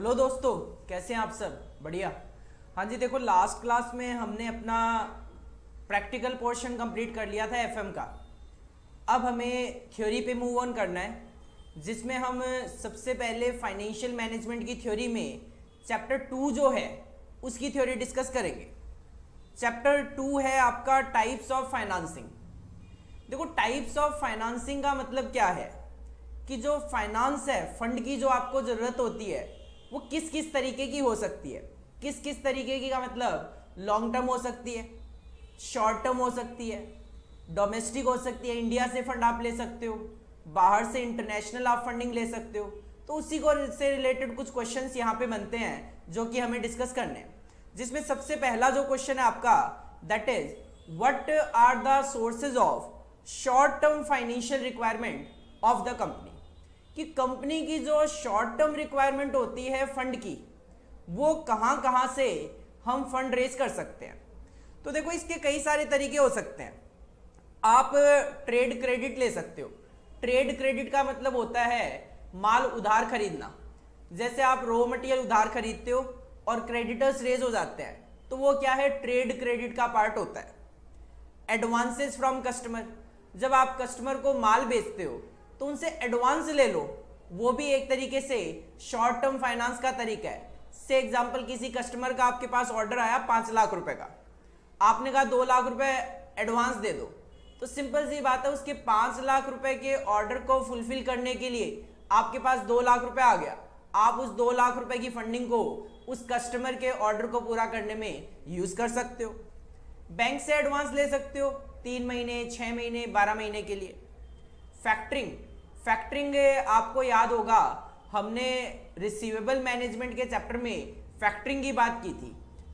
Hello दोस्तों, कैसे हैं आप सब? बढ़िया। हाँ जी, देखो लास्ट क्लास में हमने अपना प्रैक्टिकल पोर्शन कंप्लीट कर लिया था एफएम का। अब हमें थ्योरी पे मूव ऑन करना है, जिसमें हम सबसे पहले फाइनेंशियल मैनेजमेंट की थ्योरी में चैप्टर 2 जो है उसकी थ्योरी डिस्कस करेंगे। चैप्टर 2 है आपका टाइप्स ऑफ फाइनेंसिंग। देखो टाइप्स ऑफ फाइनेंसिंग का मतलब क्या है कि जो फाइनेंस है, फंड की जो आपको ज़रूरत होती है वो किस किस तरीके की हो सकती है। किस किस तरीके की का मतलब लॉन्ग टर्म हो सकती है, शॉर्ट टर्म हो सकती है, डोमेस्टिक हो सकती है, इंडिया से फंड आप ले सकते हो, बाहर से इंटरनेशनल आप फंडिंग ले सकते हो। तो उसी को से रिलेटेड कुछ क्वेश्चंस यहाँ पे बनते हैं जो कि हमें डिस्कस करने हैं, जिसमें सबसे पहला जो क्वेश्चन है आपका that is what are the sources of short term financial requirement of the company. कि कंपनी की जो शॉर्ट टर्म रिक्वायरमेंट होती है फंड की, वो कहाँ कहाँ से हम फंड रेज कर सकते हैं। तो देखो इसके कई सारे तरीके हो सकते हैं। आप ट्रेड क्रेडिट ले सकते हो। ट्रेड क्रेडिट का मतलब होता है माल उधार खरीदना। जैसे आप रॉ मटेरियल उधार खरीदते हो और क्रेडिटर्स रेज हो जाते हैं, तो वो क्या है, ट्रेड क्रेडिट का पार्ट होता है। एडवांसेस फ्रॉम कस्टमर, जब आप कस्टमर को माल बेचते हो तो उनसे एडवांस ले लो, वो भी एक तरीके से शॉर्ट टर्म फाइनेंस का तरीका है। से एग्जांपल, किसी कस्टमर का आपके पास ऑर्डर आया 5 लाख रुपए का, आपने कहा 2 लाख रुपए एडवांस दे दो, तो सिंपल सी बात है उसके 5 लाख रुपए के ऑर्डर को फुलफिल करने के लिए आपके पास 2 लाख रुपए आ गया। आप उस 2 लाख रुपए की फंडिंग को उस कस्टमर के ऑर्डर को पूरा करने में यूज कर सकते हो। बैंक से एडवांस ले सकते हो 3 महीने, 6 महीने, 12 महीने के लिए। फैक्टरिंग, फैक्टरिंग आपको याद होगा हमने रिसीवेबल मैनेजमेंट के चैप्टर में फैक्टरिंग की बात की थी,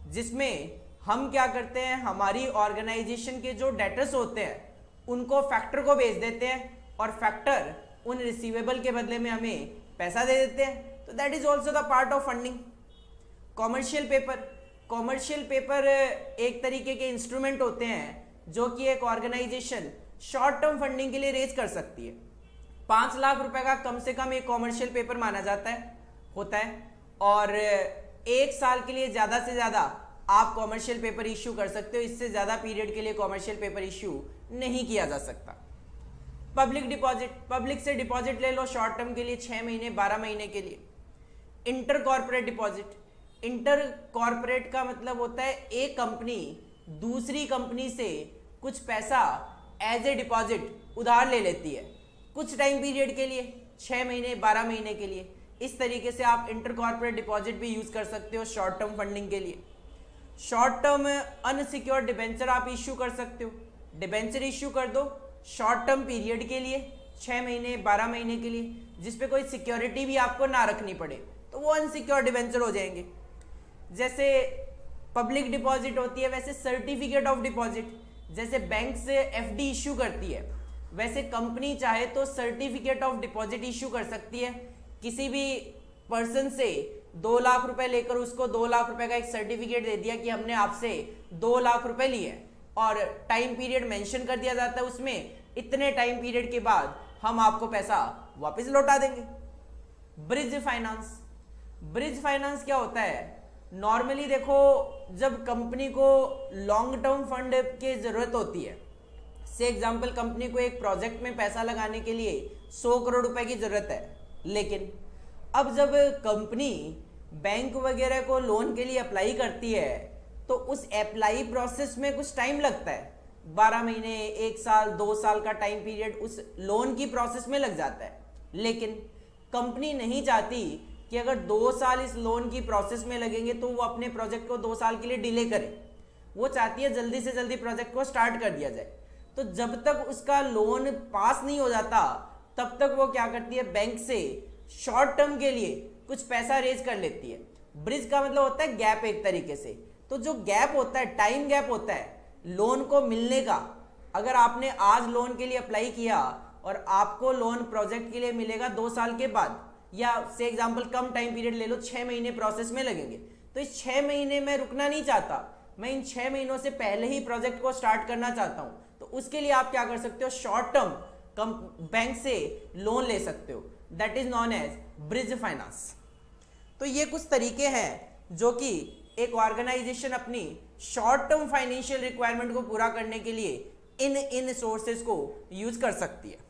जिसमें हम क्या करते हैं, हमारी ऑर्गेनाइजेशन के जो डेटर्स होते हैं उनको फैक्टर को भेज देते हैं और फैक्टर उन रिसीवेबल के बदले में हमें पैसा दे देते हैं। तो that is also the part of funding. Commercial paper, commercial paper एक तरीके के इंस्ट्रूमेंट होते हैं जो कि एक ऑर्गेनाइजेशन शॉर्ट टर्म फंडिंग के लिए रेज कर सकती है। 5 लाख रुपए का कम से कम एक कॉमर्शियल पेपर माना जाता है, होता है, और 1 साल के लिए ज्यादा से ज्यादा आप कॉमर्शियल पेपर इश्यू कर सकते हो। इससे ज्यादा पीरियड के लिए कॉमर्शियल पेपर इश्यू नहीं किया जा सकता। पब्लिक डिपॉजिट, पब्लिक से डिपॉजिट ले लो शॉर्ट टर्म के लिए 6 महीने, 12 महीने के लिए। Inter corporate deposit, inter corporate का मतलब होता है एक कंपनी दूसरी कंपनी से कुछ पैसा एज ए डिपॉजिट उधार ले लेती है कुछ टाइम पीरियड के लिए, 6 महीने, 12 महीने के लिए। इस तरीके से आप इंटर कॉर्पोरेट डिपॉजिट भी यूज कर सकते हो शॉर्ट टर्म फंडिंग के लिए। शॉर्ट टर्म अनसिक्योर्ड डिबेंचर आप इश्यू कर सकते हो। डिबेंचर इश्यू कर दो शॉर्ट टर्म पीरियड के लिए, 6 महीने, 12 महीने के लिए, जिसपे कोई सिक्योरिटी भी आपको ना रखनी पड़े, तो वो अनसिक्योर्ड डिबेंचर हो जाएंगे। जैसे पब्लिक डिपॉजिट होती है, वैसे सर्टिफिकेट ऑफ डिपॉजिट, जैसे बैंक से एफडी इश्यू करती है, वैसे कंपनी चाहे तो सर्टिफिकेट ऑफ डिपॉजिट इश्यू कर सकती है। किसी भी पर्सन से 2 लाख रुपए लेकर उसको 2 लाख रुपए का एक सर्टिफिकेट दे दिया कि हमने आपसे 2 लाख रुपए लिए, और टाइम पीरियड मेंशन कर दिया जाता है उसमें, इतने टाइम पीरियड के बाद हम आपको पैसा वापस लौटा देंगे। ब्रिज फाइनेंस, ब्रिज फाइनेंस क्या होता है, नॉर्मली देखो जब कंपनी को लॉन्ग टर्म फंड की जरूरत होती है, से एग्जांपल कंपनी को एक प्रोजेक्ट में पैसा लगाने के लिए 100 करोड़ रुपए की जरूरत है, लेकिन अब जब कंपनी बैंक वगैरह को लोन के लिए अप्लाई करती है तो उस अप्लाई प्रोसेस में कुछ टाइम लगता है, 12 महीने, 1 साल, 2 साल का टाइम पीरियड उस लोन की प्रोसेस में लग जाता है। लेकिन कंपनी नहीं चाहती कि अगर 2 साल इस लोन की प्रोसेस में लगेंगे तो वो अपने प्रोजेक्ट को 2 साल के लिए डिले करे। वो चाहती है जल्दी से जल्दी प्रोजेक्ट को स्टार्ट कर दिया जाए। तो जब तक उसका लोन पास नहीं हो जाता तब तक वो क्या करती है, बैंक से शॉर्ट टर्म के लिए कुछ पैसा रेज कर लेती है। ब्रिज का मतलब होता है गैप एक तरीके से। तो जो गैप होता है, टाइम गैप होता है लोन को मिलने का, अगर आपने आज लोन के लिए अप्लाई किया और आपको लोन प्रोजेक्ट के लिए मिलेगा 2 साल के बाद, या से एग्जांपल कम टाइम पीरियड ले लो, 6 महीने प्रोसेस में लगेंगे, तो इस 6 महीने में रुकना नहीं चाहता, मैं इन 6 महीनों से पहले ही प्रोजेक्ट को स्टार्ट करना चाहता हूं, तो उसके लिए आप क्या कर सकते हो, शॉर्ट टर्म बैंक से लोन ले सकते हो। That is known as bridge finance. तो ये कुछ तरीके हैं जो कि एक ऑर्गेनाइजेशन अपनी शॉर्ट टर्म फाइनेंशियल रिक्वायरमेंट को पूरा करने के लिए इन सोर्सेज को यूज कर सकती है।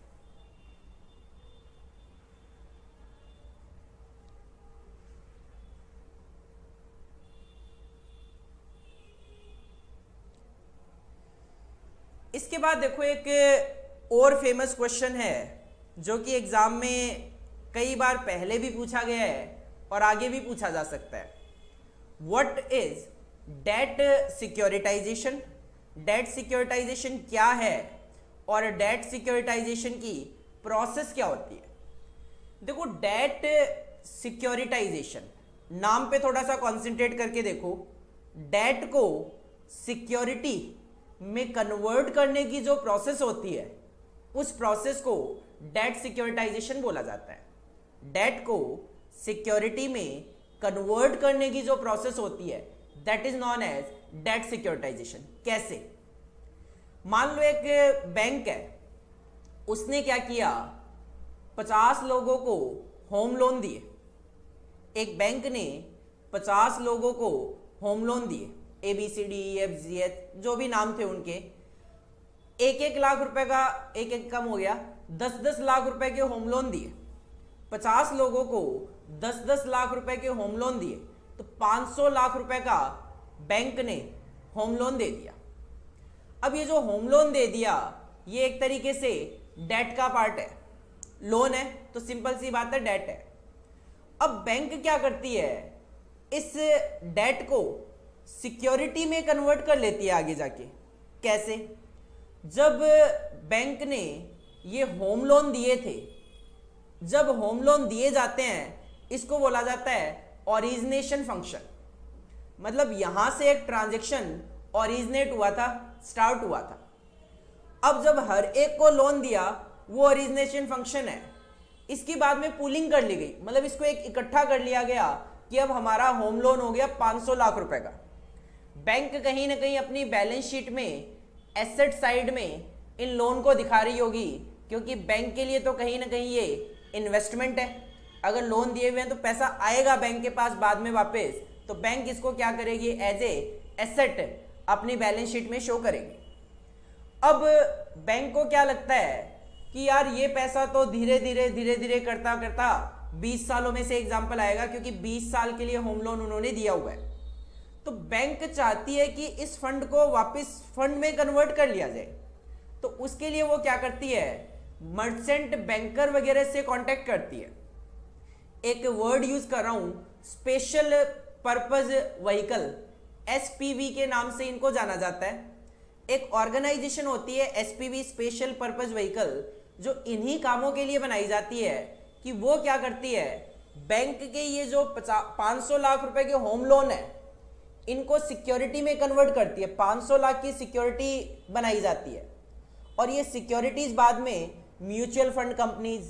इसके बाद देखो एक और फेमस क्वेश्चन है जो कि एग्जाम में कई बार पहले भी पूछा गया है और आगे भी पूछा जा सकता है। What is debt securitisation? Debt securitisation क्या है और डेट सिक्योरिटाइजेशन की प्रोसेस क्या होती है? देखो, डेट सिक्योरिटाइजेशन नाम पे थोड़ा सा कॉन्सेंट्रेट करके देखो। डेट को सिक्योरिटी में कन्वर्ट करने की जो प्रोसेस होती है उस प्रोसेस को डेट सिक्योरिटाइजेशन बोला जाता है। डेट को सिक्योरिटी में कन्वर्ट करने की जो प्रोसेस होती है that is known as debt securitisation. कैसे? मान लो एक बैंक है, उसने क्या किया, 50 लोगों को होम लोन दिए। एक बैंक ने 50 लोगों को होम लोन दिए, ABCDEFGH जो भी नाम थे उनके, 1-1 लाख रुपए का, एक कम हो गया, 10-10 लाख रुपए के होम लोन दिए। 50 लोगों को 10-10 लाख रुपए के होम लोन दिए तो 500 लाख रुपए का बैंक ने होम लोन दे दिया। अब ये जो होम लोन दे दिया ये एक तरीके से डेट का पार्ट है। लोन है तो सिंपल सी बात है, डेट है। अब बैंक क्या करती है, इस डेट को सिक्योरिटी में कन्वर्ट कर लेती है आगे जाके। कैसे? जब बैंक ने ये होम लोन दिए थे, जब होम लोन दिए जाते हैं इसको बोला जाता है ओरिजिनेशन फंक्शन। मतलब यहां से एक ट्रांजैक्शन ओरिजिनेट हुआ था, स्टार्ट हुआ था। अब जब हर एक को लोन दिया वो ओरिजिनेशन फंक्शन है। इसकी बाद में पूलिंग कर ली गई, मतलब इसको एक इकट्ठा कर लिया गया कि अब हमारा होम लोन हो गया 500 लाख रुपए का। बैंक कहीं ना कहीं अपनी बैलेंस शीट में एसेट साइड में इन लोन को दिखा रही होगी, क्योंकि बैंक के लिए तो कहीं ना कहीं ये इन्वेस्टमेंट है। अगर लोन दिए हुए हैं तो पैसा आएगा बैंक के पास बाद में वापस, तो बैंक इसको क्या करेगी, एज ए एसेट अपनी बैलेंस शीट में शो करेगी। अब बैंक को क्या लगता है कि यार ये पैसा तो धीरे धीरे करता करता 20 सालों में से एग्जाम्पल आएगा, क्योंकि 20 साल के लिए होम लोन उन्होंने दिया हुआ है। तो बैंक चाहती है कि इस फंड को वापस फंड में कन्वर्ट कर लिया जाए। तो उसके लिए वो क्या करती है, मर्चेंट बैंकर वगैरह से कांटेक्ट करती है। एक वर्ड यूज कर रहा हूं, स्पेशल पर्पज व्हीकल, SPV के नाम से इनको जाना जाता है। एक ऑर्गेनाइजेशन होती है SPV, स्पेशल पर्पज व्हीकल, जो इन्हीं कामों के लिए बनाई जाती है कि वो क्या करती है, बैंक के ये जो 500 लाख रुपए के होम लोन है इनको सिक्योरिटी में कन्वर्ट करती है। 500 लाख की सिक्योरिटी बनाई जाती है और ये सिक्योरिटीज बाद में mutual fund companies,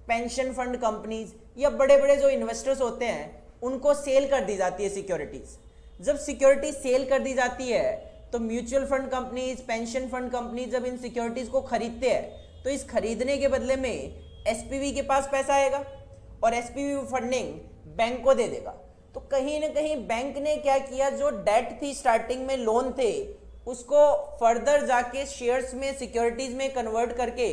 pension fund companies या बड़े बड़े जो इन्वेस्टर्स होते हैं उनको सेल कर दी जाती है सिक्योरिटीज। जब सिक्योरिटी सेल कर दी जाती है तो mutual fund companies, pension fund companies जब इन सिक्योरिटीज को खरीदते हैं तो इस खरीदने के बदले में SPV के पास पैसा आएगा और SPV फंडिंग बैंक को दे देगा। तो कहीं ना कहीं बैंक ने क्या किया, जो डेट थी स्टार्टिंग में, लोन थे, उसको फर्दर जाके शेयर्स में, सिक्योरिटीज में कन्वर्ट करके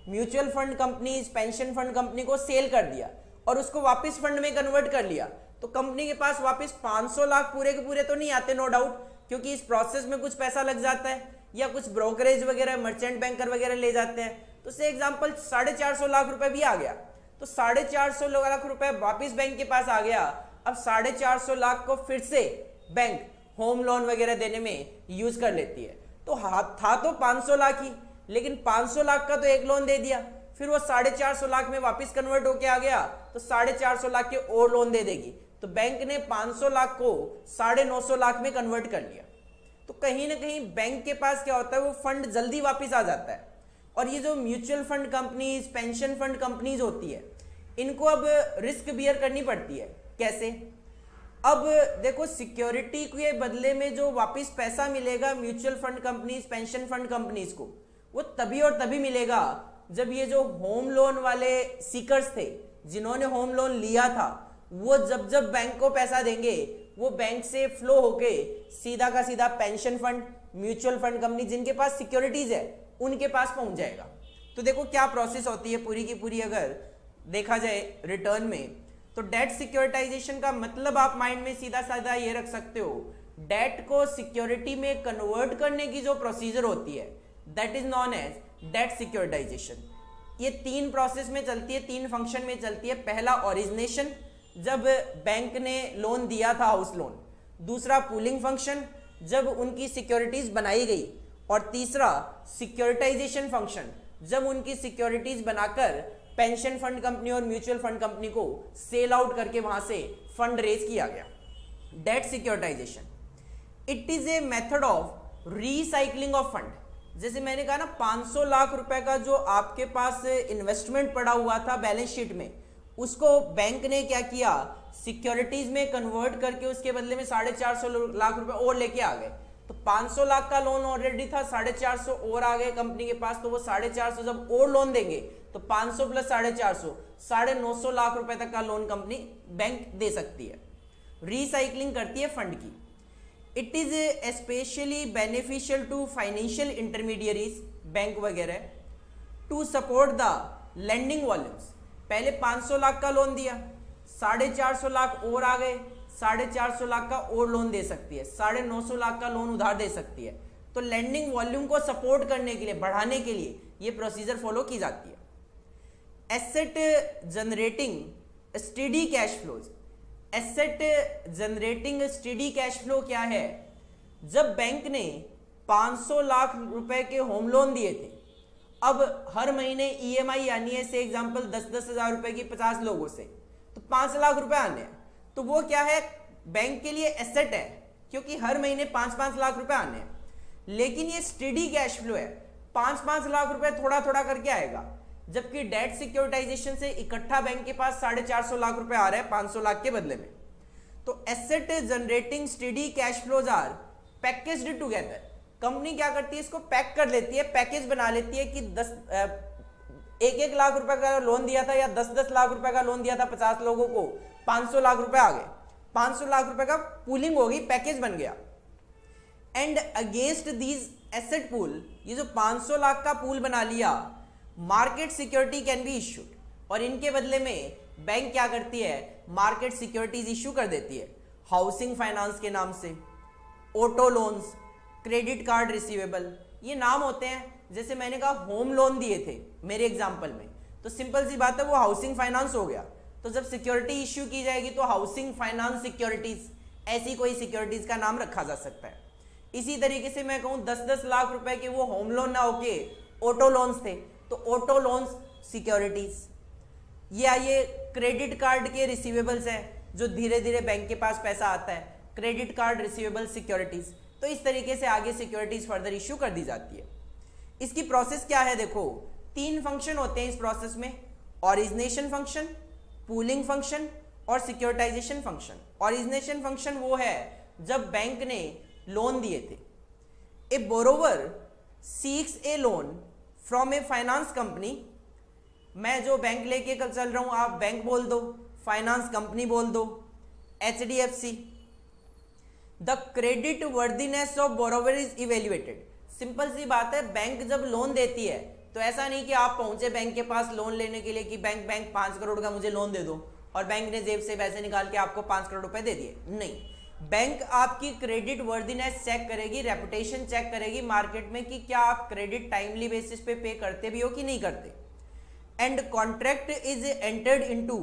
mutual fund companies, pension fund company को सेल कर दिया और उसको वापस फंड में कन्वर्ट कर लिया। तो कंपनी के पास वापस 500 लाख पूरे के पूरे तो नहीं आते, नो डाउट, क्योंकि इस प्रोसेस में कुछ पैसा लग जाता है या कुछ ब्रोकरेज वगैरह, मर्चेंट बैंकर वगैरह ले जाते हैं। तो से एग्जांपल 450 लाख रुपए भी आ गया, तो 450 लाख रुपए वापस बैंक के पास आ गया। अब 450 लाख को फिर से बैंक होम लोन वगैरह देने में यूज कर लेती है। तो था तो 500 लाख ही, लेकिन 500 लाख का तो एक लोन दे दिया, फिर वो 450 लाख में वापस कन्वर्ट होके आ गया तो 450 लाख के और लोन दे देगी। तो बैंक ने 500 लाख को 950 लाख में कन्वर्ट कर लिया। तो कहीं ना कहीं बैंक के पास क्या होता है, वो फंड जल्दी वापस आ जाता है। और ये जो mutual fund companies, pension fund companies होती है, इनको अब रिस्क बियर करनी पड़ती है। कैसे? अब देखो, सिक्योरिटी के बदले में जो वापस पैसा मिलेगा mutual fund companies, pension fund companies को, वो तभी और तभी मिलेगा जब ये जो होम लोन वाले सीकर्स थे, जिन्होंने होम लोन लिया था, वो जब जब बैंक को पैसा देंगे वो बैंक से फ्लो होके सीधा का सीधा pension fund, mutual fund company जिनके पास सिक्योरिटीज है उनके पास पहुंच जाएगा। तो देखो क्या प्रोसेस होती है पूरी की पूरी अगर देखा जाए रिटर्न में। तो डेट सिक्योरिटाइजेशन का मतलब आप माइंड में सीधा साधा ये रख सकते हो, डेट को सिक्योरिटी में कन्वर्ट करने की जो प्रोसीजर होती है that is known as debt securitisation. ये 3 प्रोसेस में चलती है, 3 फंक्शन में चलती है। पहला ओरिजिनेशन, जब बैंक ने लोन दिया था हाउस लोन। दूसरा पूलिंग फंक्शन, जब उनकी सिक्योरिटीज बनाई गई। और तीसरा सिक्योरिटाइजेशन फंक्शन, जब उनकी सिक्योरिटीज बनाकर पेंशन फंड कंपनी और म्यूचुअल फंड कंपनी को सेल आउट करके वहां से फंड रेज किया गया। Debt securitisation it is a method of recycling of fund. जैसे मैंने कहा ना 500 लाख रुपए का जो आपके पास इन्वेस्टमेंट पड़ा हुआ था बैलेंस शीट में, उसको बैंक ने क्या किया, सिक्योरिटीज में कन्वर्ट करके उसके बदले में 450 लाख रुपए और लेके आ गए। तो 500 लाख का लोन ऑलरेडी था, 450 और आ गए कंपनी के पास। तो वो 450 जब और लोन देंगे तो 500 प्लस 450 950 लाख रुपए तक का लोन कंपनी बैंक दे सकती है। रीसाइक्लिंग करती है फंड की। It is specially beneficial to financial intermediaries, bank वगैरह, to support the lending volumes. पहले 500 लाख का लोन दिया, 450 लाख और आ गए, 450 लाख का और लोन दे सकती है, 950 लाख का लोन उधार दे सकती है। तो लेंडिंग वॉल्यूम को सपोर्ट करने के लिए, बढ़ाने के लिए ये प्रोसीजर फॉलो की जाती है। Asset generating steady cash flows. Asset generating steady cash flow क्या है, जब बैंक ने 500 लाख रुपए के होम लोन दिए थे, अब हर महीने ईएमआई यानी ऐसे एग्जांपल 10-10 हजार रुपए की 50 लोगों से, तो 5 लाख रुपए आने हैं। तो वो क्या है, बैंक के लिए एसेट है क्योंकि हर महीने 5-5 लाख रुपए आने हैं। लेकिन ये स्टेडी कैश फ्लो है, 5-5 लाख रुपए थोड़ा थोड़ा करके आएगा। जबकि डेट सिक्योरिटाइजेशन से इकट्ठा बैंक के पास 450 लाख रुपए आ रहे हैं 500 लाख के बदले में। तो asset generating steady cash flows are packaged together. Company क्या करती है, इसको पैक कर लेती है, पैकेज बना लेती है कि 1-1 लाख रुपए का लोन दिया था या 10-10 लाख रुपए का लोन दिया था 50 लोगों को, 500 लाख रुपए आ गए, 500 लाख रुपए का पूलिंग हो गई, पैकेज बन गया। And against these asset pool, ये जो 500 लाख का पूल बना लिया, market security can be issued. और इनके बदले में बैंक क्या करती है, मार्केट सिक्योरिटीज इश्यू कर देती है हाउसिंग फाइनेंस के नाम से, auto loans, credit card receivable, ये नाम होते हैं। जैसे मैंने कहा होम लोन दिए थे मेरे एग्जांपल में, तो सिंपल सी बात है वो हाउसिंग फाइनेंस हो गया। तो जब सिक्योरिटी इश्यू की जाएगी तो हाउसिंग फाइनेंस सिक्योरिटीज, ऐसी कोई सिक्योरिटीज का नाम रखा जा सकता है। इसी तरीके से मैं कहूं 10-10 लाख रुपए के वो होम लोन ना होके ऑटो लोन्स थे, तो ऑटो लोन्स सिक्योरिटीज, या ये क्रेडिट कार्ड के रिसीवेबल्स हैं जो धीरे धीरे बैंक के पास पैसा आता है, क्रेडिट कार्ड रिसीवेबल सिक्योरिटीज। तो इस तरीके से आगे सिक्योरिटीज फर्दर इश्यू कर दी जाती है। इसकी प्रोसेस क्या है, देखो 3 फंक्शन होते हैं इस प्रोसेस में, ओरिजिनेशन फंक्शन, पूलिंग फंक्शन और सिक्योरिटाइजेशन फंक्शन। ओरिजिनेशन फंक्शन वो है जब बैंक ने लोन दिए थे। A borrower seeks a loan from a finance company, मैं जो बैंक लेके कल चल रहा हूं, आप बैंक बोल दो, फाइनेंस कंपनी बोल दो, HDFC। The creditworthiness of borrower is evaluated. Simple सी बात है, बैंक जब लोन देती है तो ऐसा नहीं कि आप पहुंचे बैंक के पास लोन लेने के लिए कि बैंक 5 करोड़ का मुझे लोन दे दो, और बैंक ने जेब से पैसे निकाल के आपको 5 करोड़ रुपए दे दिए। नहीं, बैंक आपकी क्रेडिट वर्दीनेस चेक करेगी, रेपुटेशन चेक करेगी मार्केट में कि क्या आप क्रेडिट टाइमली बेसिस पे करते भी हो कि नहीं करते। And contract is entered into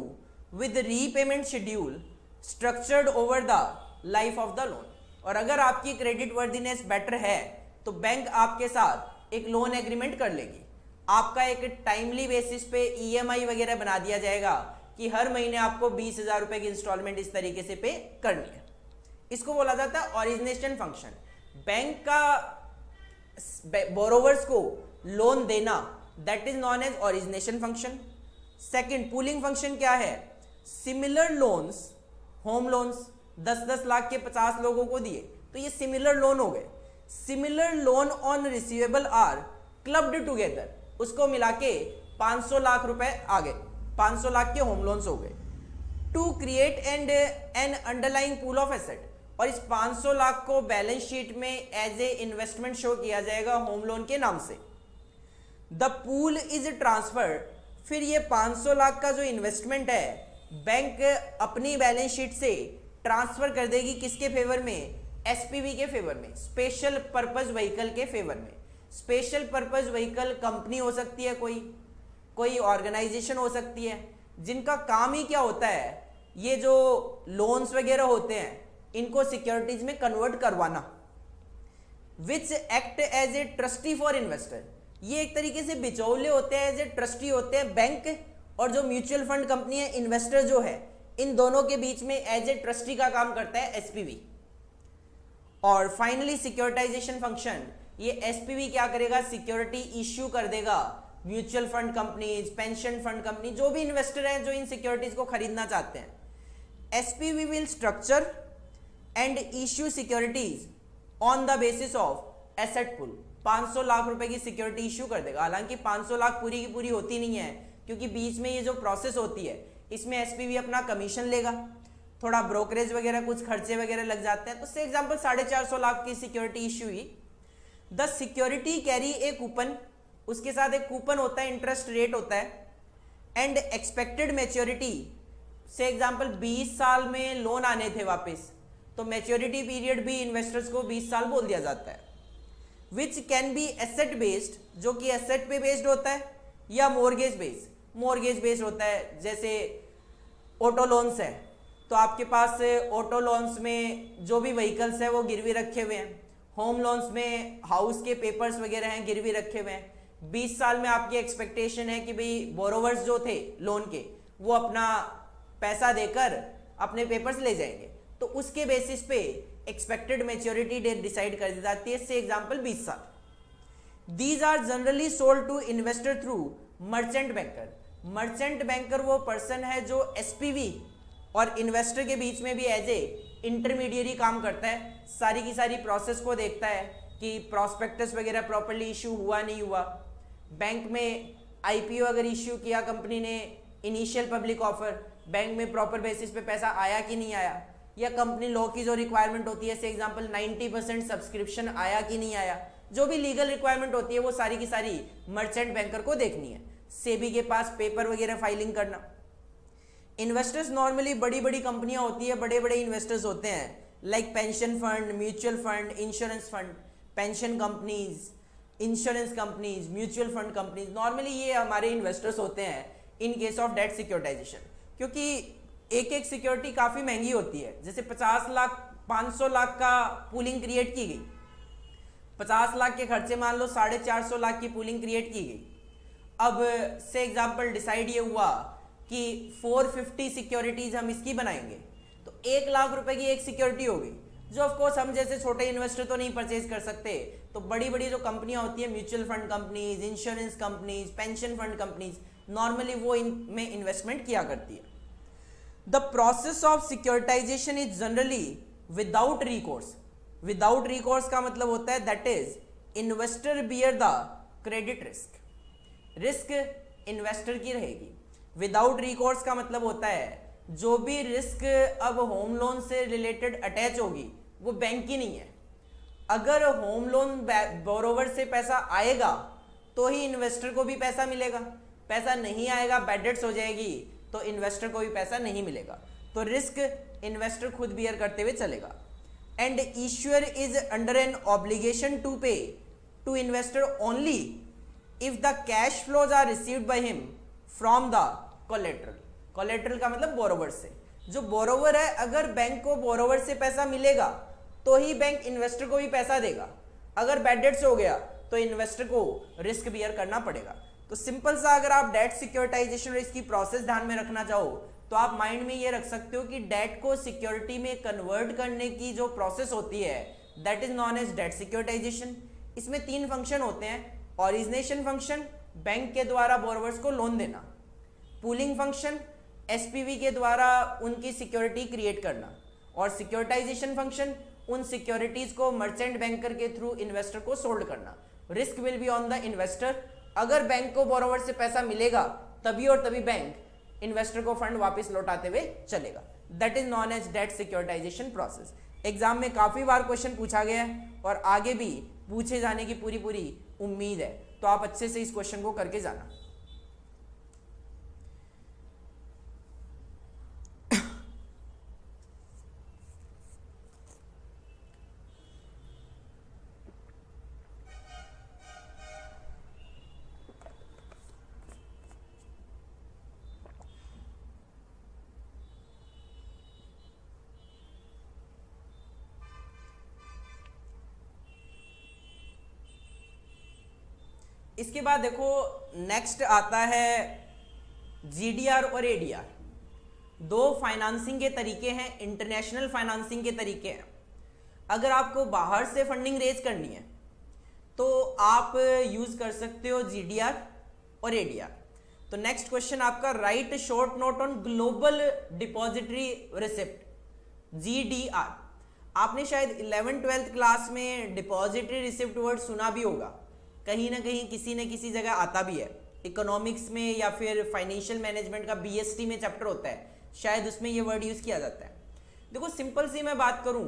with repayment schedule structured over the life of the loan. और अगर आपकी क्रेडिट वर्दीनेस बेटर है तो बैंक आपके साथ एक लोन एग्रीमेंट कर लेगी, आपका एक टाइमली बेसिस पे EMI वगैरह बना दिया जाएगा कि हर महीने आपको 20,000 रुपए की इंस्टॉलमेंट इस तरीके से पे करनी है। इसको बोला जाता है ओरिजिनेशन फंक्शन। बैंक का बोरोवर्स को लोन देना, that is known as origination function. Second, pooling function क्या है, similar loans, home loans 10-10 lakh के 50 लोगों को दिए, तो ये सिमिलर लोन हो गए। Similar loan on receivable are clubbed together, उसको मिला के 500 लाख रुपए आ गए, 500 लाख के होम लोन्स हो गए। To create and an underlying pool of asset, और इस 500 लाख को बैलेंस शीट में एज ए इन्वेस्टमेंट शो किया जाएगा होम लोन के नाम से। द पूल इज ट्रांसफर्ड, फिर ये 500 लाख का जो इन्वेस्टमेंट है बैंक अपनी बैलेंस शीट से ट्रांसफर कर देगी किसके फेवर में, एसपीवी के फेवर में, स्पेशल पर्पस व्हीकल के फेवर में। स्पेशल पर्पस व्हीकल कंपनी हो सकती है, कोई ऑर्गेनाइजेशन हो सकती है, जिनका काम ही क्या होता है, ये जो लोन्स वगैरह होते हैं इनको सिक्योरिटीज में कन्वर्ट करवाना। Which act as a trustee for investor, ये एक तरीके से बिचौले होते हैं, एज ए ट्रस्टी होते हैं बैंक और जो म्यूचुअल फंड कंपनी है, इन्वेस्टर जो है, इन दोनों के बीच में एज ए ट्रस्टी का काम करता है एसपीवी। और फाइनली सिक्योरिटाइजेशन फंक्शन, ये एसपीवी क्या करेगा, सिक्योरिटी इश्यू कर देगा mutual fund companies, pension fund company, जो भी इन्वेस्टर हैं जो इन सिक्योरिटीज को खरीदना चाहते हैं। SPV will structure and issue securities on the basis of asset pool. 500 lakh रुपए की सिक्योरिटी इश्यू कर देगा। हालांकि 500 लाख पूरी की पूरी होती नहीं है, क्योंकि बीच में ये जो प्रोसेस होती है इसमें एसपीवी अपना कमीशन लेगा, थोड़ा ब्रोकरेज वगैरह कुछ खर्चे वगैरह लग जाते हैं। तो से एग्जांपल 450 लाख की सिक्योरिटी इश्यू हुई। The security carry A coupon, उसके साथ एक कूपन होता है, इंटरेस्ट रेट होता है, एंड एक्सपेक्टेड मैच्योरिटी, से एग्जांपल 20 साल में लोन आने थे वापस, तो मैच्योरिटी पीरियड भी इन्वेस्टर्स को 20 साल बोल दिया जाता है। Which can be asset based, जो कि एसेट पे बेस्ड होता है, या मोर्गेज बेस्ड होता है। जैसे ऑटो लोन्स है तो आपके पास ऑटो लोन्स में जो भी व्हीकल्स है वो गिरवी रखे हुए हैं, होम लोन्स में हाउस के पेपर्स वगैरह हैं गिरवी रखे हुए हैं। 20 साल में आपकी एक्सपेक्टेशन है कि भाई बोरोवर्स जो थे लोन के वो अपना पैसा देकर अपने पेपर्स ले जाएंगे, तो उसके बेसिस पे एक्सपेक्टेड मैच्योरिटी डेट डिसाइड कर दी जाती है। से एग्जांपल 20 साल। These are generally sold to investor through merchant banker. Merchant banker वो पर्सन है जो एसपीवी और इन्वेस्टर के बीच में भी एज ए इंटरमीडिएरी काम करता है, सारी की सारी प्रोसेस को देखता है कि प्रॉस्पेक्टस वगैरह प्रॉपर्ली इशू हुआ नहीं हुआ, बैंक में आईपीओ अगर इश्यू किया कंपनी ने, इनिशियल पब्लिक ऑफर, बैंक में प्रॉपर बेसिस पे पैसा आया कि नहीं आया, या कंपनी लॉ की जो रिक्वायरमेंट होती है, से एग्जांपल 90% सब्सक्रिप्शन आया कि नहीं आया, जो भी लीगल रिक्वायरमेंट होती है वो सारी की सारी मर्चेंट बैंकर को देखनी है। सेबी के पास पेपर वगैरह फाइलिंग करना। इन्वेस्टर्स नॉर्मली बड़ी बड़ी कंपनियां होती है, बड़े बड़े इन्वेस्टर्स होते हैं, like pension fund, mutual fund, insurance fund, pension companies, insurance companies, mutual fund companies, normally ये हमारे इन्वेस्टर्स होते हैं in case of debt securitisation. क्योंकि एक एक सिक्योरिटी काफ़ी महंगी होती है। जैसे 50 लाख 500 लाख का पूलिंग क्रिएट की गई, 50 लाख के खर्चे मान लो 450 लाख की पूलिंग क्रिएट की गई। अब से एग्जांपल डिसाइड ये हुआ कि 450 सिक्योरिटीज हम इसकी बनाएंगे, तो 1 लाख रुपए की एक सिक्योरिटी होगी, जो ऑफ कोर्स हम जैसे छोटे इन्वेस्टर तो नहीं परचेज कर सकते। तो बड़ी बड़ी जो कंपनियां होती है, mutual fund companies, insurance companies, pension fund companies, normally वो इनमें इन्वेस्टमेंट किया करती है। The process of securitisation is generally without recourse. Without recourse का मतलब होता है that is investor bear the credit risk. Risk investor की रहेगी। विदाउट रिकोर्स का मतलब होता है जो भी रिस्क अब होम लोन से रिलेटेड अटैच होगी वो बैंक की नहीं है। अगर होम लोन बोरोवर से पैसा आएगा तो ही इन्वेस्टर को भी पैसा मिलेगा, पैसा नहीं आएगा बैड डेट्स हो जाएगी तो इन्वेस्टर को भी पैसा नहीं मिलेगा। तो रिस्क इन्वेस्टर खुद बियर करते हुए चलेगा। And issuer is under an obligation to pay to investor only if the cash flows are received by him from the collateral. Collateral का मतलब बोरोवर से। जो बोरोवर है, अगर बैंक को बोरोवर से पैसा मिलेगा तो ही बैंक इन्वेस्टर को भी पैसा देगा। अगर बैड डेट्स हो गया तो इन्वेस्टर को रिस्क बियर करना पड़ेगा। तो सिंपल सा अगर आप डेट सिक्योरिटाइजेशन और इसकी प्रोसेस ध्यान में रखना चाहो तो आप माइंड में ये रख सकते हो कि डेट को सिक्योरिटी में कन्वर्ट करने की जो प्रोसेस होती है that is known as debt securitisation. इसमें 3 फंक्शन होते हैं। ओरिजिनेशन फंक्शन, बैंक के द्वारा बोरोवर्स को लोन देना। पूलिंग फंक्शन, एसपीवी के द्वारा उनकी सिक्योरिटी क्रिएट करना। और सिक्योरिटाइजेशन फंक्शन, उन सिक्योरिटीज को मर्चेंट बैंकर के थ्रू इन्वेस्टर को सोल्ड करना। Risk will be on the investor. अगर बैंक को बोरोवर से पैसा मिलेगा तभी और तभी बैंक इन्वेस्टर को फंड वापस लौटाते हुए चलेगा। That is known as debt securitisation process. Exam में काफी बार क्वेश्चन पूछा गया है और आगे भी पूछे जाने की पूरी पूरी उम्मीद है, तो आप अच्छे से इस क्वेश्चन को करके जाना। इसके बाद देखो नेक्स्ट आता है जीडीआर और एडीआर। दो फाइनेंसिंग के तरीके हैं, इंटरनेशनल फाइनेंसिंग के तरीके हैं। अगर आपको बाहर से फंडिंग रेज करनी है तो आप यूज कर सकते हो जीडीआर और एडीआर। तो नेक्स्ट क्वेश्चन आपका, right short note on global depository receipt, GDR. आपने शायद 11th-12th क्लास में डिपॉजिटरी रिसिप्ट वर्ड सुना भी होगा, कहीं ना कहीं किसी न किसी जगह आता भी है, इकोनॉमिक्स में या फिर फाइनेंशियल मैनेजमेंट का बीएसटी में चैप्टर होता है, शायद उसमें ये वर्ड यूज किया जाता है। देखो सिंपल सी मैं बात करूं,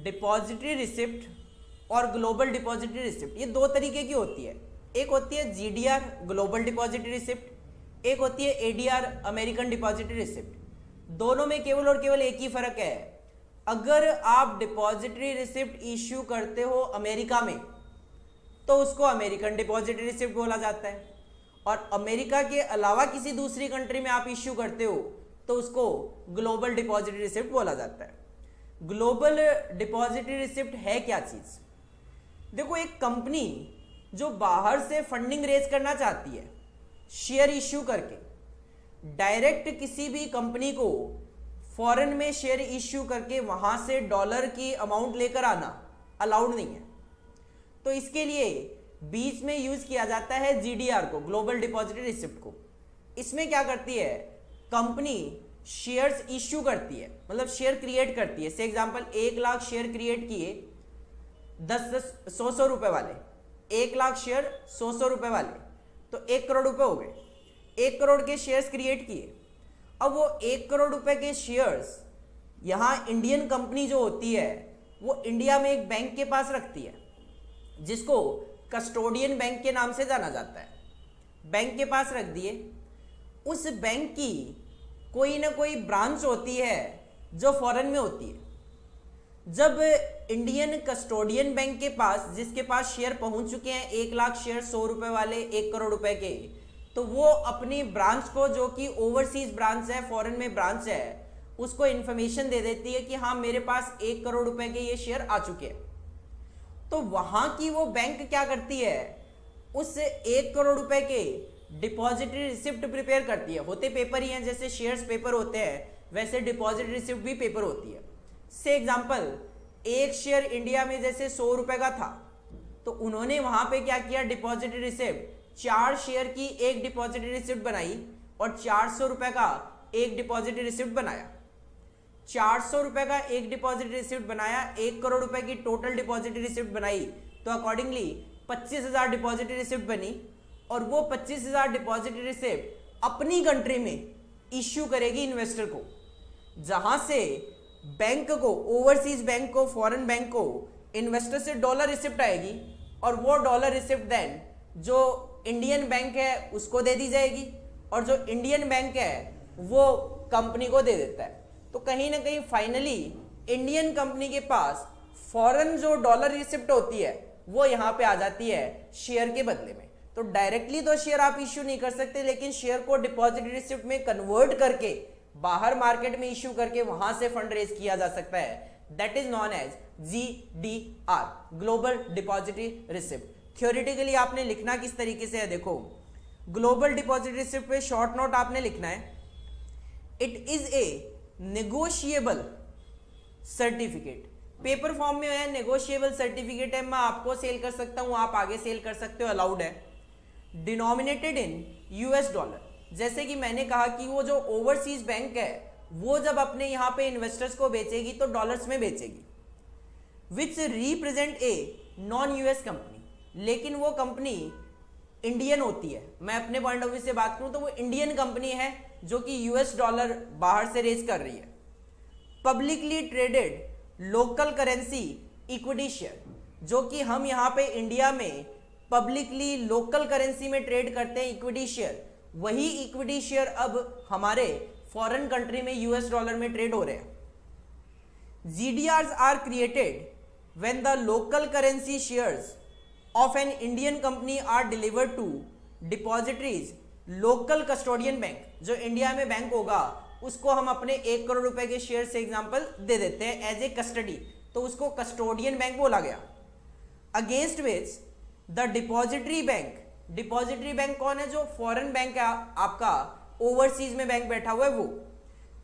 डिपॉजिटरी रिसिप्ट और ग्लोबल डिपॉजिटरी रिसिप्ट ये दो तरीके की होती है। एक होती है जीडीआर ग्लोबल डिपॉजिटरी रिसिप्ट, एक होती है एडीआर अमेरिकन डिपॉजिटरी रिसिप्ट। दोनों में केवल और केवल एक ही फर्क है, अगर आप डिपॉजिटरी रिसिप्ट इश्यू करते हो अमेरिका में तो उसको अमेरिकन डिपॉजिटरी रिसिप्ट बोला जाता है, और अमेरिका के अलावा किसी दूसरी कंट्री में आप इश्यू करते हो तो उसको ग्लोबल डिपॉजिटरी रिसिप्ट बोला जाता है। ग्लोबल डिपॉजिटरी रिसिप्ट है क्या चीज? देखो एक कंपनी जो बाहर से फंडिंग रेज करना चाहती है शेयर इश्यू करके, डायरेक्ट किसी भी कंपनी को फॉरेन में शेयर इश्यू करके वहां से डॉलर की अमाउंट लेकर आना अलाउड नहीं है। तो इसके लिए बीच में यूज किया जाता है जीडीआर को, ग्लोबल डिपॉजिटरी रिसिप्ट को। इसमें क्या करती है कंपनी, शेयर्स इश्यू करती है, मतलब शेयर क्रिएट करती है। से एग्जांपल 1 लाख शेयर क्रिएट किए 100 रुपए वाले, 1 लाख शेयर 100 रुपए वाले, तो 1 करोड़ रुपए हो गए। 1 करोड़ के शेयर्स क्रिएट किए, अब वो 1 करोड़ रुपए के शेयर्स यहां इंडियन कंपनी जो होती है वो इंडिया में एक बैंक के पास रखती है जिसको कस्टोडियन बैंक के नाम से जाना जाता है। बैंक के पास रख दिए, उस बैंक की कोई ना कोई ब्रांच होती है जो फॉरेन में होती है। जब इंडियन कस्टोडियन बैंक के पास, जिसके पास शेयर पहुंच चुके हैं 1 लाख शेयर 100 रुपए वाले 1 करोड़ रुपए के, तो वो अपनी ब्रांच को, जो कि ओवरसीज ब्रांच है, फॉरेन में ब्रांच है, उसको इंफॉर्मेशन दे देती है कि हाँ मेरे पास 1 करोड़ रुपए के ये शेयर आ चुके हैं। तो वहां की वो बैंक क्या करती है, उस 1 करोड़ रुपए के डिपॉजिटरी रिसिप्ट प्रिपेयर करती है। होते पेपर ही हैं, जैसे शेयर्स पेपर होते हैं वैसे डिपॉजिटरी रिसिप्ट भी पेपर होती है। से एग्जांपल, एक शेयर इंडिया में जैसे 100 रुपए का था, तो उन्होंने वहां पे क्या किया, डिपॉजिटरी रिसिप्ट 4 शेयर की एक डिपॉजिटरी रिसिप्ट बनाई और 400 रुपए का एक डिपॉजिटरी रिसिप्ट बनाया। 400 रुपए का एक डिपॉजिटरी रिसिप्ट बनाया, 1 करोड़ रुपए की टोटल डिपॉजिटरी रिसिप्ट बनाई, तो अकॉर्डिंगली 25,000 डिपॉजिटरी रिसिप्ट बनी, और वो 25,000 डिपॉजिटरी रिसिप्ट अपनी कंट्री में इश्यू करेगी इन्वेस्टर को, जहां से बैंक को, ओवरसीज बैंक को, फॉरेन बैंक को इन्वेस्टर से डॉलर रिसिप्ट आएगी, और वो डॉलर रिसिप्ट देन जो इंडियन बैंक है उसको दे दी जाएगी, और जो इंडियन बैंक है वो कंपनी को दे देता है। तो कहीं ना कहीं फाइनली इंडियन कंपनी के पास फॉरेन जो डॉलर रिसिप्ट होती है वो यहां पे आ जाती है शेयर के बदले में। तो डायरेक्टली तो शेयर आप इश्यू नहीं कर सकते, लेकिन शेयर को डिपॉजिटरी रिसिप्ट में कन्वर्ट करके बाहर मार्केट में इश्यू करके वहां से फंड रेज किया जा सकता है। That is known as GDR, global depository receipt. Theoretically आपने लिखना किस तरीके से है, देखो ग्लोबल डिपॉजिटरी रिसिप्ट पे शॉर्ट नोट आपने लिखना है, it is a negotiable certificate. Paper form में है, नेगोशिएबल सर्टिफिकेट है, मैं आपको सेल कर सकता हूं, आप आगे सेल कर सकते हो, अलाउड है। डिनोमिनेटेड इन US डॉलर, जैसे कि मैंने कहा कि वो जो ओवरसीज बैंक है वो जब अपने यहां पे इन्वेस्टर्स को बेचेगी तो डॉलर्स में बेचेगी। Which represent a non US company, लेकिन वो कंपनी इंडियन होती है। मैं अपने पॉइंट ऑफ व्यू से बात करूं तो वो इंडियन कंपनी है, जो कि यूएस डॉलर बाहर से रेज कर रही है। Publicly traded local currency equity share, जो कि हम यहाँ पे इंडिया में पब्लिकली लोकल करेंसी में ट्रेड करते हैं इक्विटी शेयर, वही इक्विटी शेयर अब हमारे फॉरेन कंट्री में यूएस डॉलर में ट्रेड हो रहे हैं। GDRs are created when the local currency shares of an Indian company are delivered to depositories local custodian bank, जो इंडिया में बैंक होगा उसको हम अपने 1 करोड़ रुपए के शेयर से एग्जांपल दे देते हैं एज ए कस्टडी, तो उसको कस्टोडियन बैंक बोला गया। Against which the depository bank, depository bank कौन है? जो फॉरेन बैंक है आपका, ओवरसीज में बैंक बैठा हुआ है वो,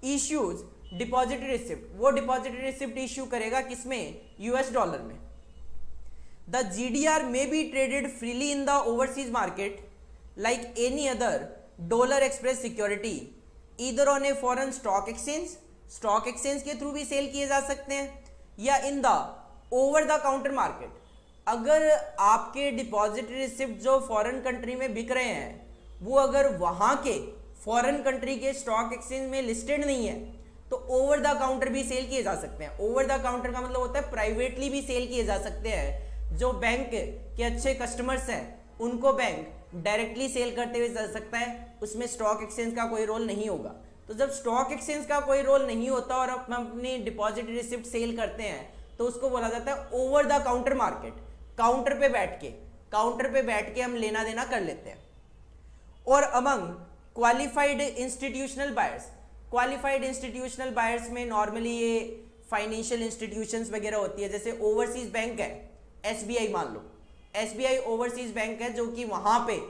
इश्यूज डिपॉजिटरी रिसिप्ट, वो डिपॉजिटरी रिसिप्ट इश्यू करेगा किसमें? यूएस डॉलर में। The GDR may be traded freely in the overseas market like any other dollar express security, either on a foreign stock exchange, stock exchange के through भी cell किए जा सकते हैं, या in the over the counter market. अगर आपके depository receipt जो फॉरेन कंट्री में बिक रहे हैं वो अगर वहां के फॉरेन कंट्री के स्टॉक एक्सचेंज में लिस्टेड नहीं है तो ओवर द काउंटर भी सेल किए जा सकते हैं। ओवर द काउंटर का मतलब होता है प्राइवेटली भी सेल किए जा सकते हैं। जो बैंक के अच्छे कस्टमर्स हैं उनको बैंक डायरेक्टली सेल करते हुए जा सकता है, उसमें स्टॉक एक्सचेंज का कोई रोल नहीं होगा। तो जब स्टॉक एक्सचेंज का कोई रोल नहीं होता और हम अपनी डिपॉजिट रिसिप्ट सेल करते हैं तो उसको बोला जाता है over the counter market. Counter पे बैठ के हम लेना देना कर लेते हैं। और among qualified institutional buyers, qualified institutional buyers में नॉर्मली ये फाइनेंशियल इंस्टीट्यूशंस वगैरह होती है, जैसे ओवरसीज बैंक है एसबीआई, मान लो एसबीआई ओवरसीज बैंक है जो कि वहां पे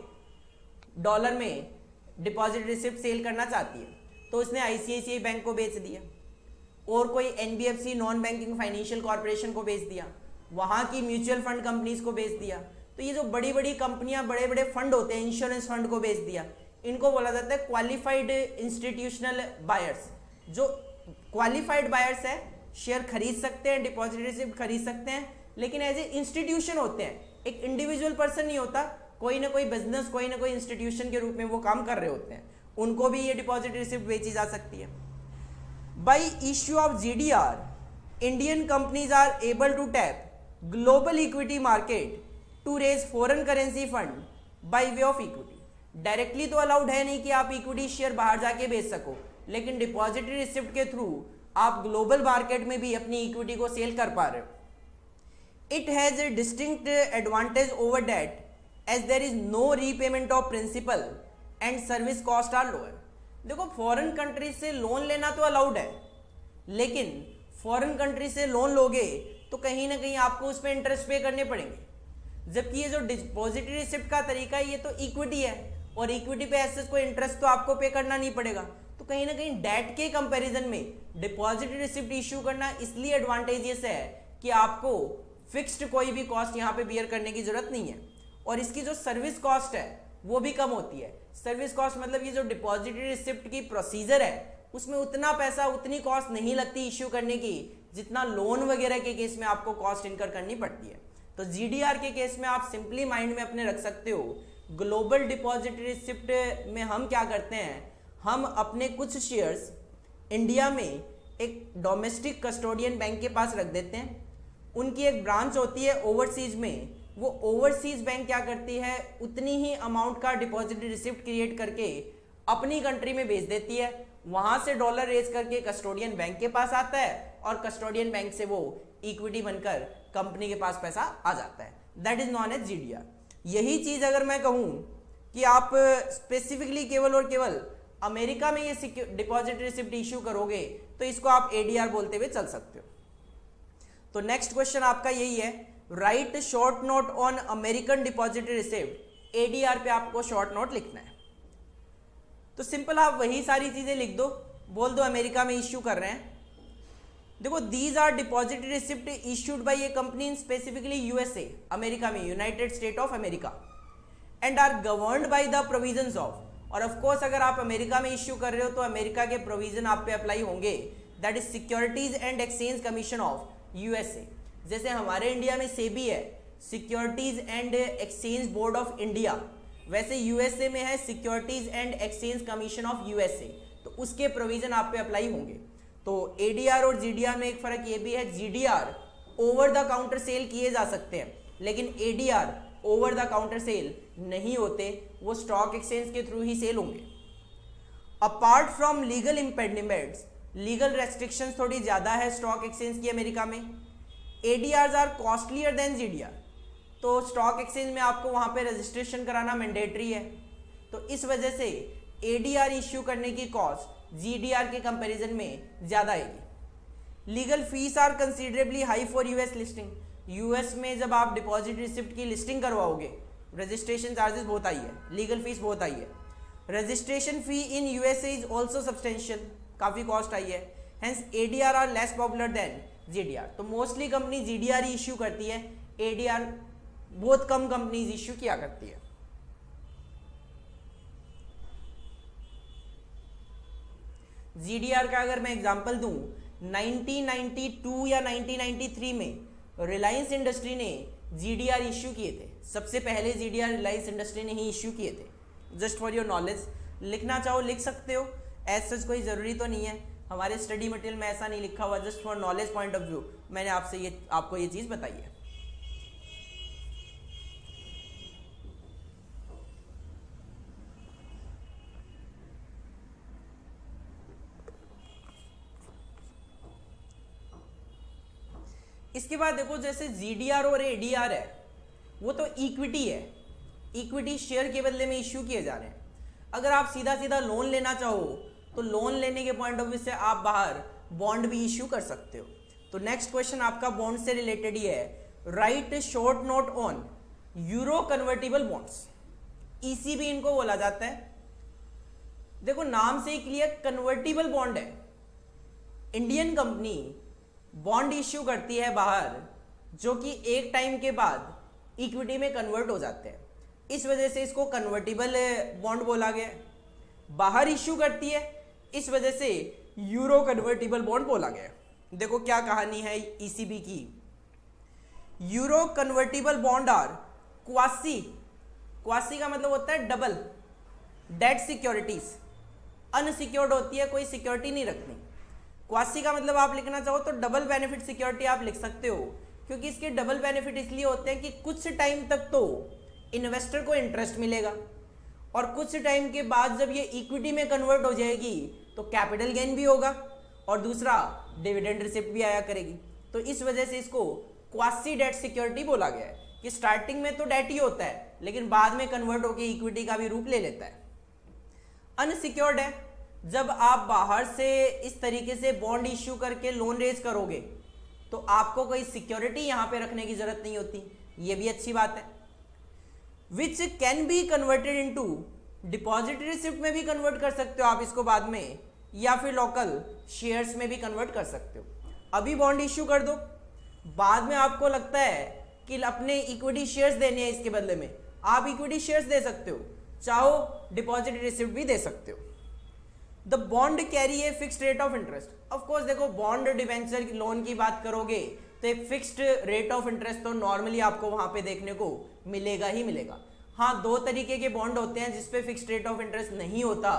डॉलर में डिपॉजिट रिसिप्ट सेल करना चाहती है, तो उसने आईसीआईसीआई बैंक को बेच दिया, और कोई NBFC non banking financial corporation को बेच दिया, वहां की म्यूचुअल फंड कंपनीज को बेच दिया। तो ये जो बड़ी बड़ी कंपनियां, बड़े बड़े फंड होते हैं, इंश्योरेंस फंड को बेच दिया, इनको बोला जाता है क्वालिफाइड इंस्टीट्यूशनल बायर्स। जो क्वालिफाइड बायर्स है शेयर खरीद सकते हैं, डिपॉजिट रिसिप्ट खरीद सकते हैं, लेकिन एज ए इंस्टीट्यूशन होते हैं, एक इंडिविजुअल पर्सन नहीं होता, कोई ना कोई बिजनेस, कोई ना कोई इंस्टीट्यूशन के रूप में वो काम कर रहे होते हैं, उनको भी ये डिपॉजिट रिसिप्ट बेची जा सकती है। By issue of GDR Indian companies are able to tap global equity market to raise foreign currency fund by way of equity. Directly तो अलाउड है नहीं कि आप इक्विटी शेयर बाहर जाके बेच सको, लेकिन डिपॉजिटरी रिसिप्ट के थ्रू आप ग्लोबल मार्केट में भी अपनी इक्विटी को सेल कर पा रहे हो। It has a distinct advantage over that as there is no repayment of principal and service cost are lower. देखो फॉरेन कंट्री से लोन लेना तो अलाउड है, लेकिन फॉरेन कंट्री से लोन लोगे तो कहीं ना कहीं आपको उस पर इंटरेस्ट पे करने पड़ेंगे, जबकि ये जो डिपॉजिटरी रिसिप्ट का तरीका है ये तो इक्विटी है, और इक्विटी पे ऐसे कोई इंटरेस्ट तो आपको पे करना नहीं पड़ेगा। तो कहीं ना कहीं डेट के कंपैरिजन में डिपॉजिटरी रिसिप्ट इश्यू करना इसलिए एडवांटेजियस है कि आपको फिक्स्ड कोई भी कॉस्ट यहाँ पे बियर करने की जरूरत नहीं है, और इसकी जो सर्विस कॉस्ट है वो भी कम होती है। सर्विस कॉस्ट मतलब ये जो डिपॉजिटरी रिसिप्ट की प्रोसीजर है उसमें उतना पैसा, उतनी कॉस्ट नहीं लगती इश्यू करने की जितना लोन वगैरह के केस में आपको कॉस्ट इनकर करनी पड़ती है। तो जीडीआर के केस में आप सिंपली माइंड में अपने रख सकते हो, ग्लोबल डिपॉजिटरी रिसिप्ट में हम क्या करते हैं, हम अपने कुछ शेयर्स इंडिया में एक डोमेस्टिक कस्टोडियन बैंक के पास रख देते हैं, उनकी एक ब्रांच होती है ओवरसीज में, वो ओवरसीज बैंक क्या करती है उतनी ही अमाउंट का डिपॉजिटरी रिसिप्ट क्रिएट करके अपनी कंट्री में भेज देती है, वहां से डॉलर रेज करके कस्टोडियन बैंक के पास आता है और कस्टोडियन बैंक से वो इक्विटी बनकर कंपनी के पास पैसा आ जाता है। That is known as GDR. यही चीज अगर मैं कहूं कि आप स्पेसिफिकली केवल और केवल अमेरिका में ये डिपॉजिटरी रिसिप्ट इश्यू करोगे तो इसको आप एडीआर बोलते हुए चल सकते हो। तो नेक्स्ट क्वेश्चन आपका यही है, right short note on American depository receipt. ADR पे आपको शॉर्ट नोट लिखना है। तो सिंपल आप वही सारी चीजें लिख दो, बोल दो अमेरिका में इश्यू कर रहे हैं। देखो these are depository receipt issued by a company in specifically USA, America में, united state of America, and are governed by the provisions of, और ऑफ कोर्स अगर आप अमेरिका में इश्यू कर रहे हो तो अमेरिका के प्रोविजन आप पे अप्लाई होंगे, that is securities and exchange commission of USA. जैसे हमारे इंडिया में सेबी है, securities and exchange board of India, वैसे यूएसए में है securities and exchange commission of USA, तो उसके प्रोविजन आप पे अप्लाई होंगे। तो एडीआर और जीडीआर में एक फर्क ये भी है, GDR over the counter sell किए जा सकते हैं, लेकिन ADR over the counter sell नहीं होते, वो स्टॉक एक्सचेंज के थ्रू ही सेल होंगे। Apart from legal impediments, legal restrictions थोड़ी ज्यादा है स्टॉक एक्सचेंज की अमेरिका में। ADR are costlier than GDR, तो स्टॉक एक्सचेंज में आपको वहां पे रजिस्ट्रेशन कराना मैंडेटरी है, तो इस वजह से एडीआर इश्यू करने की कॉस्ट जीडीआर के कंपैरिजन में ज्यादा आएगी। Legal fees are considerably high for US listing, US में जब आप डिपॉजिट रिसिप्ट की लिस्टिंग करवाओगे रजिस्ट्रेशन चार्जेस बहुत आई है, लीगल फीस बहुत आई है। Registration fee in USA is also substantial, काफी कॉस्ट आई है, hence ADR are less popular than GDR. तो मोस्टली कंपनी जीडीआर ही इश्यू करती है, एडीआर बहुत कम कंपनीज इश्यू किया करती है। जीडीआर का अगर मैं एग्जांपल दूं, 1992 या 1993 में रिलायंस इंडस्ट्री ने जीडीआर इश्यू किए थे, सबसे पहले जीडीआर रिलायंस इंडस्ट्री ने ही इश्यू किए थे। जस्ट फॉर योर नॉलेज, लिखना चाहो लिख सकते हो, एज सच कोई ज़रूरी तो नहीं है, हमारे स्टडी मटेरियल में ऐसा नहीं लिखा हुआ, just for knowledge point of view मैंने आपको ये चीज़ बताई है। इसके बाद देखो, जैसे जीडीआर और एडीआर है वो तो इक्विटी है, इक्विटी शेयर के बदले में इश्यू किए जा रहे हैं। अगर आप सीधा सीधा लोन लेना चाहो तो लोन लेने के पॉइंट ऑफ व्यू से आप बाहर बॉन्ड भी इश्यू कर सकते हो। तो नेक्स्ट क्वेश्चन आपका बॉन्ड से रिलेटेड ही है, right short note on euro convertible bonds, ECB इनको बोला जाता है। देखो नाम से ही क्लियर, कन्वर्टिबल बॉन्ड है, इंडियन कंपनी बॉन्ड इश्यू करती है बाहर, जो कि एक टाइम के बाद इक्विटी में कन्वर्ट हो जाते हैं, इस वजह से इसको कन्वर्टिबल बॉन्ड बोला गया। बाहर इश्यू करती है, इस वजह से यूरो कन्वर्टिबल बॉन्ड बोला गया। देखो क्या कहानी है ईसीबी की। Euro convertible bond are quasi, quasi का मतलब होता है डबल डेट सिक्योरिटीज, अनसिक्योर्ड होती है, कोई सिक्योरिटी नहीं रखनी। क्वासी का मतलब आप लिखना चाहो तो डबल बेनिफिट सिक्योरिटी आप लिख सकते हो, क्योंकि इसके डबल बेनिफिट इसलिए होते हैं कि कुछ टाइम तक तो इन्वेस्टर को इंटरेस्ट मिलेगा और कुछ टाइम के बाद जब ये इक्विटी में कन्वर्ट हो जाएगी तो कैपिटल गेन भी होगा और दूसरा डिविडेंड रिसिप्ट भी आया करेगी। तो इस वजह से इसको क्वासी डेट सिक्योरिटी बोला गया है कि स्टार्टिंग में तो डेट ही होता है लेकिन बाद में कन्वर्ट होकर इक्विटी का भी रूप ले लेता है। अनसिक्योर्ड है, जब आप बाहर से इस तरीके से बॉन्ड इश्यू करके लोन रेज करोगे तो आपको कोई सिक्योरिटी यहां पे रखने की जरूरत नहीं होती, ये भी अच्छी बात है। Which can be converted into deposit receipt में भी कन्वर्ट कर सकते हो आप इसको बाद में, या फिर लोकल शेयर्स में भी कन्वर्ट कर सकते हो। अभी बॉन्ड इश्यू कर दो, बाद में आपको लगता है कि अपने इक्विटी शेयर्स देने हैं इसके बदले में, आप इक्विटी शेयर्स दे सकते हो, चाहो डिपॉजिट रिसिप्ट भी दे सकते हो। The bond carry a fixed rate of interest, of course देखो बॉन्ड डिवेंचर लोन की बात करोगे तो एक फिक्स्ड रेट ऑफ इंटरेस्ट तो नॉर्मली आपको वहां पे देखने को मिलेगा ही मिलेगा। हाँ, दो तरीके के बॉन्ड होते हैं जिसपे फिक्स्ड रेट ऑफ इंटरेस्ट नहीं होता,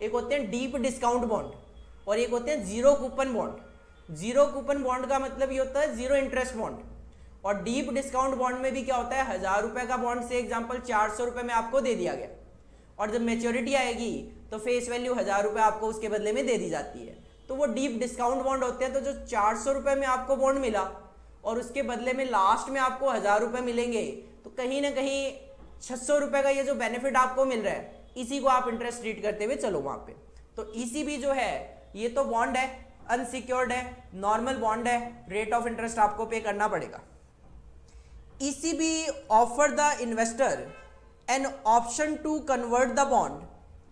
एक होते हैं डीप डिस्काउंट बॉन्ड और एक होते हैं zero coupon bond. Zero coupon bond का मतलब ये होता है जीरो इंटरेस्ट बॉन्ड, और डीप डिस्काउंट बॉन्ड में भी क्या होता है, 1000 रुपए का बॉन्ड से एग्जाम्पल 400 रुपए में आपको दे दिया गया और जब मेच्योरिटी आएगी तो फेस वैल्यू 1000 रुपए आपको उसके बदले में दे दी जाती है, तो वो डीप डिस्काउंट बॉन्ड होते हैं। तो जो 400 रुपए में आपको बॉन्ड मिला और उसके बदले में लास्ट में आपको 1000 रुपए मिलेंगे, तो कहीं ना कहीं 600 रुपए का ये जो बेनिफिट आपको मिल रहा है इसी को आप इंटरेस्ट ट्रीट करते हुए चलो वहां पे। तो ईसीबी जो है ये तो बॉन्ड है, अनसिक्योर्ड है, नॉर्मल बॉन्ड है, रेट ऑफ इंटरेस्ट आपको पे करना पड़ेगा। ECB offer the investor an option to convert the bond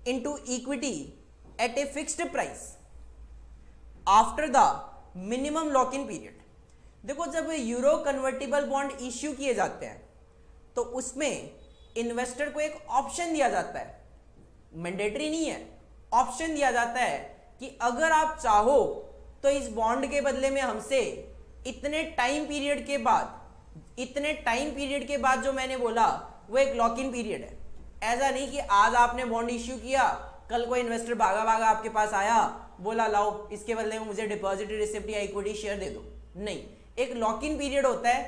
into equity at a fixed price after the minimum lock-in period। देखो जब यूरो कन्वर्टिबल बॉन्ड इश्यू किए जाते हैं तो उसमें इन्वेस्टर को एक ऑप्शन दिया जाता है, मैंडेटरी नहीं है, ऑप्शन दिया जाता है कि अगर आप चाहो तो इस बॉन्ड के बदले में हमसे इतने टाइम पीरियड के बाद जो मैंने बोला वो एक लॉक इन पीरियड है, ऐसा नहीं कि आज आपने बॉन्ड इश्यू किया, कल कोई इन्वेस्टर भागा भागा आपके पास आया, बोला लाओ इसके बदले में मुझे डिपॉजिटरी रिसिप्ट या इक्विटी शेयर दे दो। नहीं, एक लॉक इन पीरियड होता है,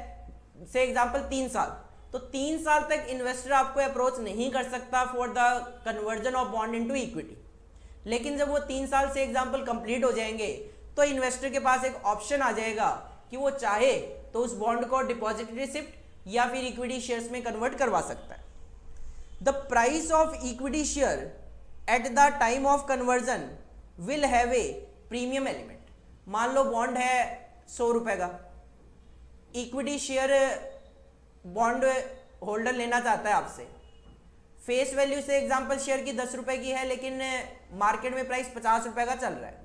से एग्जांपल 3 साल। तो 3 साल तक इन्वेस्टर आपको अप्रोच नहीं कर सकता for the conversion of bond into equity. लेकिन जब वो 3 साल से एग्जांपल कंप्लीट हो जाएंगे तो इन्वेस्टर के पास एक ऑप्शन आ जाएगा कि वो चाहे तो उस बॉन्ड को डिपॉजिटरी रिसिप्ट या फिर इक्विटी शेयर्स में कन्वर्ट करवा सकता है। The price of equity share eight the time of conversion will have a premium element. मान लो बॉन्ड है 100 रुपए का, इक्विटी शेयर बॉन्ड होल्डर लेना चाहता है आपसे, फेस वैल्यू से एग्जांपल शेयर की 10 रुपए की है, लेकिन मार्केट में प्राइस 50 रुपए का चल रहा है।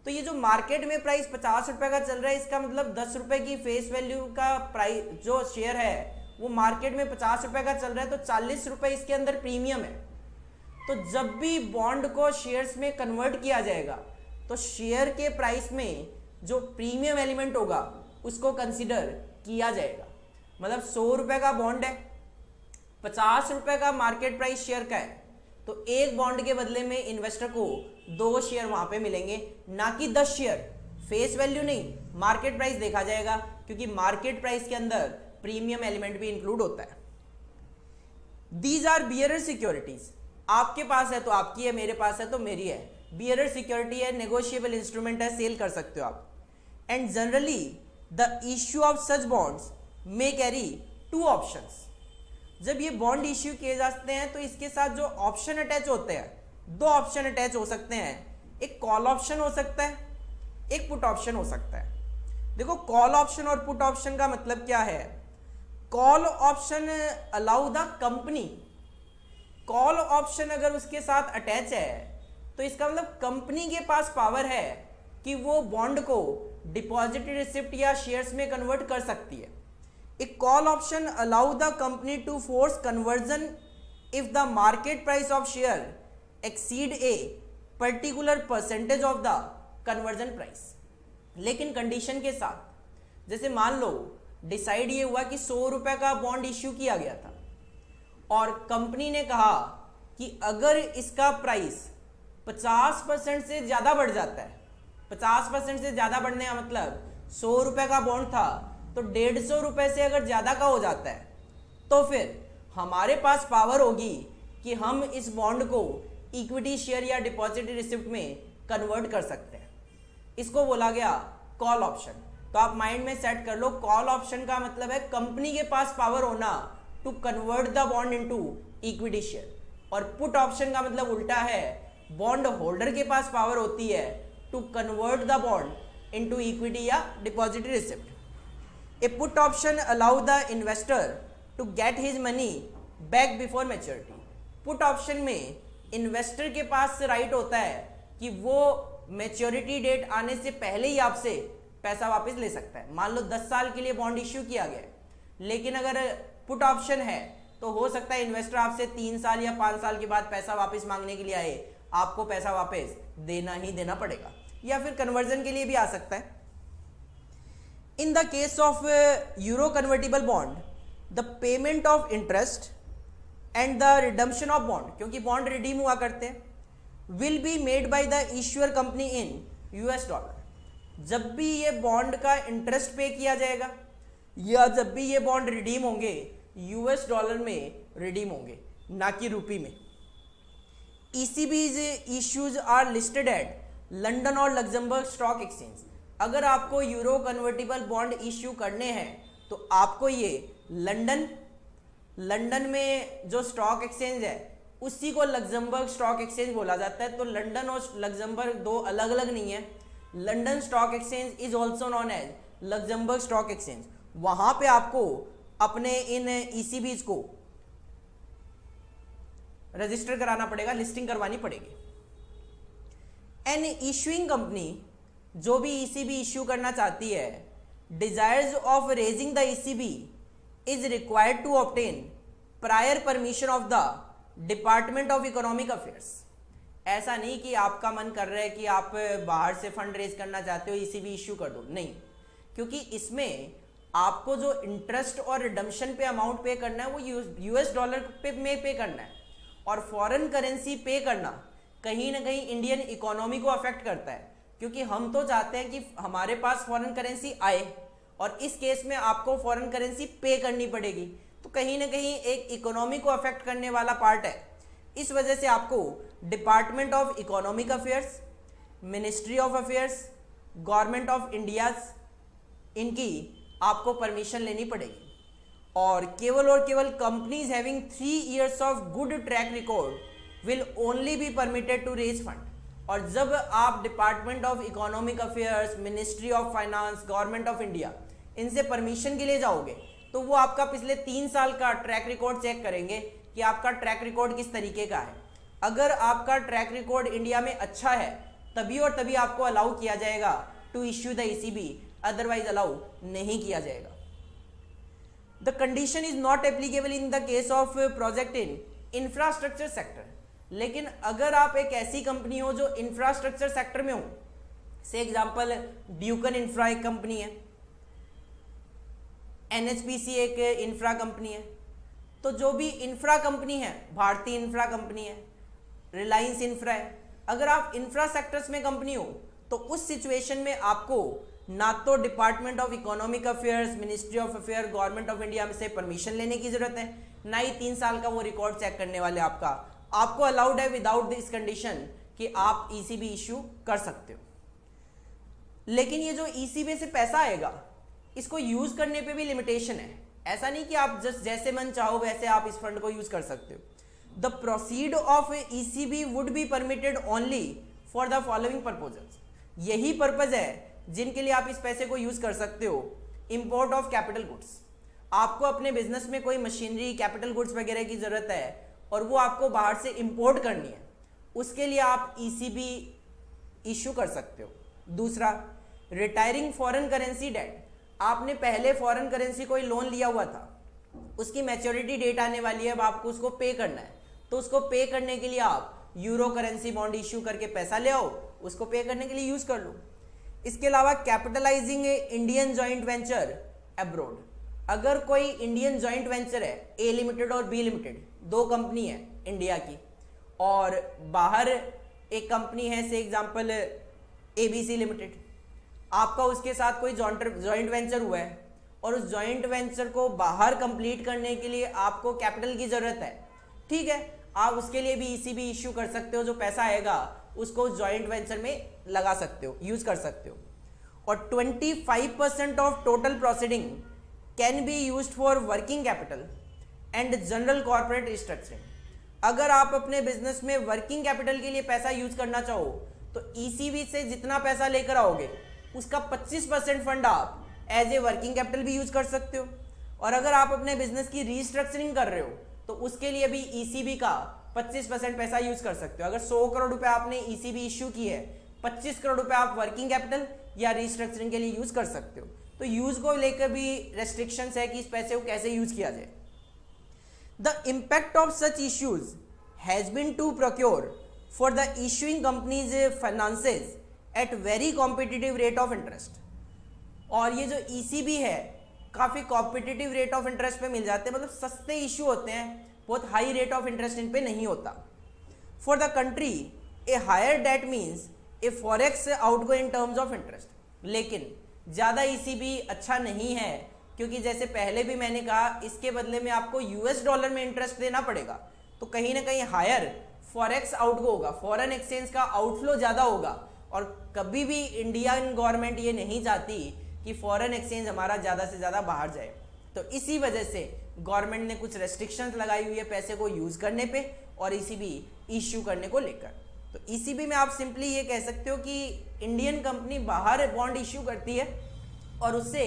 तो ये जो मार्केट में प्राइस 50 रुपए का चल रहा है, इसका मतलब 10 रुपए की फेस वैल्यू का प्राइस जो शेयर है वो मार्केट में 50 रुपए का चल रहा है, तो 40 रुपए इसके अंदर प्रीमियम है। तो जब भी बॉन्ड को शेयर्स में कन्वर्ट किया जाएगा तो शेयर के प्राइस में जो प्रीमियम एलिमेंट होगा उसको कंसिडर किया जाएगा। मतलब 100 रुपए का बॉन्ड है, 50 रुपए का मार्केट प्राइस शेयर का है, तो एक बॉन्ड के बदले में इन्वेस्टर को 2 शेयर वहां पे मिलेंगे, ना कि 10 शेयर। फेस वैल्यू नहीं, मार्केट प्राइस देखा जाएगा, क्योंकि मार्केट प्राइस के अंदर प्रीमियम एलिमेंट भी इंक्लूड होता है। These are bearer securities. आपके पास है तो आपकी है, मेरे पास है तो मेरी है। बियरर सिक्योरिटी है, नेगोशिएबल इंस्ट्रूमेंट है, सेल कर सकते हो आप। And generally the issue of such bonds may carry 2 options. जब ये बॉन्ड इश्यू किए जाते हैं तो इसके साथ जो ऑप्शन अटैच होते हैं, 2 ऑप्शन अटैच हो सकते हैं। एक कॉल ऑप्शन हो सकता है, एक पुट ऑप्शन हो सकता है। देखो, कॉल ऑप्शन और पुट ऑप्शन का मतलब क्या है। Call option allow the company, call option अगर उसके साथ अटैच है तो इसका मतलब कंपनी के पास पावर है कि वो बॉन्ड को डिपॉजिटरी रिसिप्ट या शेयर्स में कन्वर्ट कर सकती है। A call option allow the company to force conversion if the market price of share exceed a particular percentage of the conversion price। लेकिन कंडीशन के साथ, जैसे मान लो डिसाइड ये हुआ कि 100 रुपए का बॉन्ड इश्यू किया गया था और कंपनी ने कहा कि अगर इसका प्राइस 50% से ज्यादा बढ़ जाता है, 50% से ज्यादा बढ़ने का मतलब 100 रुपए का बॉन्ड था तो 150 रुपए से अगर ज्यादा का हो जाता है तो फिर हमारे पास पावर होगी कि हम इस बॉन्ड को इक्विटी शेयर या डिपॉजिटरी रिसिप्ट में कन्वर्ट कर सकते हैं। इसको बोला गया कॉल ऑप्शन। तो आप माइंड में सेट कर लो, कॉल ऑप्शन का मतलब है कंपनी के पास पावर होना to convert the bond into equity share, और पुट ऑप्शन का मतलब उल्टा है, बॉन्ड होल्डर के पास पावर होती है to convert the bond into equity या depository receipt. A put option allow the investor to get his money back before maturity। Put option में इन्वेस्टर के पास राइट होता है कि वो मैच्योरिटी डेट आने से पहले ही आपसे पैसा वापस ले सकता है। मान लो 10 साल के लिए बॉन्ड इश्यू किया गया है, लेकिन अगर पुट ऑप्शन है तो हो सकता है इन्वेस्टर आपसे 3 साल या 5 साल के बाद पैसा वापस मांगने के लिए आए, आपको पैसा वापस देना ही देना पड़ेगा, या फिर कन्वर्जन के लिए भी आ सकता है। In the case of euro convertible bond, the payment of interest and the redemption of bond, क्योंकि बॉन्ड रिडीम हुआ करते हैं, will be made by the issuer company in US dollar. जब भी ये बॉन्ड का इंटरेस्ट पे किया जाएगा या जब भी ये बॉन्ड रिडीम होंगे US डॉलर में रिडीम होंगे, ना कि रुपी में। ECB's issues are listed at London और लग्जमबर्ग स्टॉक एक्सचेंज। अगर आपको यूरो कन्वर्टिबल बॉन्ड इश्यू करने हैं तो आपको ये लंदन में जो स्टॉक एक्सचेंज है उसी को लग्जमबर्ग स्टॉक एक्सचेंज बोला जाता है। तो लंदन और लग्जमबर्ग 2 अलग अलग नहीं है। London stock exchange is also known as Luxembourg stock exchange. वहां पे आपको अपने इन ईसीबीज को रजिस्टर कराना पड़ेगा, लिस्टिंग करवानी पड़ेगी। एन इश्यूइंग कंपनी, जो भी ईसीबी इश्यू करना चाहती है, desires of raising the ECB is required to obtain prior permission of the department of economic affairs. ऐसा नहीं कि आपका मन कर रहा है कि आप बाहर से फंड रेज करना चाहते हो, ईसीबी इश्यू कर दो, नहीं, क्योंकि इसमें आपको जो इंटरेस्ट और रिडम्पशन पे अमाउंट पे करना है वो यूएस डॉलर पे में पे करना है, और फॉरेन करेंसी पे करना कहीं ना कहीं इंडियन इकोनॉमी को अफेक्ट करता है, क्योंकि हम तो चाहते हैं कि हमारे पास फॉरेन करेंसी आए और इस केस में आपको फॉरेन करेंसी पे करनी पड़ेगी, तो कहीं ना कहीं एक इकोनॉमी को अफेक्ट करने वाला पार्ट है। इस वजह से आपको department of economic affairs, ministry of affairs, government of India, इनकी आपको परमिशन लेनी पड़ेगी। और केवल companies having 3 years of good track record will only be permitted to raise fund. और जब आप department of economic affairs, ministry of finance, government of India, इनसे परमिशन के लिए जाओगे तो वो आपका पिछले 3 साल का ट्रैक रिकॉर्ड चेक करेंगे कि आपका ट्रैक रिकॉर्ड किस तरीके का है। अगर आपका ट्रैक रिकॉर्ड इंडिया में अच्छा है तभी और तभी आपको अलाउ किया जाएगा to issue the ECB, otherwise allow नहीं किया जाएगा। The condition is not applicable in the case of project in infrastructure sector. लेकिन अगर आप एक ऐसी कंपनी हो जो इंफ्रास्ट्रक्चर सेक्टर में हो, से एग्जांपल ड्यूकन इंफ्रा एक कंपनी है, एनएचपीसी एक इंफ्रा कंपनी है, तो जो भी इंफ्रा कंपनी है, भारतीय इंफ्रा कंपनी है, रिलायंस इंफ्रा है, अगर आप इंफ्रा सेक्टर्स में कंपनी हो तो उस सिचुएशन में आपको ना तो department of economic affairs, ministry of affair, government of India में से परमिशन लेने की जरूरत है, ना ही 3 साल का वो रिकॉर्ड चेक करने वाले आपको अलाउड है विदाउट दिस कंडीशन कि आप ईसीबी इश्यू कर सकते हो। लेकिन ये जो ईसीबी से पैसा आएगा इसको यूज करने पे भी लिमिटेशन है। ऐसा नहीं कि आप जस्ट जैसे मन चाहो वैसे आप इस फंड को यूज कर सकते हो। The proceed of ECB would be permitted only for the following purposes. यही पर्पज है जिनके लिए आप इस पैसे को यूज कर सकते हो। इंपोर्ट ऑफ कैपिटल गुड्स, आपको अपने बिजनेस में कोई मशीनरी, कैपिटल गुड्स वगैरह की जरूरत है और वो आपको बाहर से इंपोर्ट करनी है, उसके लिए आप ईसीबी इश्यू कर सकते हो। दूसरा, रिटायरिंग फॉरेन करेंसी डेट, आपने पहले फॉरेन करेंसी कोई लोन लिया हुआ था, उसकी मैच्योरिटी डेट आने वाली है, अब आपको उसको पे करना है, तो उसको पे करने के लिए आप यूरो करेंसी बॉन्ड इश्यू करके पैसा ले आओ, उसको पे करने के लिए यूज कर लो। इसके अलावा capitalising Indian joint venture abroad, अगर कोई इंडियन जॉइंट वेंचर है, ए लिमिटेड और बी लिमिटेड, 2 कंपनी है इंडिया की, और बाहर एक कंपनी है, से एग्जांपल एबीसी लिमिटेड, आपका उसके साथ कोई जॉइंट वेंचर हुआ है और उस जॉइंट वेंचर को बाहर कंप्लीट करने के लिए आपको कैपिटल की जरूरत है, ठीक है, आप उसके लिए भी ईसीबी इश्यू कर सकते हो, जो पैसा आएगा उसको जॉइंट वेंचर में लगा सकते हो, यूज कर सकते हो। और 25% of total proceeding can be used for working capital and general corporate restructuring. अगर आप अपने बिजनेस में वर्किंग कैपिटल के लिए पैसा यूज करना चाहो तो ईसीबी से जितना पैसा लेकर आओगे उसका 25% फंड आप एज ए वर्किंग कैपिटल भी यूज कर सकते हो। और अगर आप अपने बिजनेस की रीस्ट्रक्चरिंग कर रहे हो तो उसके लिए भी ईसीबी का 25% पैसा यूज कर सकते हो। अगर 100 करोड़ रुपए आपने ईसीबी इश्यू की है, 25 करोड़ रुपए आप वर्किंग कैपिटल या रीस्ट्रक्चरिंग के लिए यूज कर सकते हो। तो यूज को लेकर भी रेस्ट्रिक्शंस है कि इस पैसे को कैसे यूज किया जाए। The impact of such issues has been to procure for the issuing companies finances at very competitive rate of interest. और ये जो ईसीबी है काफी कॉम्पिटिटिव रेट ऑफ इंटरेस्ट पे मिल जाते हैं, मतलब सस्ते इश्यू होते हैं, बहुत हाई रेट ऑफ इंटरेस्ट इन पे नहीं होता। For the country a higher debt means a forex outgo in terms of interest. लेकिन ज़्यादा ईसीबी अच्छा नहीं है, क्योंकि जैसे पहले भी मैंने कहा इसके बदले में आपको यूएस डॉलर में इंटरेस्ट देना पड़ेगा, तो कहीं ना कहीं हायर फॉरेक्स आउटगो होगा, फॉरेन एक्सचेंज का आउटफ्लो ज़्यादा होगा। और कभी भी इंडियन गवर्नमेंट ये नहीं चाहती कि फॉरेन एक्सचेंज हमारा ज़्यादा से ज़्यादा बाहर जाए, तो इसी वजह से गवर्नमेंट ने कुछ रेस्ट्रिक्शंस लगाई हुई है पैसे को यूज करने पे और ईसीबी इश्यू करने को लेकर। तो ईसीबी में आप सिंपली ये कह सकते हो कि इंडियन कंपनी बाहर बॉन्ड इश्यू करती है और उससे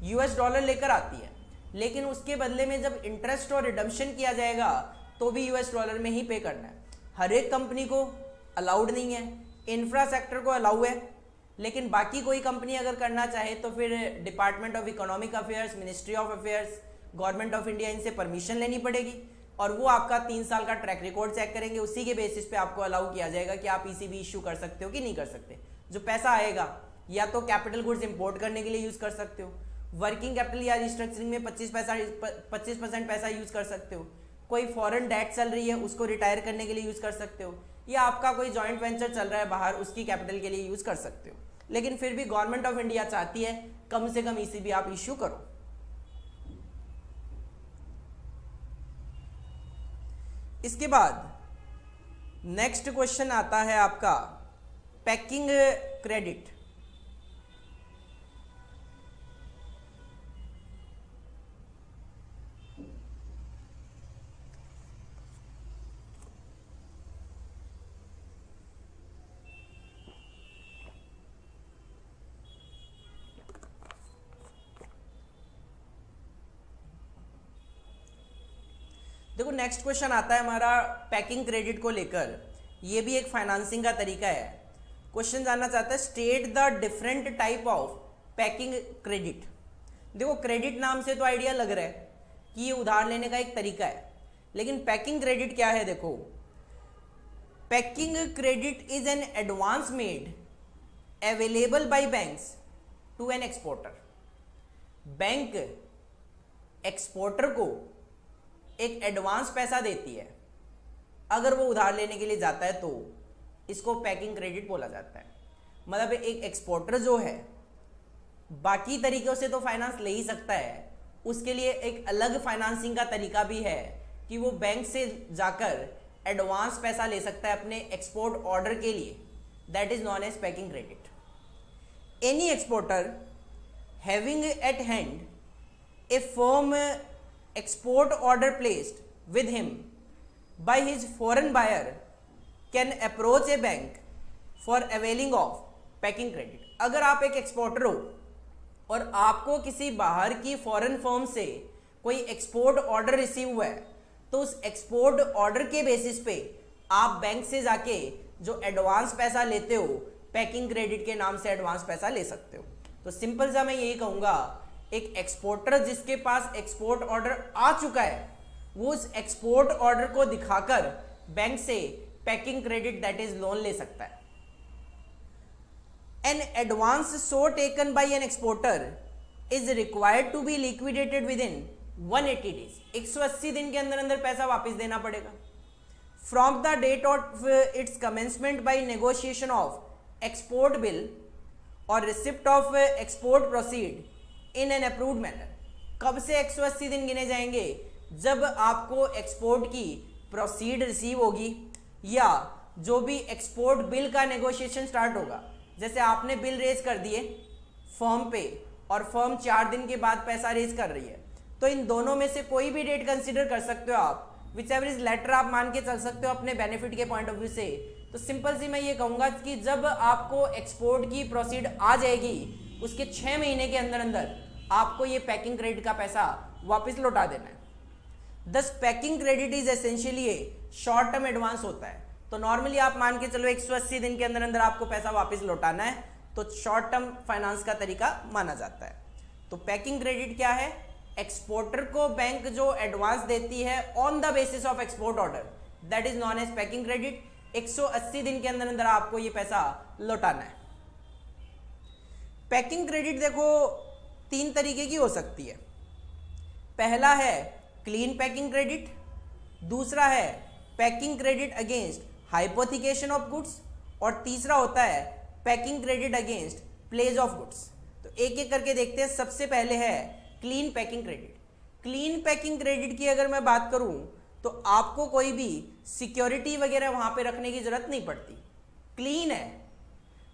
यूएस डॉलर लेकर आती है, लेकिन उसके बदले में जब इंटरेस्ट और रिडम्पशन किया जाएगा तो भी यूएस डॉलर में ही पे करना है। हर एक कंपनी को अलाउड नहीं है, इंफ्रा सेक्टर को अलाउ है, लेकिन बाकी कोई कंपनी अगर करना चाहे तो फिर department of economic affairs, ministry of affairs, government of India, इनसे परमिशन लेनी पड़ेगी और वो आपका 3 साल का ट्रैक रिकॉर्ड चेक करेंगे। उसी के बेसिस पे आपको अलाउ किया जाएगा कि आप ईसीबी इश्यू कर सकते हो कि नहीं कर सकते। जो पैसा आएगा या तो कैपिटल गुड्स इंपोर्ट करने के लिए यूज कर सकते हो, वर्किंग कैपिटल या रिस्ट्रक्चरिंग में 25% पैसा यूज कर सकते हो, कोई फॉरेन डेट चल रही है उसको रिटायर करने के लिए यूज कर सकते हो, या आपका कोई जॉइंट वेंचर चल रहा है बाहर उसकी कैपिटल के लिए यूज कर सकते हो। लेकिन फिर भी गवर्नमेंट ऑफ इंडिया चाहती है कम से कम ईसीबी आप इश्यू करो। इसके बाद नेक्स्ट क्वेश्चन आता है आपका पैकिंग क्रेडिट। देखो नेक्स्ट क्वेश्चन आता है हमारा पैकिंग क्रेडिट को लेकर। ये भी एक फाइनेंसिंग का तरीका है। क्वेश्चन जानना चाहता है state the different type of packing credit. देखो क्रेडिट नाम से तो आइडिया लग रहा है कि ये उधार लेने का एक तरीका है, लेकिन पैकिंग क्रेडिट क्या है? देखो packing credit is an advance made available by banks to an exporter. Bank exporter को एक एडवांस पैसा देती है अगर वो उधार लेने के लिए जाता है, तो इसको पैकिंग क्रेडिट बोला जाता है। मतलब एक एक्सपोर्टर जो है बाकी तरीकों से तो फाइनेंस ले ही सकता है, उसके लिए एक अलग फाइनेंसिंग का तरीका भी है कि वो बैंक से जाकर एडवांस पैसा ले सकता है अपने एक्सपोर्ट ऑर्डर के लिए। That is known as packing credit. Any exporter having at hand a firm export order placed with him by his foreign buyer can approach a bank for availing of packing credit। अगर आप एक exporter हो और आपको किसी बाहर की foreign firm से कोई एक्सपोर्ट ऑर्डर रिसीव हुआ है, तो उस एक्सपोर्ट ऑर्डर के बेसिस पे आप बैंक से जाके जो एडवांस पैसा लेते हो पैकिंग क्रेडिट के नाम से एडवांस पैसा ले सकते हो। तो सिंपल सा मैं यही कहूंगा, एक एक्सपोर्टर जिसके पास एक्सपोर्ट ऑर्डर आ चुका है वो उस एक्सपोर्ट ऑर्डर को दिखाकर बैंक से packing credit that is loan ले सकता है। An advance so taken by an exporter is required to be liquidated within 180 days. 180 दिन के अंदर अंदर पैसा वापस देना पड़ेगा। From the date of its commencement by negotiation of export bill और receipt of export proceed in an approved manner. कब से 180 दिन गिने जाएंगे? जब आपको एक्सपोर्ट की प्रोसीड रिसीव होगी या जो भी एक्सपोर्ट बिल का नेगोशिएशन स्टार्ट होगा। जैसे आपने बिल रेज कर दिए फर्म पे और फर्म 4 दिन के बाद पैसा रेज कर रही है, तो इन दोनों में से कोई भी डेट कंसीडर कर सकते हो आप। विच एवर इज लेटर आप मान के चल सकते हो अपने बेनिफिट के पॉइंट ऑफ व्यू से। तो सिंपल सी मैं ये कहूंगा कि जब आपको एक्सपोर्ट की प्रोसीड आ जाएगी उसके 6 महीने के अंदर अंदर आपको ये पैकिंग क्रेडिट का पैसा वापस लौटा देना है। दस packing credit is essentially A short term advance होता है। तो नॉर्मली आप मान के चलो 180 दिन के अंदर अंदर आपको पैसा वापस लौटाना है, तो शॉर्ट टर्म फाइनेंस का तरीका माना जाता है। तो पैकिंग क्रेडिट क्या है? एक्सपोर्टर को बैंक जो एडवांस देती है on the basis of export order, that is known as packing credit. 180 दिन के अंदर अंदर आपको ये पैसा लौटाना है। पैकिंग क्रेडिट देखो 3 तरीके की हो सकती है। पहला है क्लीन पैकिंग क्रेडिट, दूसरा है packing credit against hypothecation of goods, और तीसरा होता है packing credit against pledge of goods. तो एक एक करके देखते हैं। सबसे पहले है clean packing credit. Clean packing credit की अगर मैं बात करूं तो आपको कोई भी सिक्योरिटी वगैरह वहां पे रखने की जरूरत नहीं पड़ती। क्लीन है,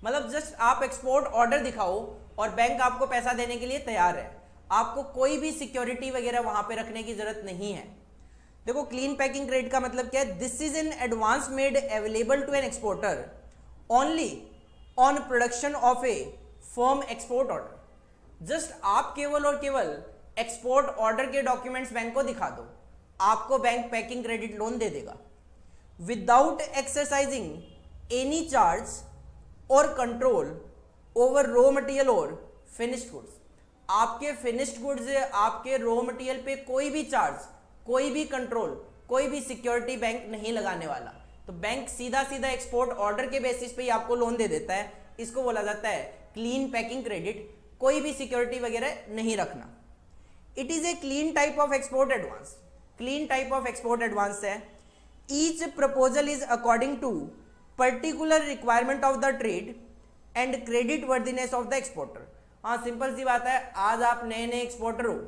मतलब जस्ट आप एक्सपोर्ट ऑर्डर दिखाओ और बैंक आपको पैसा देने के लिए तैयार है। आपको कोई भी सिक्योरिटी वगैरह वहां पे रखने की जरूरत नहीं है। देखो क्लीन पैकिंग क्रेडिट का मतलब क्या है? This is an advance made available to an exporter only on production of a firm export order. Just आप केवल और केवल एक्सपोर्ट ऑर्डर के डॉक्यूमेंट्स बैंक को दिखा दो, आपको बैंक पैकिंग क्रेडिट लोन दे देगा विदाउट एक्सरसाइजिंग एनी चार्ज और कंट्रोल ओवर रॉ मटेरियल और फिनिश्ड गुड्स। आपके फिनिश्ड गुड्स, आपके रॉ मटेरियल पे कोई भी चार्ज, कोई भी कंट्रोल, कोई भी सिक्योरिटी बैंक नहीं लगाने वाला। तो बैंक सीधा सीधा एक्सपोर्ट ऑर्डर के बेसिस पे ही आपको लोन दे देता है। इसको बोला जाता है क्लीन पैकिंग क्रेडिट। कोई भी सिक्योरिटी वगैरह नहीं रखना। It is a clean type of export advance. Clean type of export advance है। Each proposal is according to particular requirement of the trade and creditworthiness of the exporter. हाँ, simple सी बात है, आज आप नए नए एक्सपोर्टर हो,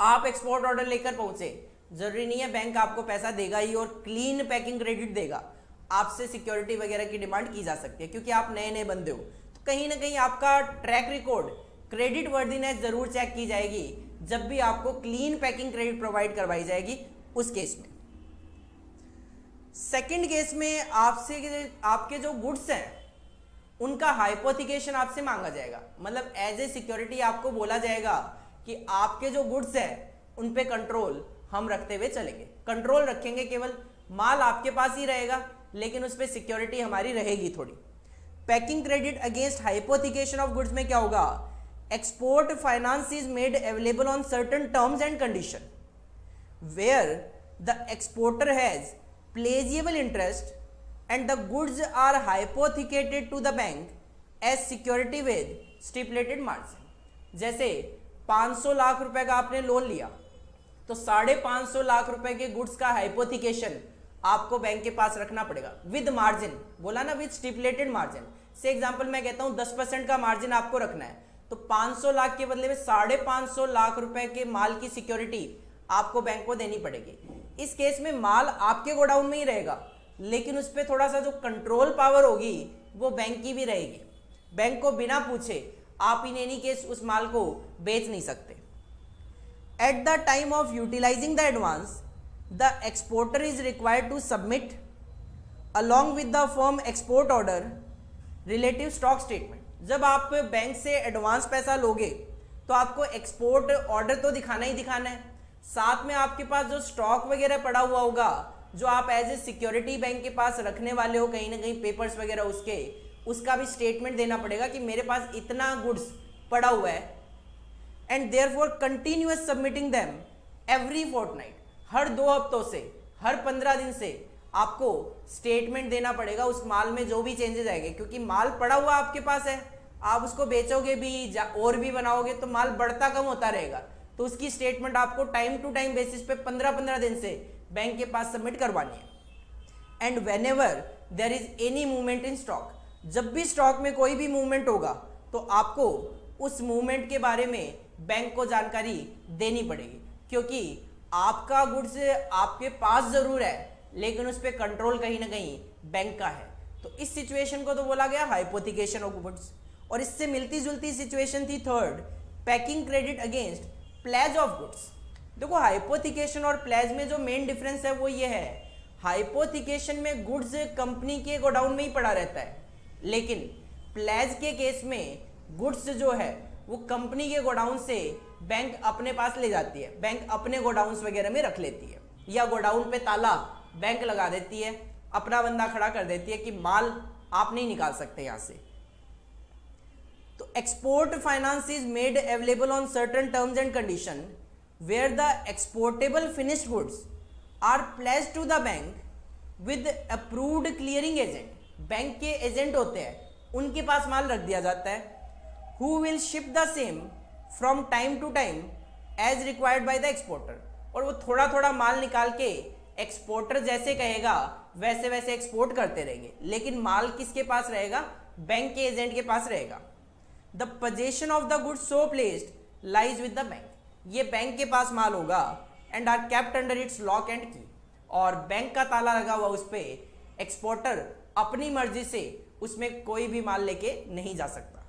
आप एक्सपोर्ट ऑर्डर लेकर पहुंचे, जरूरी नहीं है बैंक आपको पैसा देगा ही और क्लीन पैकिंग क्रेडिट देगा। आपसे सिक्योरिटी वगैरह की डिमांड की जा सकती है क्योंकि आप नए नए बंदे हो, तो कहीं ना कहीं आपका ट्रैक रिकॉर्ड, क्रेडिट वर्दीनेस जरूर चेक की जाएगी जब भी आपको क्लीन पैकिंग क्रेडिट प्रोवाइड करवाई जाएगी उस केस में। सेकंड केस में आपसे आपके जो गुड्स हैं उनका हाइपोथिकेशन आपसे मांगा जाएगा, मतलब एज ए सिक्योरिटी आपको बोला जाएगा कि आपके जो गुड्स हैं उन पे कंट्रोल हम रखते हुए चलेंगे। कंट्रोल रखेंगे, केवल माल आपके पास ही रहेगा लेकिन उस पे सिक्योरिटी हमारी रहेगी थोड़ी। Packing credit against hypothecation of goods में क्या होगा, export finance is made available on certain terms and condition where the exporter has pledgeable interest and the goods are hypothecated to the bank as security with stipulated margin। जैसे 500 लाख रुपए का आपने loan लिया तो 550 लाख रुपए के गुड्स का hypothecation आपको बैंक के पास रखना पड़ेगा विद मार्जिन, बोला ना विद स्टिपुलेटेड मार्जिन। से एग्जांपल मैं कहता हूं 10% का मार्जिन आपको रखना है तो 500 लाख के बदले में 550 लाख रुपए के माल की सिक्योरिटी आपको बैंक को देनी पड़ेगी। इस केस में माल आपके गोडाउन में ही रहेगा लेकिन उस पर थोड़ा सा जो कंट्रोल पावर होगी वो बैंक की भी रहेगी। बैंक को बिना पूछे आप इन एनी केस उस माल को बेच नहीं सकते। At the time of utilizing the advance the exporter is required to submit along with the firm export order relative stock statement. जब आप बैंक से एडवांस पैसा लोगे तो आपको एक्सपोर्ट ऑर्डर तो दिखाना ही दिखाना है, साथ में आपके पास जो स्टॉक वगैरह पड़ा हुआ होगा जो आप एज ए सिक्योरिटी बैंक के पास रखने वाले हो, कहीं ना कहीं पेपर्स वगैरह उसका भी स्टेटमेंट देना पड़ेगा कि मेरे पास इतना गुड्स पड़ा हुआ है। And therefore continuous submitting them every fortnight, हर 2 हफ्तों से, हर 15 दिन से आपको स्टेटमेंट देना पड़ेगा उस माल में जो भी चेंजेस आएंगे, क्योंकि माल पड़ा हुआ आपके पास है, आप उसको बेचोगे भी और भी बनाओगे तो माल बढ़ता कम होता रहेगा, तो उसकी स्टेटमेंट आपको टाइम टू टाइम बेसिस पे 15-15 दिन से बैंक के पास सबमिट करवानी है। And when ever there is any movement in stock, जब भी स्टॉक में कोई भी मूवमेंट होगा तो आपको उस मूवमेंट के बारे में बैंक को जानकारी देनी पड़ेगी, क्योंकि आपका गुड्स आपके पास जरूर है लेकिन उस पर कंट्रोल कहीं ना कहीं बैंक का है। तो इस सिचुएशन को तो बोला गया हाइपोथिकेशन ऑफ गुड्स। और इससे मिलती जुलती सिचुएशन थी third, packing credit against pledge of goods. देखो हाइपोथिकेशन और प्लेज में जो मेन डिफरेंस है वो ये है, हाइपोथिकेशन में गुड्स कंपनी के गोडाउन में ही पड़ा रहता है, लेकिन प्लेज के केस में गुड्स जो है वो कंपनी के गोडाउन से बैंक अपने पास ले जाती है, बैंक अपने गोडाउन्स वगैरह में रख लेती है, या गोडाउन पे ताला बैंक लगा देती है, अपना बंदा खड़ा कर देती है कि माल आप नहीं निकाल सकते यहां से। तो export finance is made available on certain terms and condition where the exportable finished goods are pledged to the bank with approved clearing agent। Bank के एजेंट होते हैं उनके पास माल रख दिया जाता है, who will ship the same from time to time as required by the exporter। और वो थोड़ा थोड़ा माल निकाल के एक्सपोर्टर जैसे कहेगा वैसे वैसे एक्सपोर्ट करते रहेंगे, लेकिन माल किसके पास रहेगा, बैंक के एजेंट के पास रहेगा। The possession of the goods so placed lies with the bank, ये बैंक के पास माल होगा and are kept under its lock and key, और बैंक का ताला लगा हुआ उस पर, एक्सपोर्टर अपनी मर्जी से उसमें कोई भी माल लेके नहीं जा सकता।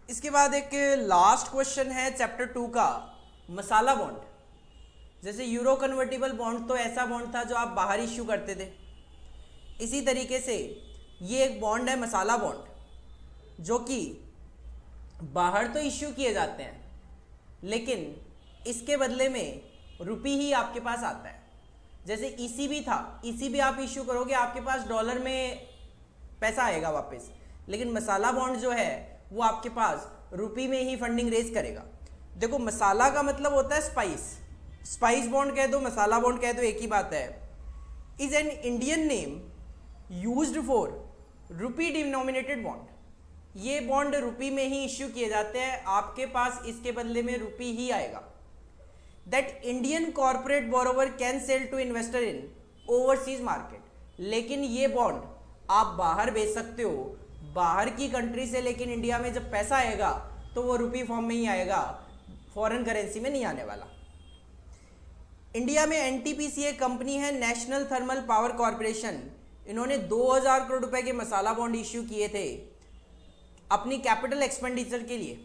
इसके बाद एक लास्ट क्वेश्चन है चैप्टर 2 का, मसाला बॉन्ड। जैसे यूरो कन्वर्टिबल बॉन्ड तो ऐसा बॉन्ड था जो आप बाहर इश्यू करते थे, इसी तरीके से ये एक बॉन्ड है मसाला बॉन्ड, जो कि बाहर तो इश्यू किए जाते हैं लेकिन इसके बदले में रुपी ही आपके पास आता है। जैसे ईसीबी था, ईसीबी आप इश्यू करोगे आपके पास डॉलर में पैसा आएगा वापस, लेकिन मसाला बॉन्ड जो है वो आपके पास रुपी में ही फंडिंग रेज करेगा। देखो मसाला का मतलब होता है स्पाइस, स्पाइस बॉन्ड कह दो, मसाला बॉन्ड कह दो, एक ही बात है। Is an Indian name used for rupee denominated bond. ये बॉन्ड रुपी में ही इश्यू किए जाते हैं, आपके पास इसके बदले में रुपी ही आएगा। That Indian corporate borrower can sell to investor in overseas market. लेकिन ये बॉन्ड आप बाहर बेच सकते हो, बाहर की कंट्री से, लेकिन इंडिया में जब पैसा आएगा तो वो रुपी फॉर्म में ही आएगा, फॉरेन करेंसी में नहीं आने वाला। इंडिया में एनटीपीसी एक कंपनी है, नेशनल थर्मल पावर कॉर्पोरेशन। इन्होंने 2000 करोड़ रुपए के मसाला बॉन्ड इश्यू किए थे अपनी कैपिटल एक्सपेंडिचर के लिए,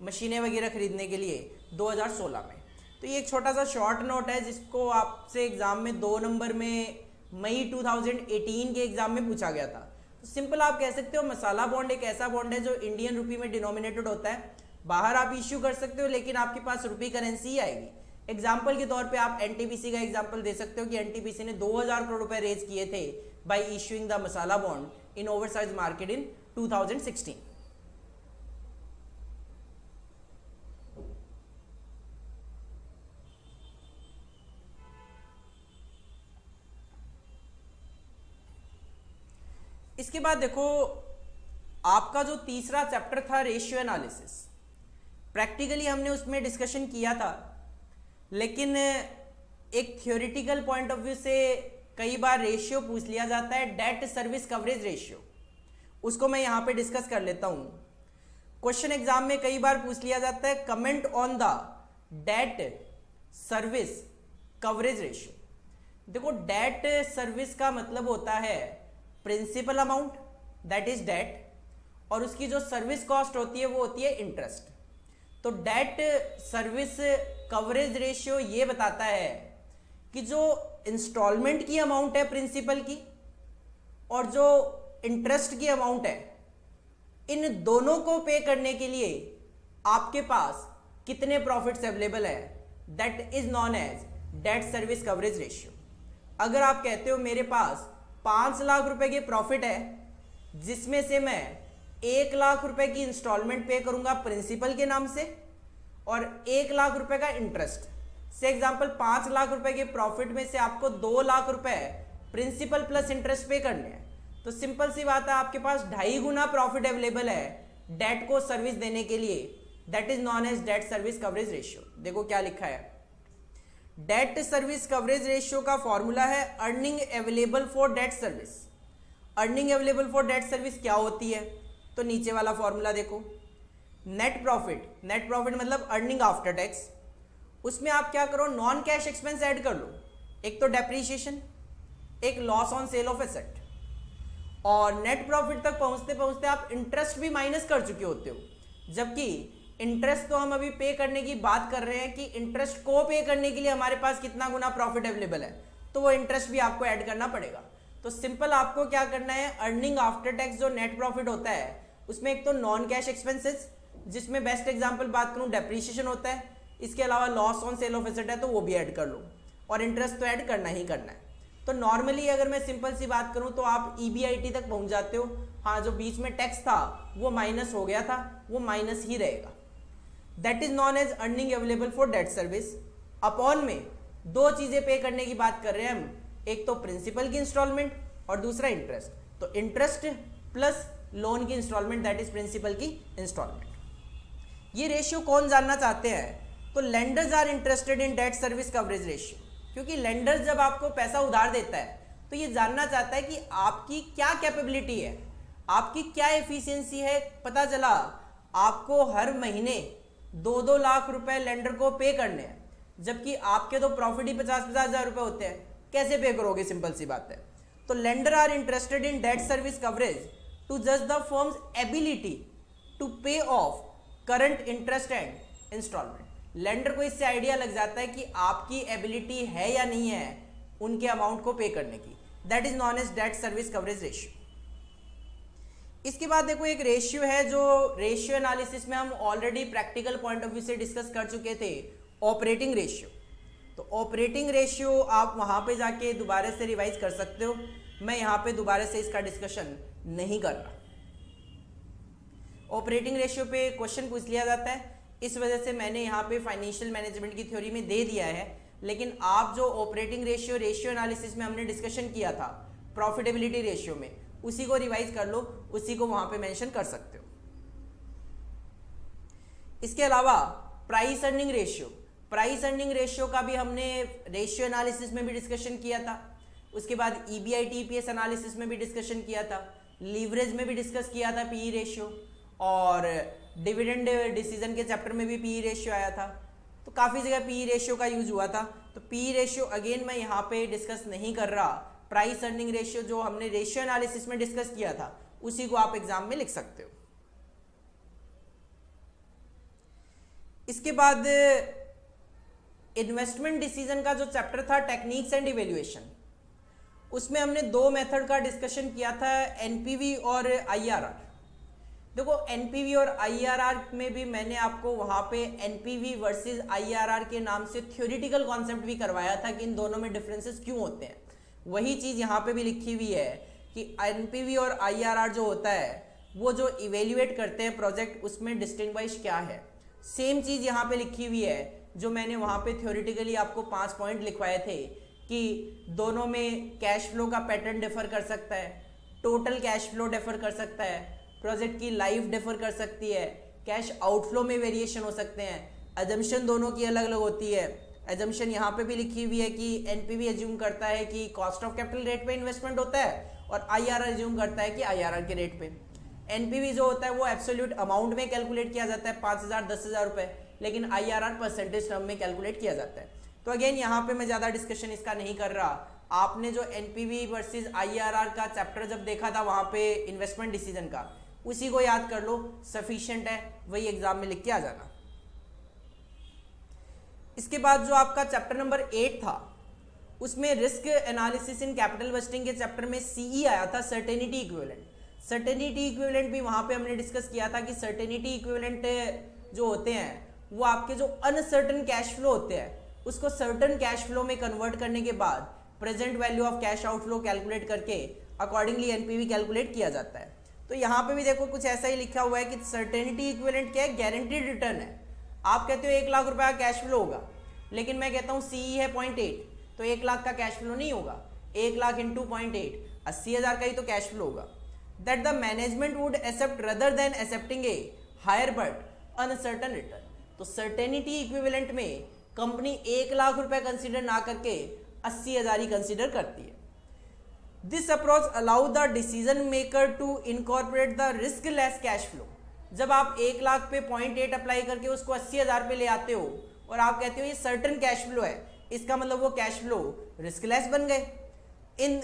मशीनें वगैरह खरीदने के लिए 2016 में। तो ये एक छोटा सा शॉर्ट नोट है जिसको आपसे एग्जाम में 2 नंबर में मई 2018 के एग्जाम में पूछा गया था। तो सिंपल आप कह सकते हो मसाला बॉन्ड एक ऐसा बॉन्ड है जो इंडियन रुपी में डिनोमिनेटेड होता है, बाहर आप इश्यू कर सकते हो लेकिन आपके पास रुपी करेंसी ही आएगी। एग्जाम्पल के तौर पे आप एनटीपीसी का एग्जाम्पल दे सकते हो कि एनटीपीसी ने 2000 करोड़ रुपए रेज किए थे by issuing the masala bond in overseas market in 2016। इसके बाद देखो आपका जो तीसरा चैप्टर था रेशियो एनालिसिस, प्रैक्टिकली हमने उसमें डिस्कशन किया था, लेकिन एक थ्योरेटिकल पॉइंट ऑफ व्यू से कई बार रेशियो पूछ लिया जाता है, डेट सर्विस कवरेज रेशियो। उसको मैं यहां पे डिस्कस कर लेता हूं। क्वेश्चन एग्जाम में कई बार पूछ लिया जाता है comment on the debt service coverage ratio. देखो डेट सर्विस का मतलब होता है principal amount that is debt, और उसकी जो सर्विस कॉस्ट होती है वो होती है इंटरेस्ट। तो डेट सर्विस कवरेज रेशियो ये बताता है कि जो इंस्टॉलमेंट की अमाउंट है प्रिंसिपल की और जो इंटरेस्ट की अमाउंट है, इन दोनों को पे करने के लिए आपके पास कितने प्रॉफिट्स अवेलेबल है, that is known as debt service coverage ratio. अगर आप कहते हो मेरे पास 5 लाख रुपए के प्रॉफिट है जिसमें से मैं 1 लाख रुपए की इंस्टॉलमेंट पे करूंगा प्रिंसिपल के नाम से और 1 लाख रुपए का इंटरेस्ट से, एग्जांपल 5 लाख रुपए के प्रॉफिट में से आपको 2 लाख रुपए प्रिंसिपल प्लस इंटरेस्ट पे करने हैं, तो सिंपल सी बात है आपके पास 2.5 गुना प्रॉफिट अवेलेबल है डेट को सर्विस देने के लिए। That is known as debt service coverage ratio. देखो क्या लिखा है, डेट सर्विस कवरेज रेशियो का फॉर्मूला है earning available for debt service. Earning available for debt service क्या होती है, तो नीचे वाला फॉर्मूला देखो, नेट प्रॉफिट, नेट प्रॉफिट मतलब अर्निंग आफ्टर टैक्स। उसमें आप क्या करो, नॉन कैश एक्सपेंस ऐड कर लो, एक तो डेप्रीशिएशन, एक loss on sale of asset, और नेट प्रॉफिट तक पहुंचते पहुंचते आप इंटरेस्ट भी माइनस कर चुके होते हो। जबकि इंटरेस्ट तो हम अभी पे करने की बात कर रहे हैं कि इंटरेस्ट को पे करने के लिए हमारे पास कितना गुना प्रॉफिट अवेलेबल है, तो वो इंटरेस्ट भी आपको ऐड करना पड़ेगा। तो सिंपल आपको क्या करना है, अर्निंग आफ्टर टैक्स जो नेट प्रॉफिट होता है उसमें एक तो नॉन कैश एक्सपेंसेस, जिसमें बेस्ट एग्जांपल बात करूं डेप्रीशिएशन होता है, इसके अलावा loss on sale of asset है तो वो भी ऐड कर लो, और इंटरेस्ट तो ऐड करना ही करना है। तो नॉर्मली अगर मैं सिंपल सी बात करूं तो आप EBIT तक पहुंच जाते हो। हाँ, जो बीच में टैक्स था वो माइनस हो गया था, वो माइनस ही रहेगा। That is known as earning available for debt service. Upon में 2 चीजें पे करने की बात कर रहे हैं हम, एक तो प्रिंसिपल की इंस्टॉलमेंट और दूसरा इंटरेस्ट। तो इंटरेस्ट प्लस लोन की इंस्टॉलमेंट दैट इज प्रिंसिपल की इंस्टॉलमेंट। ये रेशियो कौन जानना चाहते हैं, तो lenders are interested in debt service coverage ratio, क्योंकि लेंडर जब आपको पैसा उधार देता है तो ये जानना चाहता है कि आपकी क्या कैपेबिलिटी है, आपकी क्या एफिशिएंसी है। पता चला आपको हर महीने 2-2 लाख रुपए लेंडर को पे करने हैं, जबकि आपके तो प्रॉफिट ही 50-50 हजार रुपए होते हैं, कैसे पे करोगे, सिंपल सी बात है। तो lender are interested in debt service coverage to जज the firm's ability to pay off current interest and installment. Lender को इससे आइडिया लग जाता है कि आपकी एबिलिटी है या नहीं है उनके अमाउंट को पे करने की। That is known as debt service coverage ratio. इसके बाद देखो एक रेशियो है जो रेशियो एनालिसिस में हम already practical point of view से डिस्कस कर चुके थे, ऑपरेटिंग रेशियो। तो ऑपरेटिंग रेशियो आप वहां पे जाके दोबारा से रिवाइज कर सकते हो, मैं यहां पे दोबारा से इसका डिस्कशन नहीं कर रहा। ऑपरेटिंग रेशियो पे क्वेश्चन पूछ लिया जाता है, इस वजह से मैंने यहाँ पे फाइनेंशियल मैनेजमेंट की थ्योरी में दे दिया है। लेकिन आप जो ऑपरेटिंग रेशियो रेशियो एनालिसिस में हमने डिस्कशन किया था प्रॉफिटेबिलिटी रेशियो में, उसी को रिवाइज कर लो, उसी को वहां पे मेंशन कर सकते हो। इसके अलावा price earning ratio, price earning ratio का भी हमने रेशियो एनालिसिस में भी डिस्कशन किया था। उसके बाद ईबीआईटी ईपीएस एनालिसिस में भी डिस्कशन किया था, लीवरेज में भी डिस्कस किया था पीई रेशियो, और डिविडेंड डिसीजन के चैप्टर में भी पीई रेशियो आया था। तो काफ़ी जगह पीई रेशियो का यूज हुआ था। तो पीई रेशियो अगेन मैं यहाँ पे डिस्कस नहीं कर रहा। प्राइस अर्निंग रेशियो जो हमने रेशियो एनालिसिस में डिस्कस किया था उसी को आप एग्जाम में लिख सकते हो। इसके बाद इन्वेस्टमेंट डिसीजन का जो चैप्टर था टेक्निक्स एंड इवेल्युएशन, उसमें हमने दो मेथड का डिस्कशन किया था, एनपीवी और आईआरआर। देखो एनपीवी और आईआरआर में भी मैंने आपको वहां पे एनपीवी वर्सेस आईआरआर के नाम से थ्योरेटिकल कॉन्सेप्ट भी करवाया था कि इन दोनों में डिफरेंसेस क्यों होते हैं। वही चीज यहाँ पे भी लिखी हुई है कि एनपीवी और आईआरआर जो होता है वो जो इवेल्युएट करते हैं प्रोजेक्ट, उसमें डिस्टिंग्विश क्या है। सेम चीज यहाँ पे लिखी हुई है जो मैंने वहां पे थ्योरेटिकली आपको 5 पॉइंट लिखवाए थे कि दोनों में कैश फ्लो का पैटर्न डिफर कर सकता है, टोटल कैश फ्लो डिफर कर सकता है, प्रोजेक्ट की लाइफ डिफर कर सकती है, कैश आउटफ्लो में वेरिएशन हो सकते हैं, अजम्पशन दोनों की अलग अलग होती है। एजम्पशन यहाँ पे भी लिखी हुई है कि एनपीवी एज्यूम करता है कि कॉस्ट ऑफ कैपिटल रेट पे इन्वेस्टमेंट होता है, और आईआरआर एज्यूम करता है कि आईआरआर के रेट पे। एनपीवी जो होता है वो एब्सोल्यूट अमाउंट में कैलकुलेट किया जाता है 5,000 10,000 रुपए, लेकिन आईआरआर परसेंटेज टर्म में कैलकुलेट किया जाता है। तो अगेन यहाँ पे मैं ज़्यादा डिस्कशन इसका नहीं कर रहा। आपने जो एनपीवी वर्सेज आईआरआर का चैप्टर जब देखा था वहाँ पे इन्वेस्टमेंट डिसीजन का, उसी को याद कर लो, सफिशिएंट है, वही एग्जाम में लिख के आ जाना। इसके बाद जो आपका चैप्टर नंबर 8 था उसमें risk analysis in capital budgeting के चैप्टर में सीई आया था, सर्टेनिटी इक्विवेलेंट। सर्टेनिटी इक्विवेलेंट भी वहां पे हमने डिस्कस किया था कि सर्टेनिटी इक्विवेलेंट जो होते हैं वो आपके जो अनसर्टन कैश फ्लो होते हैं उसको सर्टन कैश फ्लो में कन्वर्ट करने के बाद present value of cash outflow calculate करके अकॉर्डिंगली एनपीवी कैलकुलेट किया जाता है। तो यहाँ पे भी देखो कुछ ऐसा ही लिखा हुआ है कि सर्टेनिटी इक्विवेलेंट क्या है, गारंटीड रिटर्न है। आप कहते हो 1 लाख रुपए का कैश फ्लो होगा, लेकिन मैं कहता हूँ सीई है 0.8, तो 1 लाख का कैश फ्लो नहीं होगा। 1 लाख इंटू 0.8 80,000 का ही तो कैश फ्लो होगा। That the management would accept rather than accepting a higher but uncertain return. तो सर्टेनिटी इक्विवेलेंट में कंपनी 1 लाख रुपए कंसिडर ना करके 80,000 ही कंसिडर करती है। This approach allow the decision maker to incorporate the riskless cash flow. जब आप 1 लाख पे 0.8 अप्लाई करके उसको 80,000 पे ले आते हो और आप कहते हो ये सर्टन कैश फ्लो है, इसका मतलब वो कैश फ्लो रिस्क लेस बन गए in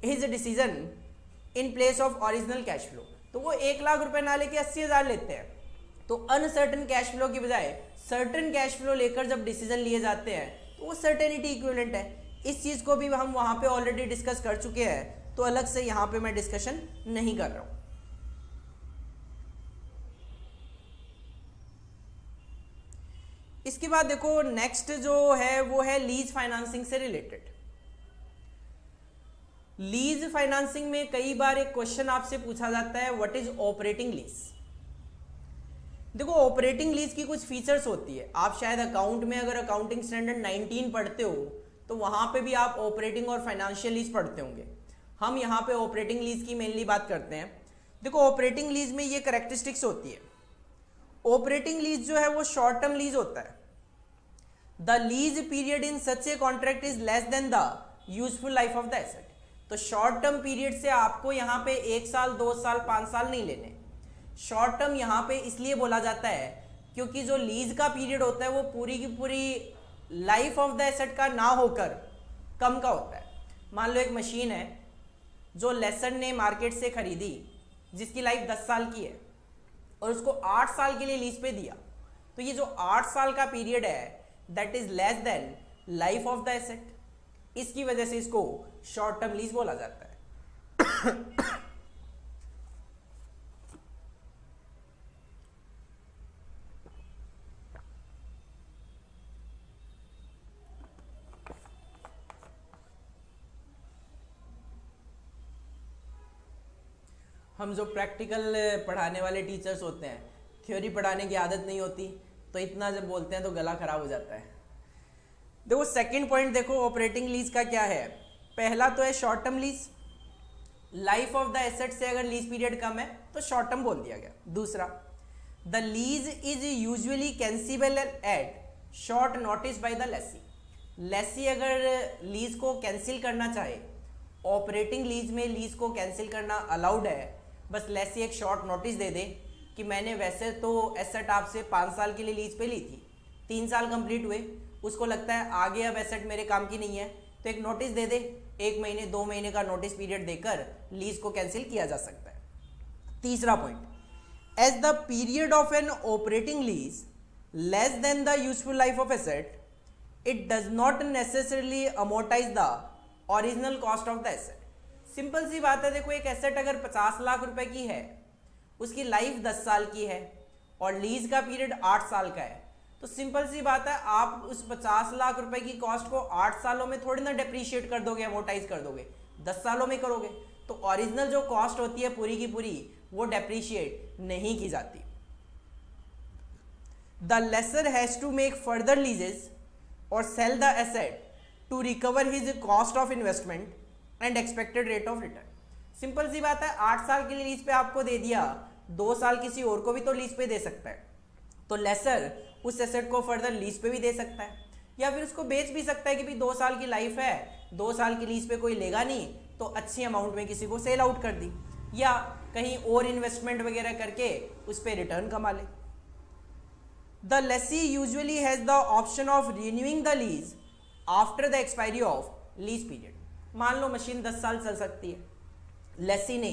his decision in place of original cash flow. तो वो 1 लाख रुपए ना लेके 80,000 लेते हैं। तो अनसर्टन कैश फ्लो की बजाय सर्टन कैश फ्लो लेकर जब डिसीजन लिए जाते हैं तो वो सर्टेनिटी इक्विवेलेंट है। इस चीज को भी हम वहां पे ऑलरेडी डिस्कस कर चुके हैं, तो अलग से यहां पे मैं डिस्कशन नहीं कर रहा हूं। इसके बाद देखो नेक्स्ट जो है वो है लीज फाइनेंसिंग से रिलेटेड। लीज फाइनेंसिंग में कई बार एक क्वेश्चन आपसे पूछा जाता है, व्हाट इज ऑपरेटिंग लीज। देखो ऑपरेटिंग लीज की कुछ फीचर्स होती है। आप शायद अकाउंट में अगर अकाउंटिंग स्टैंडर्ड 19 पढ़ते हो तो वहां पे भी आप ऑपरेटिंग और फाइनेंशियल लीज पढ़ते होंगे। हम यहाँ पे ऑपरेटिंग लीज की मेनली बात करते हैं। देखो ऑपरेटिंग लीज में ये कैरेक्टरिस्टिक्स होती है। ऑपरेटिंग लीज जो है वो शॉर्ट टर्म लीज होता है। The lease period in such a contract is less than the useful life of the asset. तो शॉर्ट टर्म पीरियड से आपको यहाँ पे 1 साल 2 साल 5 साल नहीं लेने। शॉर्ट टर्म यहाँ पे इसलिए बोला जाता है क्योंकि जो लीज का पीरियड होता है वो पूरी की पूरी लाइफ ऑफ द एसेट का ना होकर कम का होता है। मान लो एक मशीन है जो लेसन ने मार्केट से खरीदी जिसकी लाइफ 10 साल की है, और उसको 8 साल के लिए लीज पे दिया, तो ये जो 8 साल का पीरियड है that is less than life of the asset, इसकी वजह से इसको शॉर्ट टर्म लीज बोला जाता है। हम जो प्रैक्टिकल पढ़ाने वाले टीचर्स होते हैं, थ्योरी पढ़ाने की आदत नहीं होती, तो इतना जब बोलते हैं तो गला खराब हो जाता है। देखो सेकंड पॉइंट देखो ऑपरेटिंग लीज का क्या है। पहला तो है short term lease, life of the asset से अगर लीज पीरियड कम है तो शॉर्ट टर्म बोल दिया गया। दूसरा, the lease is usually cancellable at short notice by the lessee. Lessee अगर लीज को कैंसिल करना चाहे, ऑपरेटिंग लीज में लीज को कैंसिल करना अलाउड है, बस लेसी एक शॉर्ट नोटिस दे दे कि मैंने वैसे तो एसेट आपसे 5 साल के लिए लीज पे ली थी, 3 साल कंप्लीट हुए, उसको लगता है आगे अब एसेट मेरे काम की नहीं है, तो एक नोटिस दे दे, 1 महीने 2 महीने का नोटिस पीरियड देकर लीज को कैंसिल किया जा सकता है। तीसरा point, as the period of an operating lease less than the useful life of asset, it does not necessarily amortize the original cost of the asset. Simple सी बात है, देखो एक एसेट अगर 50 लाख रुपए की है, उसकी लाइफ 10 साल की है और लीज का पीरियड 8 साल का है, तो सिंपल सी बात है आप उस 50 लाख रुपए की कॉस्ट को 8 सालों में थोड़ी ना डेप्रीशिएट कर दोगे, अमोर्टाइज कर दोगे, 10 सालों में करोगे, तो ओरिजिनल जो कॉस्ट होती है पूरी की पूरी वो डेप्रीशिएट नहीं की जाती। The lessor has to make further leases और sell the asset to recover his cost of investment and expected rate of return. Simple सी बात है, 8 साल के लिए लीज पे आपको दे दिया, 2 साल किसी और को भी तो लीज पे दे सकता है, तो लेसर उस एसेट को फर्दर लीज पे भी दे सकता है, या फिर उसको बेच भी सकता है कि भाई 2 साल की लाइफ है, 2 साल की लीज पे कोई लेगा नहीं, तो अच्छी अमाउंट में किसी को सेल आउट कर दी, या कहीं और इन्वेस्टमेंट वगैरह करके उस पर रिटर्न कमा ले। The Lesi usually has the option of renewing the lease after the expiry of lease period. मान लो मशीन 10 साल चल सकती है, लेसी ने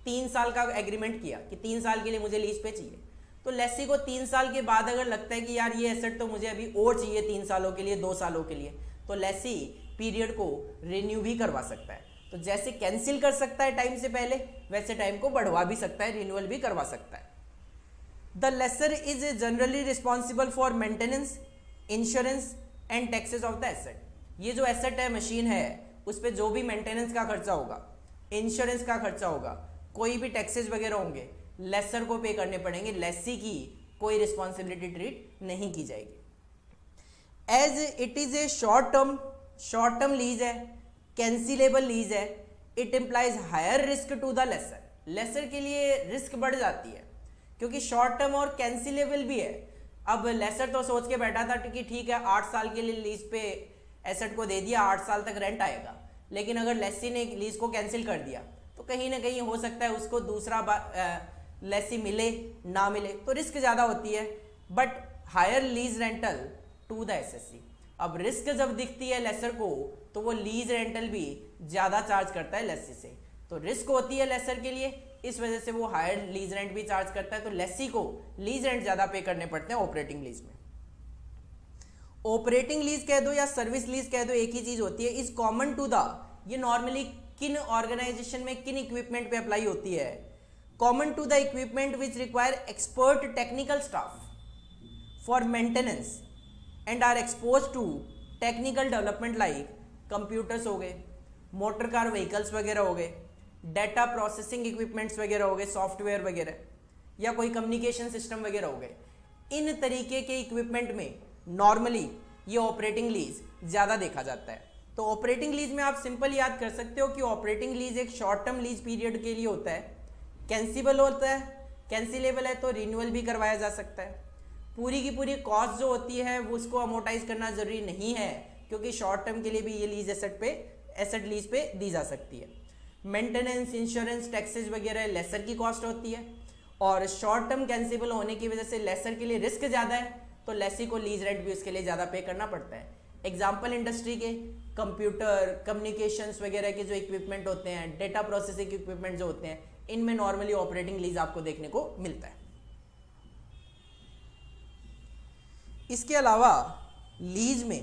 3 साल का एग्रीमेंट किया कि 3 साल के लिए मुझे लीज पे चाहिए, तो लेसी को 3 साल के बाद अगर लगता है कि यार ये एसेट तो मुझे अभी और चाहिए 3 सालों के लिए, 2 सालों के लिए, तो लेसी पीरियड को रिन्यू भी करवा सकता है। तो जैसे कैंसिल कर सकता है टाइम से पहले, वैसे टाइम को बढ़वा भी सकता है, रिन्यूअल भी करवा सकता है। The lessor is generally responsible for maintenance, insurance and taxes of the asset. ये जो एसेट है, मशीन है, उस पर जो भी मेंटेनेंस का खर्चा होगा, इंश्योरेंस का खर्चा होगा, कोई भी टैक्सेस वगैरह होंगे, लेसर को पे करने पड़ेंगे, लेसी की कोई रिस्पॉन्सिबिलिटी ट्रीट नहीं की जाएगी। As it is a short term lease है, कैंसिलेबल लीज है, it implies higher risk to the lessor. Lessor के लिए रिस्क बढ़ जाती है क्योंकि शॉर्ट टर्म और कैंसिलेबल भी है। अब लेसर तो सोच के बैठा था कि ठीक है 8 साल के लिए लीज पे एसेट को दे दिया, 8 साल तक रेंट आएगा, लेकिन अगर लेसी ने लीज को कैंसिल कर दिया तो कहीं ना कहीं हो सकता है उसको दूसरा लेसी मिले ना मिले, तो रिस्क ज़्यादा होती है, but higher lease rental to the SSC. अब रिस्क जब दिखती है लेसर को तो वो लीज रेंटल भी ज़्यादा चार्ज करता है लेसी से, तो रिस्क होती है लेसर के लिए, इस वजह से वो हायर लीज रेंट भी चार्ज करता है, तो लेसी को लीज रेंट ज़्यादा पे करने पड़ते हैं ऑपरेटिंग लीज में। ऑपरेटिंग लीज कह दो या सर्विस लीज कह दो, एक ही चीज होती है। इज कॉमन टू द, ये नॉर्मली किन ऑर्गेनाइजेशन में किन इक्विपमेंट पे अप्लाई होती है? Common to the equipment which require expert technical staff for maintenance and are expose to technical development like computers हो गए, मोटर कार व्हीकल्स वगैरह हो गए, डाटा प्रोसेसिंग इक्विपमेंट्स वगैरह हो गए, सॉफ्टवेयर वगैरह, या कोई कम्युनिकेशन सिस्टम वगैरह हो गए। इन तरीके के इक्विपमेंट में नॉर्मली ये ऑपरेटिंग लीज ज़्यादा देखा जाता है। तो ऑपरेटिंग लीज में आप सिंपल याद कर सकते हो कि ऑपरेटिंग लीज एक शॉर्ट टर्म लीज पीरियड के लिए होता है, कैंसिबल होता है, कैंसिलेबल है तो रिन्यूअल भी करवाया जा सकता है। पूरी की पूरी कॉस्ट जो होती है वो उसको अमोर्टाइज करना जरूरी नहीं है, क्योंकि शॉर्ट टर्म के लिए भी ये लीज एसेट लीज पे दी जा सकती है। मेंटेनेंस, इंश्योरेंस, टैक्सेस वगैरह लेसर की कॉस्ट होती है, और शॉर्ट टर्म कैंसिबल होने की वजह से लेसर के लिए रिस्क ज़्यादा है, तो लेसी को लीज रेंट भी उसके लिए ज़्यादा पे करना पड़ता है। एग्जाम्पल इंडस्ट्री के कंप्यूटर, कम्युनिकेशंस वगैरह के जो इक्विपमेंट होते हैं, डेटा प्रोसेसिंग इक्विपमेंट जो होते हैं, इनमें नॉर्मली ऑपरेटिंग लीज आपको देखने को मिलता है। इसके अलावा लीज में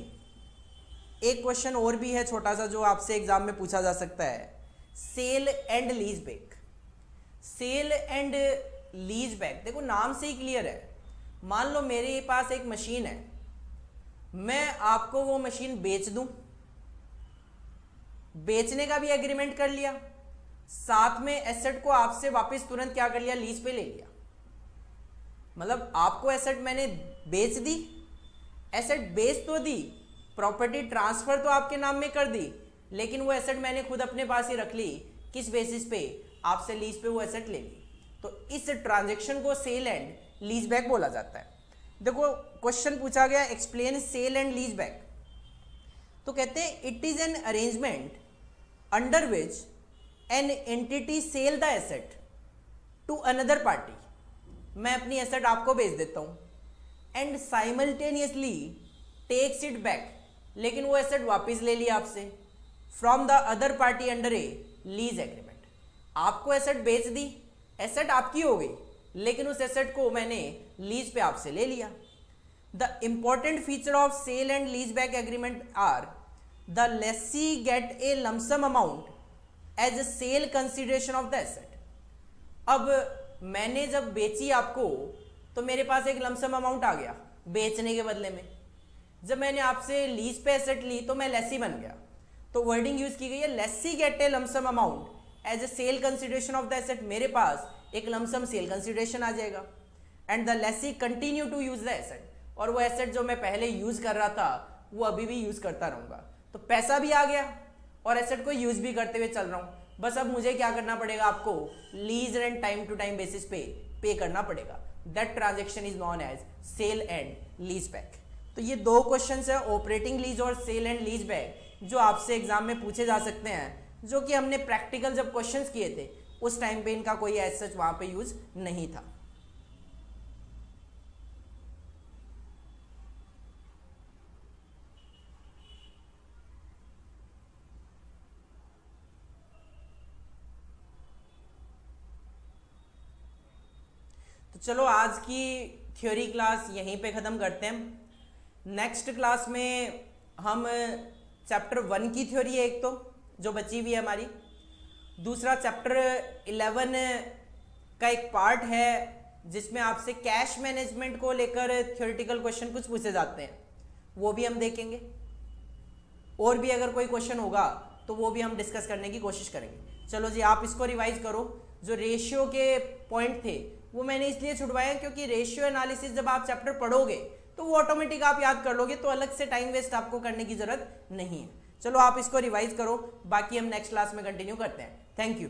एक क्वेश्चन और भी है छोटा सा जो आपसे एग्जाम में पूछा जा सकता है, sale and lease back. Sale and lease back, देखो नाम से ही क्लियर है। मान लो मेरे पास एक मशीन है, मैं आपको वो मशीन बेच दूं, बेचने का भी एग्रीमेंट कर लिया, साथ में एसेट को आपसे वापस तुरंत क्या कर लिया, लीज पे ले लिया। मतलब आपको एसेट मैंने बेच दी, एसेट बेच तो दी, प्रॉपर्टी ट्रांसफर तो आपके नाम में कर दी, लेकिन वो एसेट मैंने खुद अपने पास ही रख ली। किस बेसिस पे, आपसे लीज पे वो एसेट ले ली। तो इस ट्रांजैक्शन को सेल एंड लीज बैक बोला जाता है। देखो क्वेश्चन पूछा गया, explain sale and lease back. तो कहते हैं it is an arrangement under which an entity sell the asset to another party. मैं अपनी एसेट आपको बेच देता हूं and simultaneously takes it back, लेकिन वो एसेट वापस ले लिया आपसे from the other party under a lease agreement. आपको एसेट बेच दी, एसेट आपकी हो गई, लेकिन उस एसेट को मैंने लीज पे आपसे ले लिया। The important feature of sale and lease back agreement are the lessee get a lump sum amount as a sale consideration of the asset. अब मैंने जब बेची आपको तो मेरे पास एक लमसम अमाउंट आ गया बेचने के बदले में। जब मैंने आपसे लीज पे एसेट ली तो मैं लेसी बन गया, तो वर्डिंग यूज की गई है lessee get a lump sum amount as a sale consideration of the asset. मेरे पास एक लमसम सेल कंसिडरेशन आ जाएगा and the lessee continue to use the asset, और वो एसेट जो मैं पहले यूज कर रहा था वो अभी भी यूज करता रहूंगा। तो पैसा भी आ गया और एसेट को यूज भी करते हुए चल रहा हूं। बस अब मुझे क्या करना पड़ेगा, आपको lease and time to time basis पे करना पड़ेगा। That transaction is known as sale and lease back. तो ये दो क्वेश्चन है, ऑपरेटिंग लीज और सेल एंड लीज बैक, जो आपसे एग्जाम में पूछे जा सकते हैं, जो कि हमने प्रैक्टिकल जब क्वेश्चंस किए थे उस टाइम पे इनका कोई एज सच वहां पे यूज नहीं था। तो चलो आज की थ्योरी क्लास यहीं पे ख़त्म करते हैं। नेक्स्ट क्लास में हम चैप्टर 1 की थ्योरी है एक तो जो बची हुई है हमारी, दूसरा चैप्टर 11 का एक पार्ट है जिसमें आपसे कैश मैनेजमेंट को लेकर थ्योरेटिकल क्वेश्चन कुछ पूछे जाते हैं, वो भी हम देखेंगे। और भी अगर कोई क्वेश्चन होगा तो वो भी हम डिस्कस करने की कोशिश करेंगे। चलो जी, आप इसको रिवाइज करो। जो रेशियो के पॉइंट थे वो मैंने इसलिए छुड़वाया क्योंकि रेशियो एनालिसिस जब आप चैप्टर पढ़ोगे तो वो ऑटोमेटिक आप याद कर लोगे, तो अलग से टाइम वेस्ट आपको करने की जरूरत नहीं है। चलो आप इसको रिवाइज करो, बाकी हम नेक्स्ट क्लास में कंटिन्यू करते हैं। Thank you.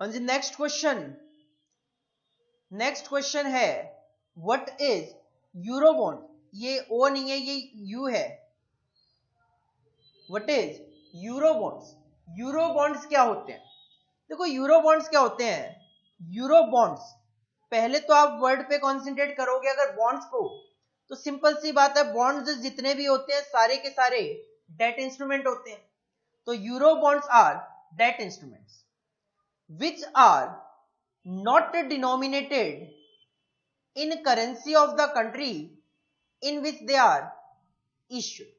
हाँ जी, नेक्स्ट क्वेश्चन है व्हाट इज यूरोबॉन्ड। ये ओ नहीं है, ये यू है। What is यूरोबॉन्ड्स। यूरोबॉन्ड्स क्या होते हैं? देखो यूरोबॉन्ड्स क्या होते हैं। यूरोबॉन्ड्स, पहले तो आप वर्ड पे कॉन्सेंट्रेट करोगे अगर बॉन्ड्स को, तो सिंपल सी बात है, बॉन्ड्स जितने भी होते हैं सारे के सारे डेट इंस्ट्रूमेंट होते हैं। तो eurobonds are debt instruments which are not denominated in currency of the country in which they are issued।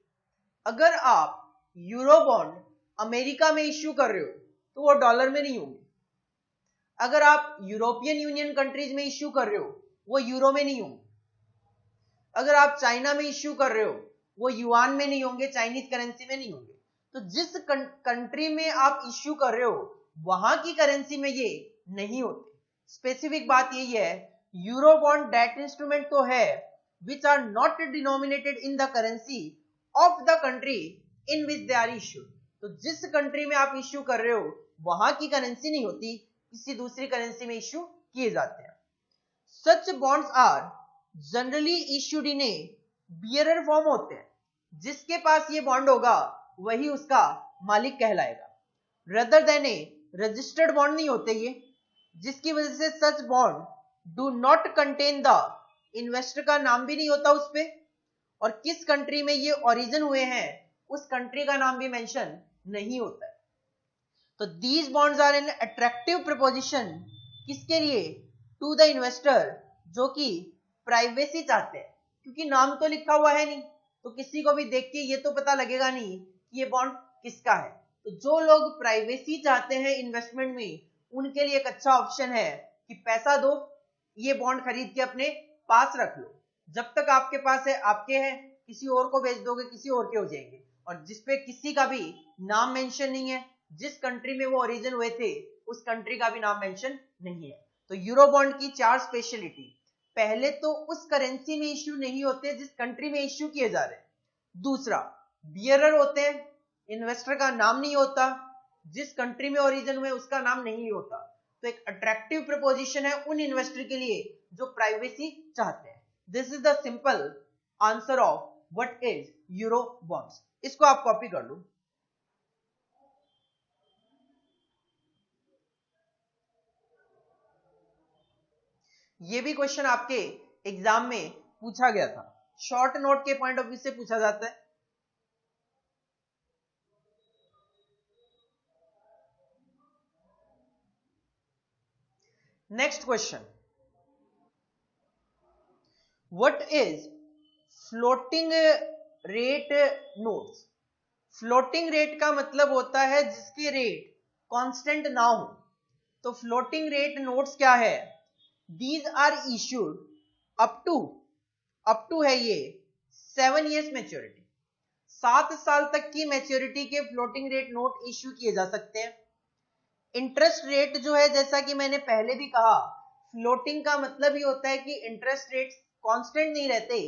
अगर आप यूरो बॉन्ड अमेरिका में इश्यू कर रहे हो तो वो डॉलर में नहीं होंगे। अगर आप यूरोपियन यूनियन कंट्रीज में इश्यू कर रहे हो वो यूरो में नहीं होंगे। अगर आप चाइना में इश्यू कर रहे हो वो युआन में नहीं होंगे, चाइनीज करेंसी में नहीं होंगे। तो जिस कंट्री में आप इश्यू कर रहे हो वहां की करेंसी में ये नहीं होते। स्पेसिफिक बात यही है, यूरो बॉन्ड डेट इंस्ट्रूमेंट तो है which are not denominated in the currency of the country in which they are issued. तो जिस कंट्री में आप इश्यू कर रहे हो वहां की करेंसी नहीं होती, किसी दूसरी करेंसी में इश्यू किए जाते हैं। Such bonds are generally issued in a bearer form होते हैं। जिसके पास ये बॉन्ड होगा वही उसका मालिक कहलाएगा। Rather than a registered bond नहीं होते ये। जिसकी वजह से such bond do not contain the, investor का नाम भी नहीं होता उस पे, और किस कंट्री में ये ओरिजिन हुए हैं उस कंट्री का नाम भी मेंशन नहीं होता है। तो these bonds are an attractive proposition, किसके लिए? टू द इन्वेस्टर, जो कि प्राइवेसी चाहते हैं, क्योंकि नाम तो लिखा हुआ है नहीं, तो किसी को भी देख के ये तो पता लगेगा नहीं कि ये बॉन्ड किसका है। तो जो लोग प्राइवेसी चाहते हैं इन्वेस्टमेंट में, उनके लिए एक अच्छा ऑप्शन है कि पैसा दो, ये बॉन्ड खरीद के अपने पास रख लो, जब तक आपके पास है आपके हैं, किसी और को बेच दोगे किसी और के हो जाएंगे, और जिसपे किसी का भी नाम मेंशन नहीं है, जिस कंट्री में वो ओरिजिन हुए थे उस कंट्री का भी नाम मेंशन नहीं है। तो यूरो बॉन्ड की 4 स्पेशलिटी, पहले तो उस करेंसी में इश्यू नहीं होते जिस कंट्री में इश्यू किए जा रहे हैं, दूसरा बियरर होते हैं, इन्वेस्टर का नाम नहीं होता, जिस कंट्री में ओरिजिन हुए उसका नाम नहीं होता। तो एक अट्रैक्टिव प्रपोजिशन है उन इन्वेस्टर के लिए जो प्राइवेसी चाहते हैं। This is the simple answer of what is euro bonds. इसको आप कॉपी कर लो। ये भी क्वेश्चन आपके एग्जाम में पूछा गया था, शॉर्ट नोट के पॉइंट ऑफ व्यू से पूछा जाता है। Next question, what is floating rate notes? Floating rate का मतलब होता है जिसके रेट कांस्टेंट ना हो। तो फ्लोटिंग रेट नोट्स क्या है? These are issued up to है ये 7 years मैच्योरिटी, 7 साल तक की मैच्योरिटी के फ्लोटिंग रेट नोट इश्यू किए जा सकते हैं। इंटरेस्ट रेट जो है, जैसा कि मैंने पहले भी कहा, फ्लोटिंग का मतलब ही होता है कि इंटरेस्ट रेट कांस्टेंट नहीं रहते,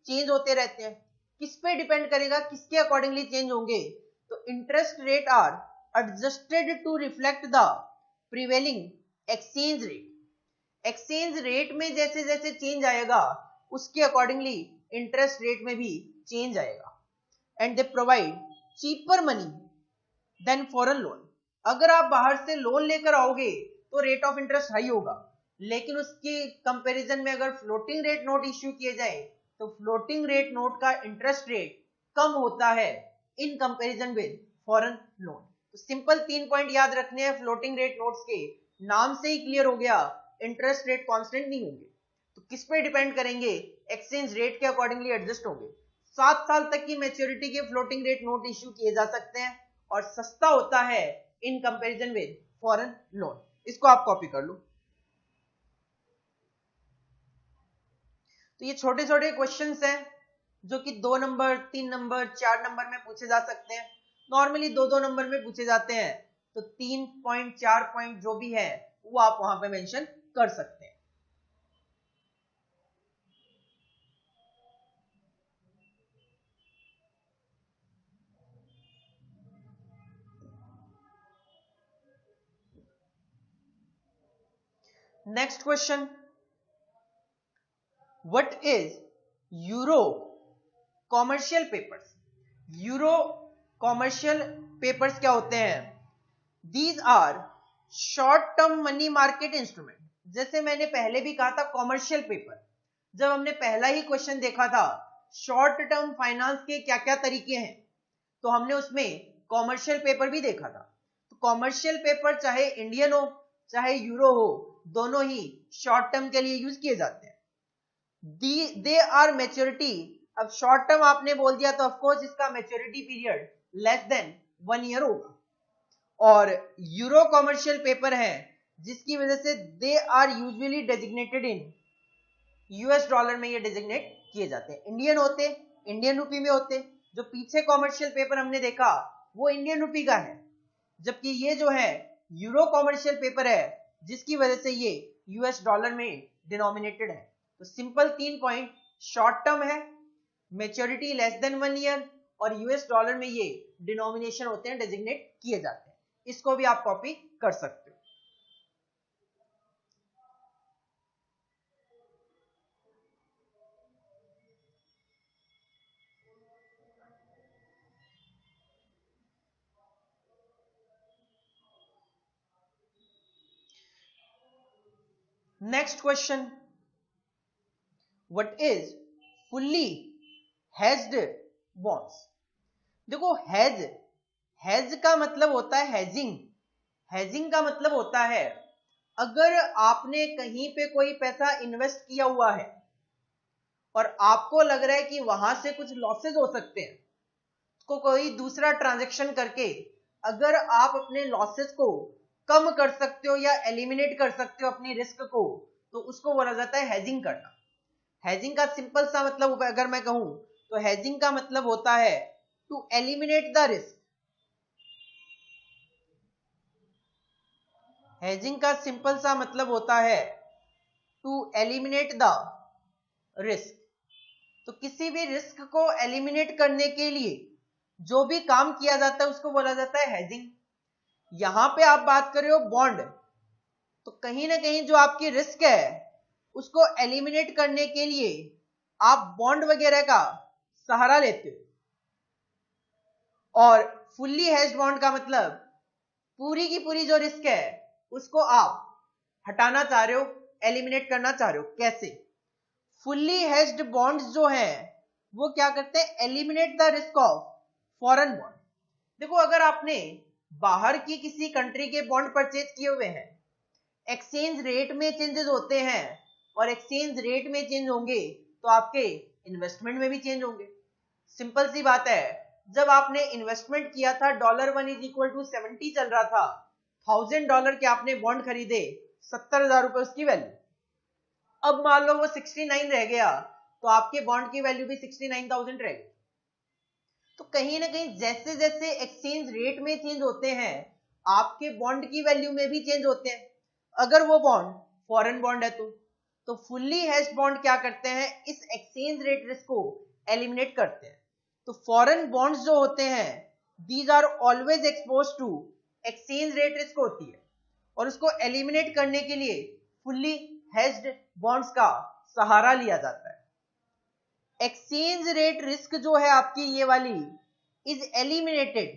चेंज होते रहते हैं। किस पे डिपेंड करेगा, किसके अकॉर्डिंगली चेंज होंगे? तो interest rate are adjusted to reflect the prevailing exchange rate. Exchange rate में जैसे जैसे चेंज आएगा उसके अकॉर्डिंगली इंटरेस्ट रेट में भी चेंज आएगा। And they provide cheaper money than foreign loan. अगर आप बाहर से लोन लेकर आओगे तो रेट ऑफ इंटरेस्ट हाई होगा, लेकिन उसके कंपैरिजन में अगर फ्लोटिंग रेट नोट इश्यू किए जाए तो फ्लोटिंग रेट नोट का इंटरेस्ट रेट कम होता है in comparison with foreign loan. तो सिंपल 3 पॉइंट याद रखने हैं फ्लोटिंग रेट नोट्स के, नाम से ही क्लियर हो गया, इंटरेस्ट रेट कांस्टेंट नहीं होंगे। तो किस पे डिपेंड करेंगे? एक्सचेंज रेट के अकॉर्डिंगली एडजस्ट होंगे। 7 साल तक की मैच्योरिटी के फ्लोटिंग रेट नोट इश्यू किए जा सकते हैं और सस्ता होता है in comparison with foreign loan. इसको आप कॉपी कर लो। तो ये छोटे छोटे क्वेश्चंस हैं जो कि 2 नंबर, 3 नंबर, 4 नंबर में पूछे जा सकते हैं। नॉर्मली 2-2 नंबर में पूछे जाते हैं, तो 3 पॉइंट 4 पॉइंट जो भी है वो आप वहां पे मेंशन कर सकते हैं। Next question, what is euro commercial papers? Euro commercial papers क्या होते हैं? These are short term money market instrument. जैसे मैंने पहले भी कहा था कॉमर्शियल पेपर, जब हमने पहला ही क्वेश्चन देखा था शॉर्ट टर्म फाइनेंस के क्या क्या तरीके हैं, तो हमने उसमें कॉमर्शियल पेपर भी देखा था। तो कॉमर्शियल पेपर चाहे इंडियन हो चाहे यूरो हो, दोनों ही शॉर्ट टर्म के लिए यूज किए जाते हैं। दे आर मैच्योरिटी, अब शॉर्ट टर्म आपने बोल दिया तो ऑफकोर्स इसका maturity period less than 1 year होगा, और यूरो कॉमर्शियल पेपर है जिसकी वजह से they are usually designated in US dollar में ये डेजिग्नेट किए जाते हैं। इंडियन होते इंडियन रुपी में होते, जो पीछे कॉमर्शियल पेपर हमने देखा वो इंडियन रुपी का है, जबकि ये जो है यूरो कॉमर्शियल पेपर है जिसकी वजह से ये यूएस डॉलर में डिनोमिनेटेड है। तो सिंपल 3 पॉइंट, शॉर्ट टर्म है, मैच्योरिटी लेस देन 1 year, और यूएस डॉलर में ये डिनोमिनेशन होते हैं, डेजिग्नेट किए जाते हैं। इसको भी आप कॉपी कर सकते हो। Next question, what is fully hedged bonds? देखो हेज का मतलब होता है हेजिंग। हेजिंग का मतलब होता है अगर आपने कहीं पे कोई पैसा इन्वेस्ट किया हुआ है और आपको लग रहा है कि वहां से कुछ लॉसेस हो सकते हैं, तो कोई दूसरा ट्रांजैक्शन करके अगर आप अपने लॉसेस को कम कर सकते हो या एलिमिनेट कर सकते हो अपनी रिस्क को, तो उसको बोला जाता है हेजिंग करना। हेजिंग का सिंपल सा मतलब अगर मैं कहूं तो हेजिंग का मतलब होता है to eliminate the risk. Hedging का सिंपल सा मतलब होता है टू एलिमिनेट द रिस्क। तो किसी भी रिस्क को एलिमिनेट करने के लिए जो भी काम किया जाता है उसको बोला जाता है हेजिंग। यहां पे आप बात कर रहे हो बॉन्ड, तो कहीं ना कहीं जो आपकी रिस्क है उसको एलिमिनेट करने के लिए आप बॉन्ड वगैरह का सहारा लेते हो। और फुल्ली हेज्ड बॉन्ड का मतलब पूरी की पूरी जो रिस्क है उसको आप हटाना चाह रहे हो, एलिमिनेट करना चाह रहे हो। कैसे? फुल्ली हेज्ड बॉन्ड्स जो हैं वो क्या करते हैं, eliminate the risk of foreign bond. देखो अगर आपने बाहर की किसी कंट्री के बॉन्ड परचेज किए हुए हैं, एक्सचेंज रेट में चेंजेस होते हैं और एक्सचेंज रेट में चेंज होंगे तो आपके इन्वेस्टमेंट में भी चेंज होंगे। सिंपल सी बात है, जब आपने इन्वेस्टमेंट किया था $1 चल रहा था, $1000 के आपने बॉन्ड खरीदे, 70,000 रुपए उसकी वैल्यू। अब मान लो वो 69 रह गया तो आपके बॉन्ड की वैल्यू भी 69,000 रह गई। तो कहीं ना कहीं जैसे जैसे एक्सचेंज रेट में चेंज होते हैं आपके बॉन्ड की वैल्यू में भी चेंज होते हैं, अगर वो बॉन्ड फॉरेन बॉन्ड है तो फुल्ली हेज्ड बॉन्ड क्या करते हैं, इस एक्सचेंज रेट रिस्क को एलिमिनेट करते हैं। तो फॉरेन बॉन्ड्स जो होते हैं these are always expose to exchange rate risk होती है, और उसको एलिमिनेट करने के लिए फुल्ली हेज्ड बॉन्ड्स का सहारा लिया जाता है। एक्सचेंज रेट रिस्क जो है आपकी ये वाली is eliminated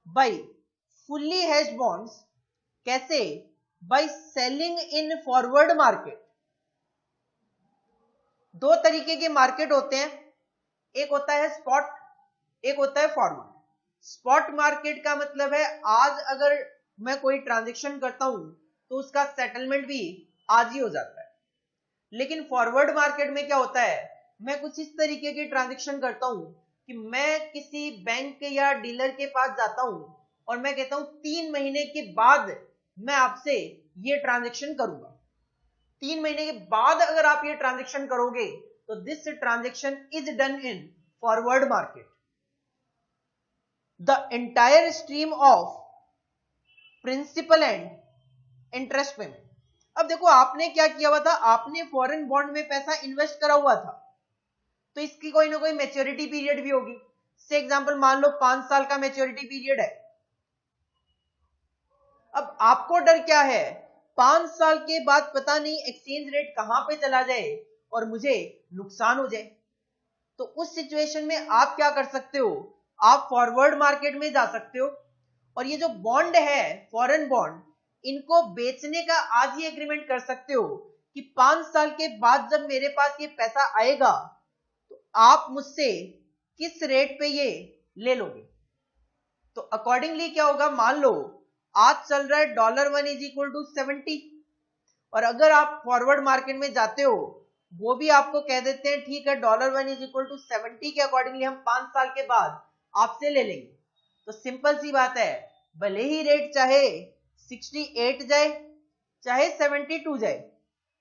by fully hedged bonds. कैसे? By selling in forward market. दो तरीके के मार्केट होते हैं, एक होता है स्पॉट, एक होता है फॉरवर्ड। स्पॉट मार्केट का मतलब है आज अगर मैं कोई ट्रांजैक्शन करता हूं तो उसका सेटलमेंट भी आज ही हो जाता है। लेकिन फॉरवर्ड मार्केट में क्या होता है, मैं कुछ इस तरीके की ट्रांजैक्शन करता हूं कि मैं किसी बैंक या डीलर के पास जाता हूं और मैं कहता हूं 3 महीने के बाद मैं आपसे ये ट्रांजैक्शन करूंगा। 3 महीने के बाद अगर आप ये ट्रांजैक्शन करोगे तो this transaction is done in forward market. The entire stream of principal and interest payment. अब देखो आपने क्या किया हुआ था, आपने फॉरेन बॉन्ड में पैसा इन्वेस्ट करा हुआ था तो इसकी कोई ना कोई मैच्योरिटी पीरियड भी होगी। से एग्जांपल मान लो 5 साल का मैच्योरिटी पीरियड है। अब आपको डर क्या है, 5 साल के बाद पता नहीं एक्सचेंज रेट कहां पे चला जाए और मुझे नुकसान हो जाए। तो उस सिचुएशन में आप क्या कर सकते हो, आप फॉरवर्ड मार्केट में जा सकते हो और ये जो बॉन्ड है फॉरेन बॉन्ड, इनको बेचने का आज ही एग्रीमेंट कर सकते हो कि 5 साल के बाद जब मेरे पास ये पैसा आएगा तो आप मुझसे किस रेट पे ये ले लोगे। तो अकॉर्डिंगली क्या होगा, मान लो आज चल रहा है $1 इज इक्वल टू 70 और अगर आप फॉरवर्ड मार्केट में जाते हो वो भी आपको कह देते हैं ठीक है $1 इज इक्वल टू 70 के अकॉर्डिंगली हम 5 साल के बाद आपसे ले लेंगे। तो सिंपल सी बात है, भले ही रेट चाहे 68 जाए चाहे 72 जाए,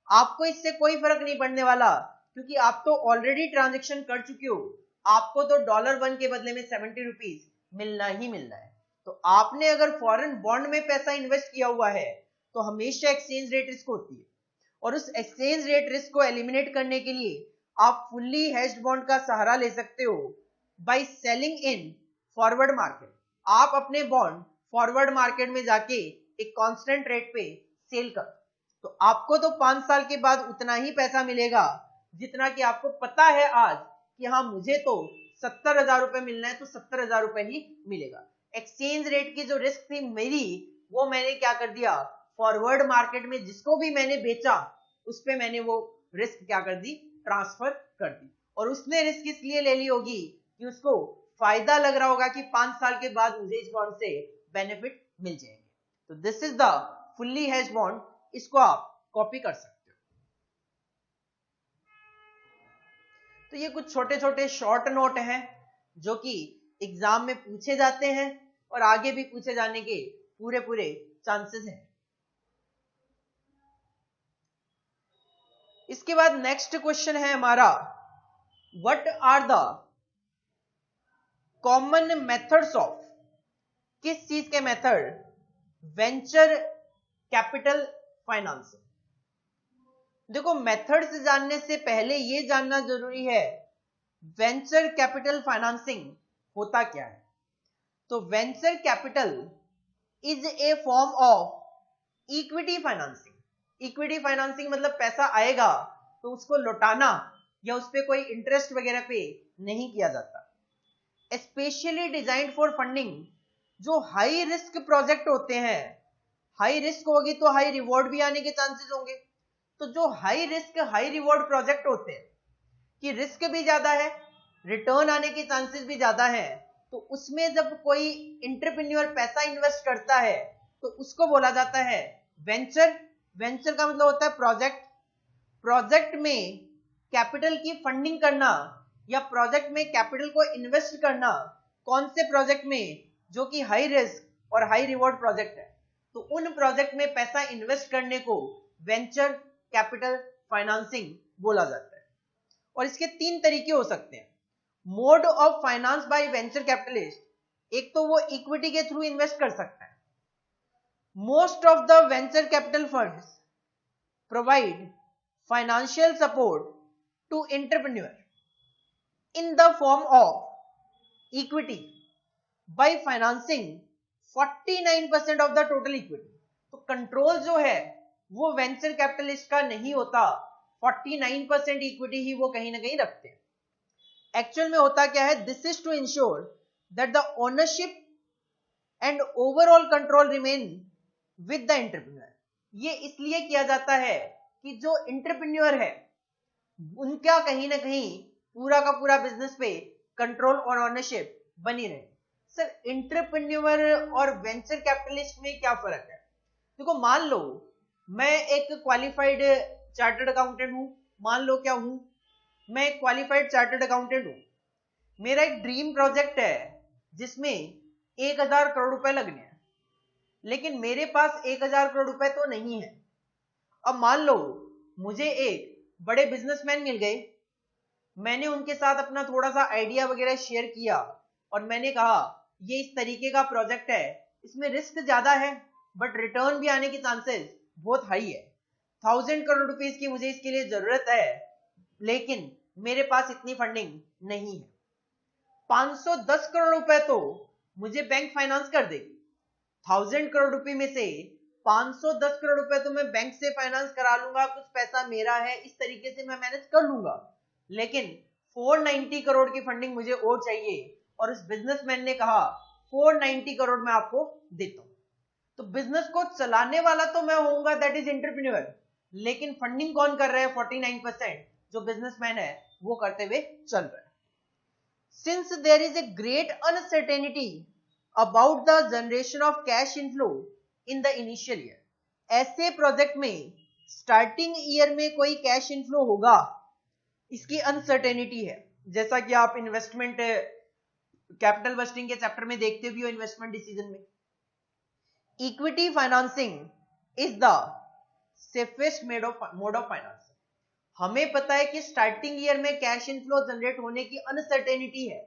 आपको इससे कोई फर्क नहीं पड़ने वाला क्योंकि आप तो ऑलरेडी ट्रांजेक्शन कर चुके हो। आपको तो $1 के बदले में 70 रुपीज मिलना ही मिलना है। तो आपने अगर फॉरेन बॉन्ड में पैसा इन्वेस्ट किया हुआ है तो हमेशा एक्सचेंज रेट रिस्क होती है और उस एक्सचेंज रेट रिस्क को एलिमिनेट करने के लिए आप फुल्ली हेज्ड बॉन्ड का सहारा ले सकते हो bye selling in forward market. आप अपने बॉन्ड फॉरवर्ड मार्केट में जाके एक कांस्टेंट रेट पे सेल कर, तो आपको तो 5 साल के बाद उतना ही पैसा मिलेगा जितना कि आपको पता है आज कि हाँ मुझे तो 70,000 रुपए मिलना है तो 70,000 रुपए ही मिलेगा। एक्सचेंज रेट की जो रिस्क थी मेरी वो मैंने क्या कर दिया, फॉरवर्ड मार्केट में जिसको भी मैंने बेचा उस पे मैंने वो रिस्क क्या कर दी, ट्रांसफर कर दी। और उसने रिस्क इसलिए ले ली होगी कि उसको फायदा लग रहा होगा कि 5 साल के बाद मुझे इस बॉन्ड से बेनिफिट मिल जाएंगे। तो this is the fully hedge bond, इसको आप कॉपी कर सकते हो। तो ये कुछ छोटे छोटे शॉर्ट नोट हैं जो कि एग्जाम में पूछे जाते हैं और आगे भी पूछे जाने के पूरे पूरे चांसेस हैं। इसके बाद नेक्स्ट क्वेश्चन है हमारा, what are the common methods of, किस चीज के मेथड, वेंचर कैपिटल फाइनेंसिंग। देखो मेथड्स जानने से पहले ये जानना जरूरी है वेंचर कैपिटल फाइनेंसिंग होता क्या है। तो venture capital is a form of equity financing. Equity financing मतलब पैसा आएगा तो उसको लौटाना या उस पर कोई इंटरेस्ट वगैरह पे नहीं किया जाता। स्पेशली डिजाइन्ड फॉर फंडिंग जो हाई रिस्क प्रोजेक्ट होते हैं, हाई रिस्क होगी तो हाई रिवॉर्ड भी आने के चांसेस होंगे। तो जो high risk high reward project होते हैं कि रिस्क भी ज्यादा है, रिटर्न आने के चांसेस भी ज्यादा है, तो उसमें जब कोई एंटरप्रेन्योर पैसा इन्वेस्ट करता है तो उसको बोला जाता है वेंचर। वेंचर का मतलब होता है प्रोजेक्ट। प्रोजेक्ट में कैपिटल की फंडिंग करना या प्रोजेक्ट में कैपिटल को इन्वेस्ट करना, कौन से प्रोजेक्ट में, जो कि हाई रिस्क और हाई रिवॉर्ड प्रोजेक्ट है, तो उन प्रोजेक्ट में पैसा इन्वेस्ट करने को वेंचर कैपिटल फाइनेंसिंग बोला जाता है। और इसके 3 तरीके हो सकते हैं। Mode of finance by venture capitalist, एक तो वो इक्विटी के थ्रू इन्वेस्ट कर सकता है। Most of the venture capital funds provide financial support to entrepreneur in the form of equity by financing 49% of the total equity। तो control जो है वो वेंचर कैपिटलिस्ट का नहीं होता, 49% इक्विटी ही वो कहीं ना कहीं रखते हैं। एक्चुअल में होता क्या है, this is to ensure that the ownership and overall control remain with the entrepreneur. ये इसलिए किया जाता है कि जो एंटरप्रेन्योर है उनका कहीं ना कहीं पूरा का पूरा बिजनेस पे कंट्रोल और ओनरशिप बनी रहे। सर एंटरप्रेन्योर और वेंचर कैपिटलिस्ट में क्या फर्क है? देखो मान लो मैं एक क्वालिफाइड चार्टर्ड अकाउंटेंट हूं, मान लो क्या हूं, मैं एक क्वालिफाइड चार्टर्ड अकाउंटेंट हूं। मेरा एक ड्रीम प्रोजेक्ट है जिसमें 1000 करोड़ रुपए लगने हैं, लेकिन मेरे पास 1000 करोड़ रुपए तो नहीं है। अब मान लो मुझे एक बड़े बिजनेसमैन मिल गए, मैंने उनके साथ अपना थोड़ा सा आइडिया वगैरह शेयर किया और मैंने कहा ये इस तरीके का प्रोजेक्ट है, इसमें रिस्क ज्यादा है बट रिटर्न भी आने की चांसेस बहुत हाई है। 1000 करोड़ रुपीस की मुझे इसके लिए जरूरत है, लेकिन मेरे पास इतनी फंडिंग नहीं है। 510 करोड़ रुपए तो मुझे बैंक फाइनेंस कर देगी। 1000 करोड़ रुपए में से 510 करोड़ रुपए तो मैं बैंक से फाइनेंस करा लूंगा, कुछ पैसा मेरा है, इस तरीके से मैं मैनेज कर लूंगा। लेकिन 490 करोड़ की फंडिंग मुझे और चाहिए और उस बिजनेसमैन ने कहा 490 करोड़ मैं आपको देता हूं। तो बिजनेस को चलाने वाला तो मैं होऊंगा, दैट इज एंटरप्रेन्योर, लेकिन फंडिंग कौन कर रहा है? 49% जो बिजनेसमैन है वो करते हुए चल रहा है। Since there is a great uncertainty about the generation of cash inflow in the initial year, ऐसे प्रोजेक्ट में स्टार्टिंग ईयर में कोई कैश इनफ्लो होगा इसकी अनसर्टेनिटी है। जैसा कि आप इन्वेस्टमेंट कैपिटल बस्टिंग के चैप्टर में देखते भी हो, इन्वेस्टमेंट डिसीजन में। Equity financing is the safest mode of financing. हमें पता है कि स्टार्टिंग ईयर में कैश इनफ्लो जनरेट होने की अनसर्टेनिटी है,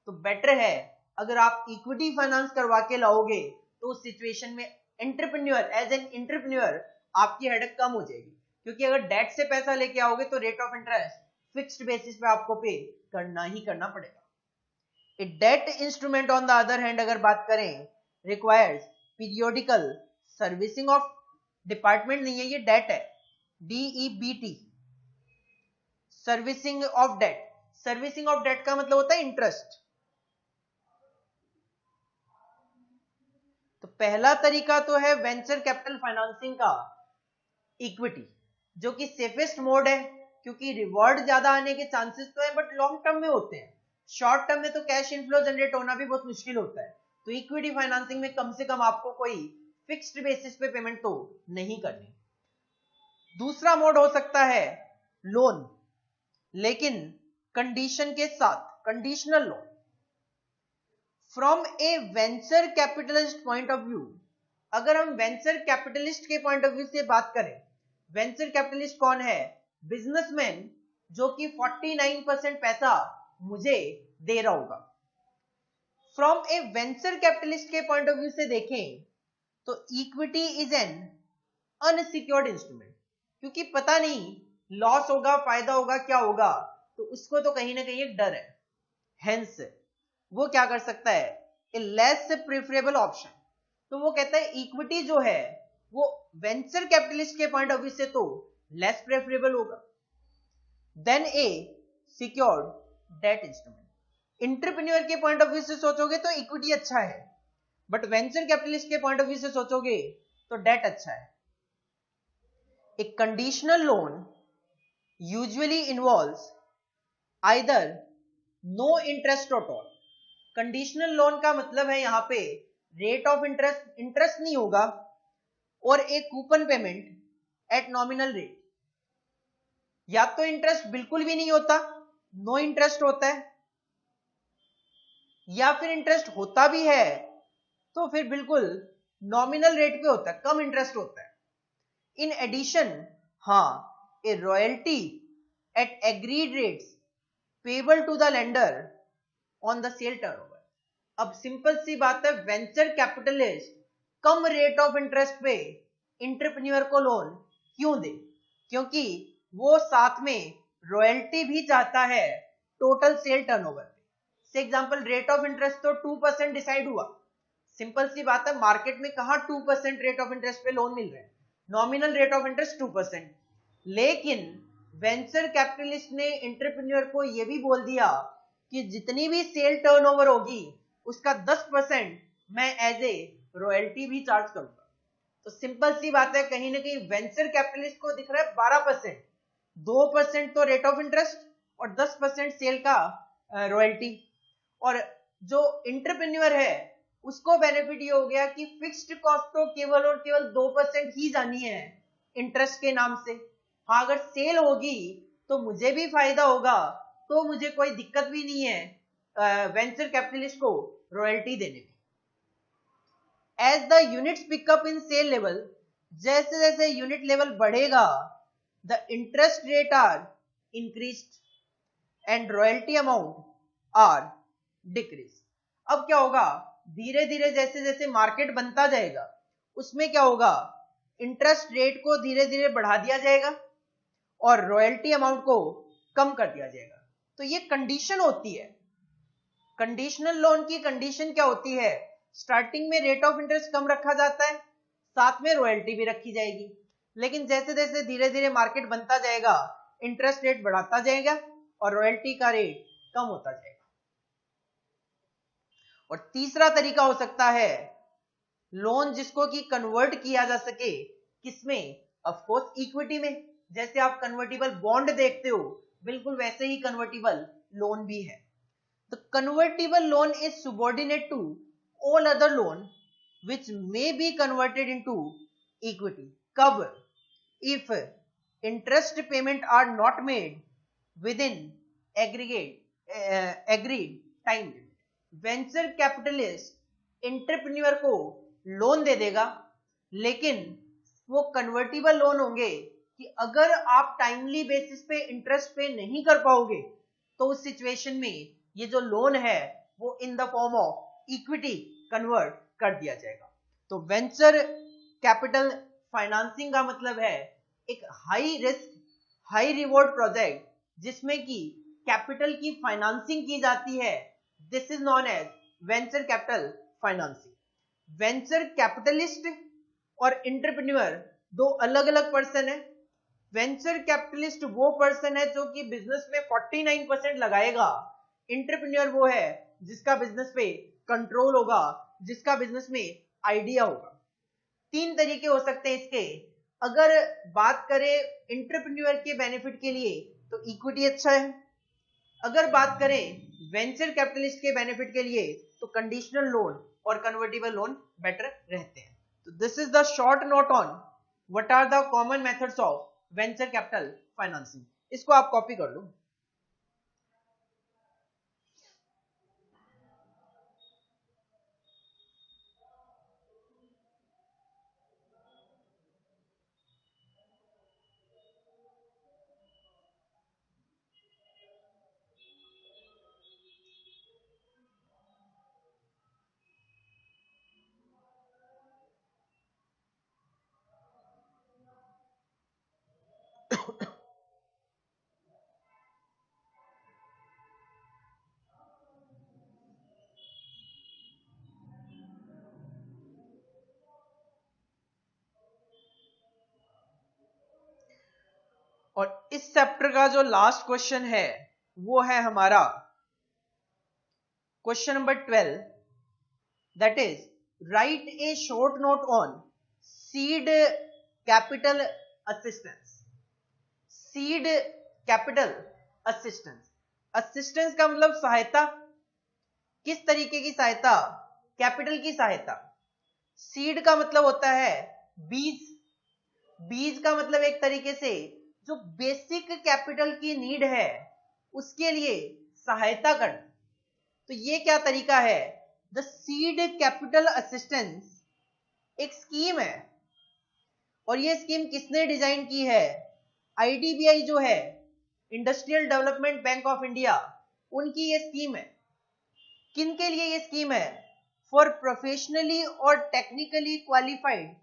तो बेटर है अगर आप इक्विटी फाइनेंस करवा के लाओगे तो उस सिचुएशन में एंटरप्रेन्योर एज एन एंटरप्रेन्योर आपकी हेडेक कम हो जाएगी। क्योंकि अगर डेट से पैसा लेके आओगे तो rate of interest fixed basis पे आपको पे करना ही करना पड़ेगा। A debt instrument on the other hand अगर बात करें, requires periodical servicing of, department नहीं है ये, डेट है, DEBT, servicing of debt. Servicing of debt का मतलब होता है इंटरेस्ट। तो पहला तरीका तो है वेंचर कैपिटल फाइनेंसिंग का, इक्विटी। जो कि सेफेस्ट मोड है, क्योंकि रिवॉर्ड ज्यादा आने के चांसेस तो है बट लॉन्ग टर्म में होते हैं। शॉर्ट टर्म में तो कैश इनफ्लो जनरेट होना भी बहुत मुश्किल होता है। तो इक्विटी फाइनेंसिंग में कम से कम आपको कोई फिक्स्ड बेसिस पे पेमेंट तो नहीं करनी। दूसरा मोड हो सकता है लोन, लेकिन कंडीशन के साथ, conditional loan. From A venture capitalist point of view, अगर हम वेंचर कैपिटलिस्ट के पॉइंट ऑफ व्यू से बात करें, वेंचर कैपिटलिस्ट कौन है? बिजनेसमैन जो कि 49% पैसा मुझे दे रहा होगा। फ्रॉम ए वेंचर कैपिटलिस्ट के पॉइंट ऑफ व्यू से देखें तो equity is an unsecured instrument, क्योंकि पता नहीं लॉस होगा, फायदा होगा, क्या होगा, तो उसको तो कहीं ना कहीं एक डर है। हेंस वो क्या कर सकता है? ए लेस प्रेफरेबल ऑप्शन। तो वो कहता है इक्विटी जो है वो वेंचर कैपिटलिस्ट के पॉइंट ऑफ व्यू से तो लेस प्रेफरेबल होगा देन ए सिक्योर्ड डेट इंस्ट्रूमेंट। एंटरप्रेन्योर के पॉइंट ऑफ व्यू से सोचोगे तो इक्विटी अच्छा है, बट वेंचर कैपिटलिस्ट के पॉइंट ऑफ व्यू से सोचोगे तो डेट अच्छा है। A conditional loan usually involves either no interest at all. Conditional loan का मतलब है यहां पे रेट ऑफ इंटरेस्ट नहीं होगा, और एक coupon payment at nominal rate. या तो इंटरेस्ट बिल्कुल भी नहीं होता, नो इंटरेस्ट होता है, या फिर इंटरेस्ट होता भी है तो फिर बिल्कुल नॉमिनल रेट पे होता है, कम इंटरेस्ट होता है। इन एडिशन, हाँ, a royalty at agreed rates payable to the lender on the sale turnover. अब सिंपल सी बात है, वेंचर कैपिटलिस्ट कम रेट ऑफ इंटरेस्ट पे एंटरप्रेन्योर को लोन क्यों दे? क्योंकि वो साथ में रॉयल्टी भी चाहता है टोटल सेल टर्नओवर पे। से एग्जांपल, रेट ऑफ इंटरेस्ट तो 2% डिसाइड हुआ। सिंपल सी बात है, मार्केट में कहां 2% रेट ऑफ इंटरेस्ट पे लोन मिल रहे हैं? Nominal rate of interest 2%। लेकिन वेंचर कैपिटलिस्ट ने एंटरप्रेन्योर को यह भी बोल दिया कि जितनी भी सेल टर्नओवर होगी उसका 10% मैं एज ए रॉयल्टी भी चार्ज करूंगा। तो सिंपल सी बात है, कहीं ना कहीं वेंचर कैपिटलिस्ट को दिख रहा है 12%, 2% तो रेट ऑफ इंटरेस्ट और 10% सेल का रॉयल्टी। और जो एंटरप्रेन्योर है उसको बेनिफिट ये हो गया कि फिक्स्ड कॉस्ट तो केवल और केवल 2% ही जानी है इंटरेस्ट के नाम से। हाँ, अगर सेल होगी तो मुझे भी फायदा होगा, तो मुझे कोई दिक्कत भी नहीं है वेंचर कैपिटलिस्ट को रॉयल्टी देने में। As the units pick up in sale level, जैसे जैसे यूनिट लेवल बढ़ेगा, the interest rate are increased and royalty amount are decrease. अब क्या होगा? धीरे धीरे जैसे जैसे मार्केट बनता जाएगा उसमें क्या होगा? इंटरेस्ट रेट को धीरे धीरे बढ़ा दिया जाएगा और रॉयल्टी अमाउंट को कम कर दिया जाएगा। तो ये कंडीशन होती है। कंडीशनल लोन की कंडीशन क्या होती है? स्टार्टिंग में रेट ऑफ इंटरेस्ट कम रखा जाता है, साथ में रॉयल्टी भी रखी जाएगी, लेकिन जैसे जैसे धीरे धीरे मार्केट बनता जाएगा इंटरेस्ट रेट बढ़ाता जाएगा और रॉयल्टी का रेट कम होता जाएगा। और तीसरा तरीका हो सकता है लोन जिसको कि कन्वर्ट किया जा सके, किसमें? ऑफ कोर्स इक्विटी में। जैसे आप कन्वर्टिबल बॉन्ड देखते हो, बिल्कुल वैसे ही कन्वर्टिबल लोन भी है। तो convertible loan is subordinate to all other loan which may be converted into equity. कब? If interest payment are not made within agreed time limit. Venture capitalist entrepreneur को loan दे देगा, लेकिन वो कन्वर्टिबल लोन होंगे कि अगर आप टाइमली बेसिस पे इंटरेस्ट पे नहीं कर पाओगे तो उस सिचुएशन में ये जो लोन है वो in the form of equity convert कर दिया जाएगा। तो वेंचर कैपिटल फाइनेंसिंग का मतलब है एक high risk high reward project जिसमें कि कैपिटल की फाइनेंसिंग की जाती है। This is known as venture capital financing. Venture capitalist और एंटरप्रेन्योर दो अलग अलग पर्सन है। वेंचर कैपिटलिस्ट वो पर्सन है जो कि बिजनेस में 49% लगाएगा। एंटरप्रेन्योर वो है जिसका बिजनेस पे कंट्रोल होगा, जिसका बिजनेस में आइडिया होगा। तीन तरीके हो सकते हैं इसके। अगर बात करें एंटरप्रेन्योर के बेनिफिट के लिए तो इक्विटी अच्छा है, अगर बात करें वेंचर कैपिटलिस्ट के बेनिफिट के लिए तो कंडीशनल लोन और कन्वर्टिबल लोन बेटर रहते हैं। तो this is the short note on what are the common methods of venture capital financing. इसको आप कॉपी कर लो। और इस चैप्टर का जो लास्ट क्वेश्चन है वो है हमारा question number 12, that is right A short note on seed capital assistance. Seed capital assistance, assistance का मतलब सहायता, किस तरीके की सहायता? कैपिटल की सहायता। सीड का मतलब होता है बीज, बीज का मतलब एक तरीके से जो बेसिक कैपिटल की नीड है उसके लिए सहायता करना। तो ये क्या तरीका है? द सीड कैपिटल असिस्टेंस एक स्कीम है, और ये स्कीम किसने डिजाइन की है? आईडीबीआई जो है, industrial development bank of India, उनकी ये स्कीम है। किन के लिए ये स्कीम है? फॉर प्रोफेशनली और टेक्निकली क्वालिफाइड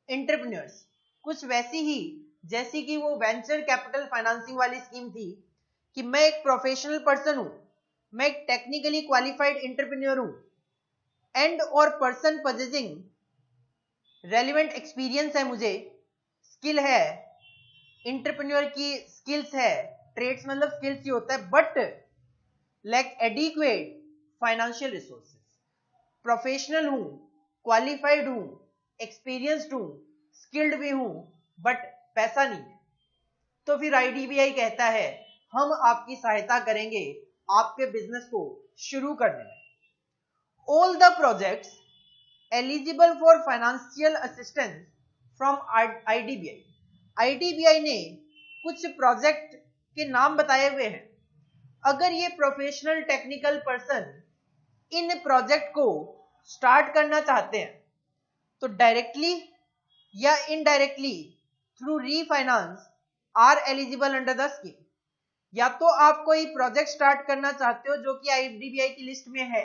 एंटरप्रेन्योर्स। कुछ वैसी ही जैसी कि वो वेंचर कैपिटल फाइनेंसिंग वाली स्कीम थी कि मैं एक प्रोफेशनल पर्सन हूं, मैं एक टेक्निकली क्वालिफाइड एंटरप्रेन्योर हूं, एंड और पर्सन पोजेसिंग रेलिवेंट एक्सपीरियंस है, मुझे स्किल है, एंटरप्रेन्योर की स्किल्स है, ट्रेड्स मतलब स्किल्स ही होता है, but lack adequate financial resources. Professional हूं, क्वालिफाइड हूं, एक्सपीरियंस्ड हूं, स्किल्ड भी हूं, बट पैसा नहीं है। तो फिर आईडीबीआई कहता है हम आपकी सहायता करेंगे आपके बिजनेस को शुरू करने में। All the projects eligible for financial assistance from IDBI. IDBI ने कुछ प्रोजेक्ट के नाम बताए हुए हैं। अगर ये प्रोफेशनल टेक्निकल पर्सन इन प्रोजेक्ट को स्टार्ट करना चाहते हैं तो डायरेक्टली या indirectly through refinance are eligible under the scheme. या तो आप कोई प्रोजेक्ट स्टार्ट करना चाहते हो जो कि आईडीबीआई की लिस्ट में है,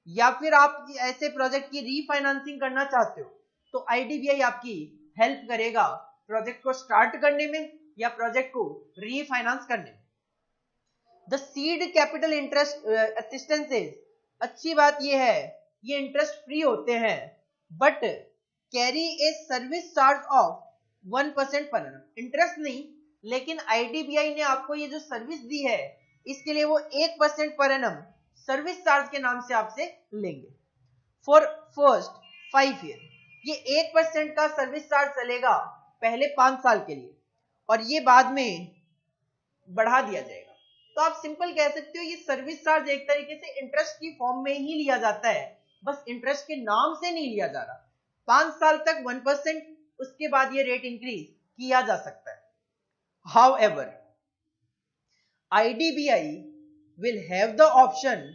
या फिर आप ऐसे प्रोजेक्ट की रीफाइनेंसिंग करना चाहते हो तो आईडीबीआई आपकी हेल्प करेगा प्रोजेक्ट को स्टार्ट करने में या प्रोजेक्ट को रीफाइनेंस करने में। द सीड कैपिटल इंटरेस्ट असिस्टेंसेज, अच्छी बात यह है ये इंटरेस्ट फ्री होते हैं, but carry a service charge of 1% per annum. Interest नहीं, लेकिन आईडीबीआई ने आपको ये जो सर्विस दी है इसके लिए वो 1% पर एनम सर्विस चार्ज के नाम से आपसे लेंगे फॉर फर्स्ट 5 ईयर। ये 1% का सर्विस चार्ज चलेगा पहले 5 साल के लिए, और ये बाद में बढ़ा दिया जाएगा। तो आप सिंपल कह सकते हो ये सर्विस चार्ज एक तरीके से इंटरेस्ट की फॉर्म में ही लिया जाता है, बस इंटरेस्ट के नाम से नहीं लिया जा रहा। 5 साल तक 1%, उसके बाद ये रेट इंक्रीज किया जा सकता है। However, IDBI will have the option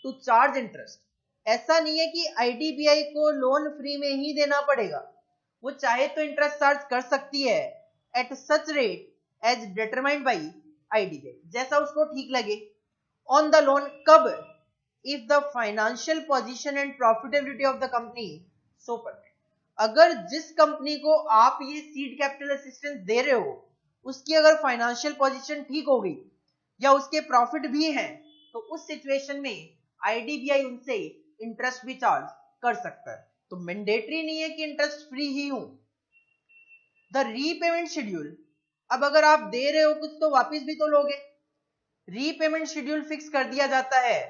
to charge interest. ऐसा नहीं है कि IDBI को लोन फ्री में ही देना पड़ेगा, वो चाहे तो इंटरेस्ट चार्ज कर सकती है at such rate as determined by IDBI, जैसा उसको ठीक लगे। On the loan कब? If the financial position and profitability of the company so permit. अगर जिस कंपनी को आप ये सीड कैपिटल असिस्टेंस दे रहे हो उसकी अगर फाइनेंशियल पोजीशन ठीक हो गई या उसके प्रॉफिट भी हैं तो उस सिचुएशन में आईडीबीआई उनसे इंटरेस्ट भी चार्ज कर सकता है। तो मैंडेटरी नहीं है कि इंटरेस्ट फ्री ही हो। द रीपेमेंट शेड्यूल, अब अगर आप दे रहे हो कुछ तो वापस भी तो लोगे। रीपेमेंट शेड्यूल फिक्स कर दिया जाता है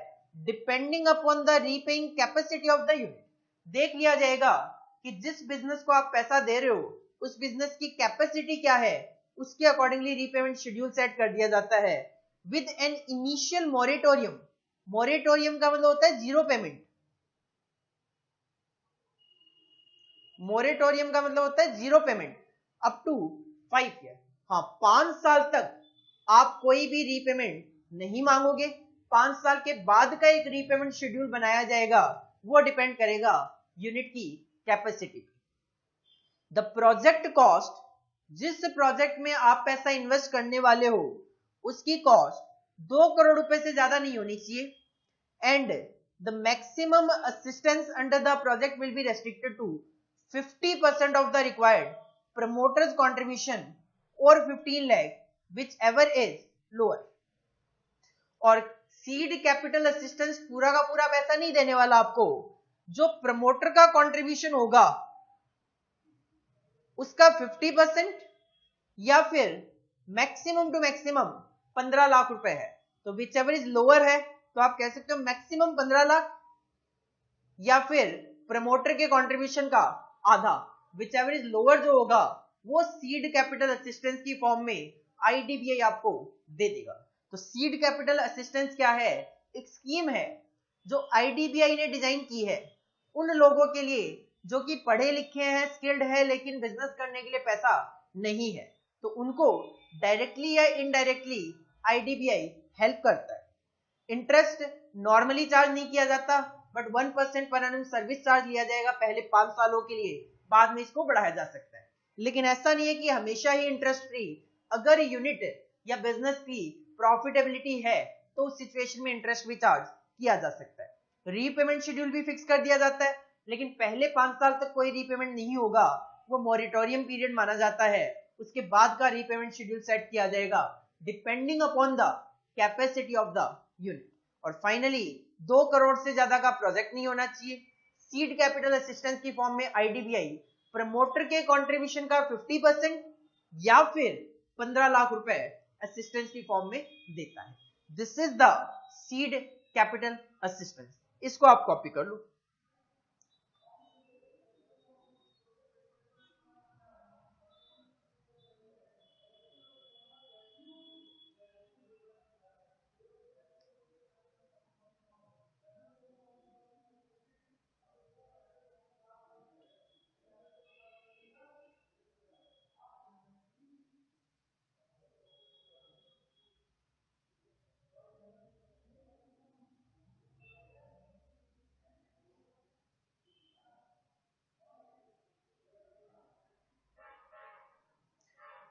depending upon the repaying capacity of the unit. देख लिया जाएगा कि जिस बिजनेस को आप पैसा दे रहे हो उस बिजनेस की कैपेसिटी क्या है, उसके अकॉर्डिंगली रीपेमेंट शेड्यूल सेट कर दिया जाता है with an initial moratorium. Moratorium का मतलब होता है जीरो पेमेंट। मोरेटोरियम का मतलब होता है zero payment up to 5 year. हाँ, 5 साल तक आप कोई भी रीपेमेंट नहीं मांगोगे। 5 साल के बाद का एक रीपेमेंट शेड्यूल बनाया जाएगा, वो डिपेंड करेगा यूनिट की कैपेसिटी पे। द प्रोजेक्ट कॉस्ट, जिस प्रोजेक्ट में आप पैसा इन्वेस्ट करने वाले हो उसकी कॉस्ट 2 करोड़ रुपए से ज्यादा नहीं होनी चाहिए। And the maximum assistance under the project will be restricted to 50% of the required promoter's contribution or 15 lakh, whichever is lower। और सीड कैपिटल असिस्टेंस पूरा का पूरा पैसा नहीं देने वाला आपको, जो प्रमोटर का कंट्रीब्यूशन होगा उसका 50% या फिर मैक्सिमम टू मैक्सिमम 15 लाख रुपए है। तो whichever is lower है तो आप कह सकते हो मैक्सिमम 15 लाख या फिर प्रमोटर के कंट्रीब्यूशन का आधा। whichever is lower जो होगा वो सीड कैपिटल असिस्टेंस की फॉर्म में आईडीबीआई आपको दे देगा। तो सीड कैपिटल असिस्टेंस क्या है? एक स्कीम है जो आईडीबीआई ने डिजाइन की है उन लोगों के लिए जो कि पढ़े लिखे हैं, स्किल्ड है, लेकिन बिजनेस करने के लिए पैसा नहीं है। तो उनको डायरेक्टली या इनडायरेक्टली आईडीबीआई हेल्प करता है। इंटरेस्ट नॉर्मली चार्ज नहीं किया जाता, but 1% per annum service charge लिया जाएगा पहले 5 सालों के लिए, बाद में इसको बढ़ाया जा सकता है। लेकिन ऐसा नहीं है कि हमेशा ही इंटरेस्ट फ्री। अगर यूनिट या बिजनेस की प्रॉफिटेबिलिटी है तो उस सिचुएशन में इंटरेस्ट भी चार्ज किया जा सकता है। रीपेमेंट शेड्यूल भी फिक्स कर दिया जाता है, लेकिन पहले 5 साल तक कोई रीपेमेंट नहीं होगा, वो मॉरिटोरियम पीरियड माना जाता है। उसके बाद का रीपेमेंट शेड्यूल सेट किया जाएगा depending upon the capacity of the unit. और फाइनली 2 करोड़ से ज्यादा का प्रोजेक्ट नहीं होना चाहिए। सीड कैपिटल असिस्टेंस की फॉर्म में आईडीबीआई प्रमोटर के कंट्रीब्यूशन का 50% या फिर 15 लाख रुपए असिस्टेंस की फॉर्म में देता है। This is the seed capital assistance. इसको आप कॉपी कर लो।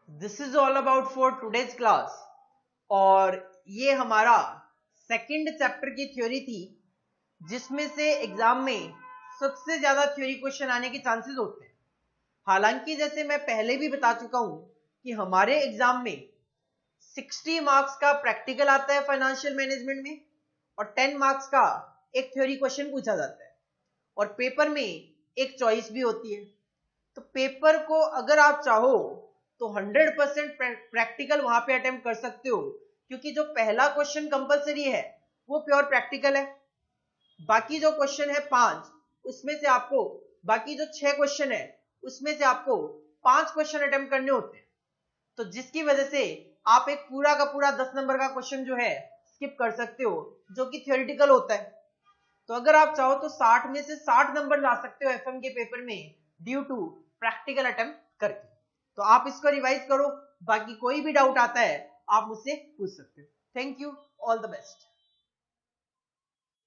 This is all about for today's class. और ये हमारा सेकंड चैप्टर की थ्योरी थी, जिसमें से एग्जाम में सबसे ज्यादा थ्योरी क्वेश्चन आने के चांसेस होते हैं। हालांकि जैसे मैं पहले भी बता चुका हूं कि हमारे एग्जाम में 60 मार्क्स का प्रैक्टिकल आता है फाइनेंशियल मैनेजमेंट में, और 10 मार्क्स का एक थ्योरी क्वेश्चन पूछा जाता है, और पेपर में एक चॉइस भी होती है। तो पेपर को अगर आप चाहो तो 100% प्रैक्टिकल वहां पे अटेम्प्ट कर सकते हो, क्योंकि जो पहला क्वेश्चन कंपलसरी है वो प्योर प्रैक्टिकल है। बाकी जो क्वेश्चन है 5, उसमें से आपको, बाकी जो 6 क्वेश्चन है उसमें से आपको 5 क्वेश्चन अटेम्प्ट करने होते हैं। तो जिसकी वजह से आप एक पूरा का पूरा 10 नंबर का क्वेश्चन जो है स्किप कर सकते हो, जो कि थ्योरेटिकल होता है। तो अगर आप चाहो तो 60 में से 60 नंबर ला सकते हो एफएम के पेपर में ड्यू टू प्रैक्टिकल अटेम्प्ट करके। तो आप इसको रिवाइज करो, बाकी कोई भी डाउट आता है आप मुझसे पूछ सकते हो। Thank you, all the best.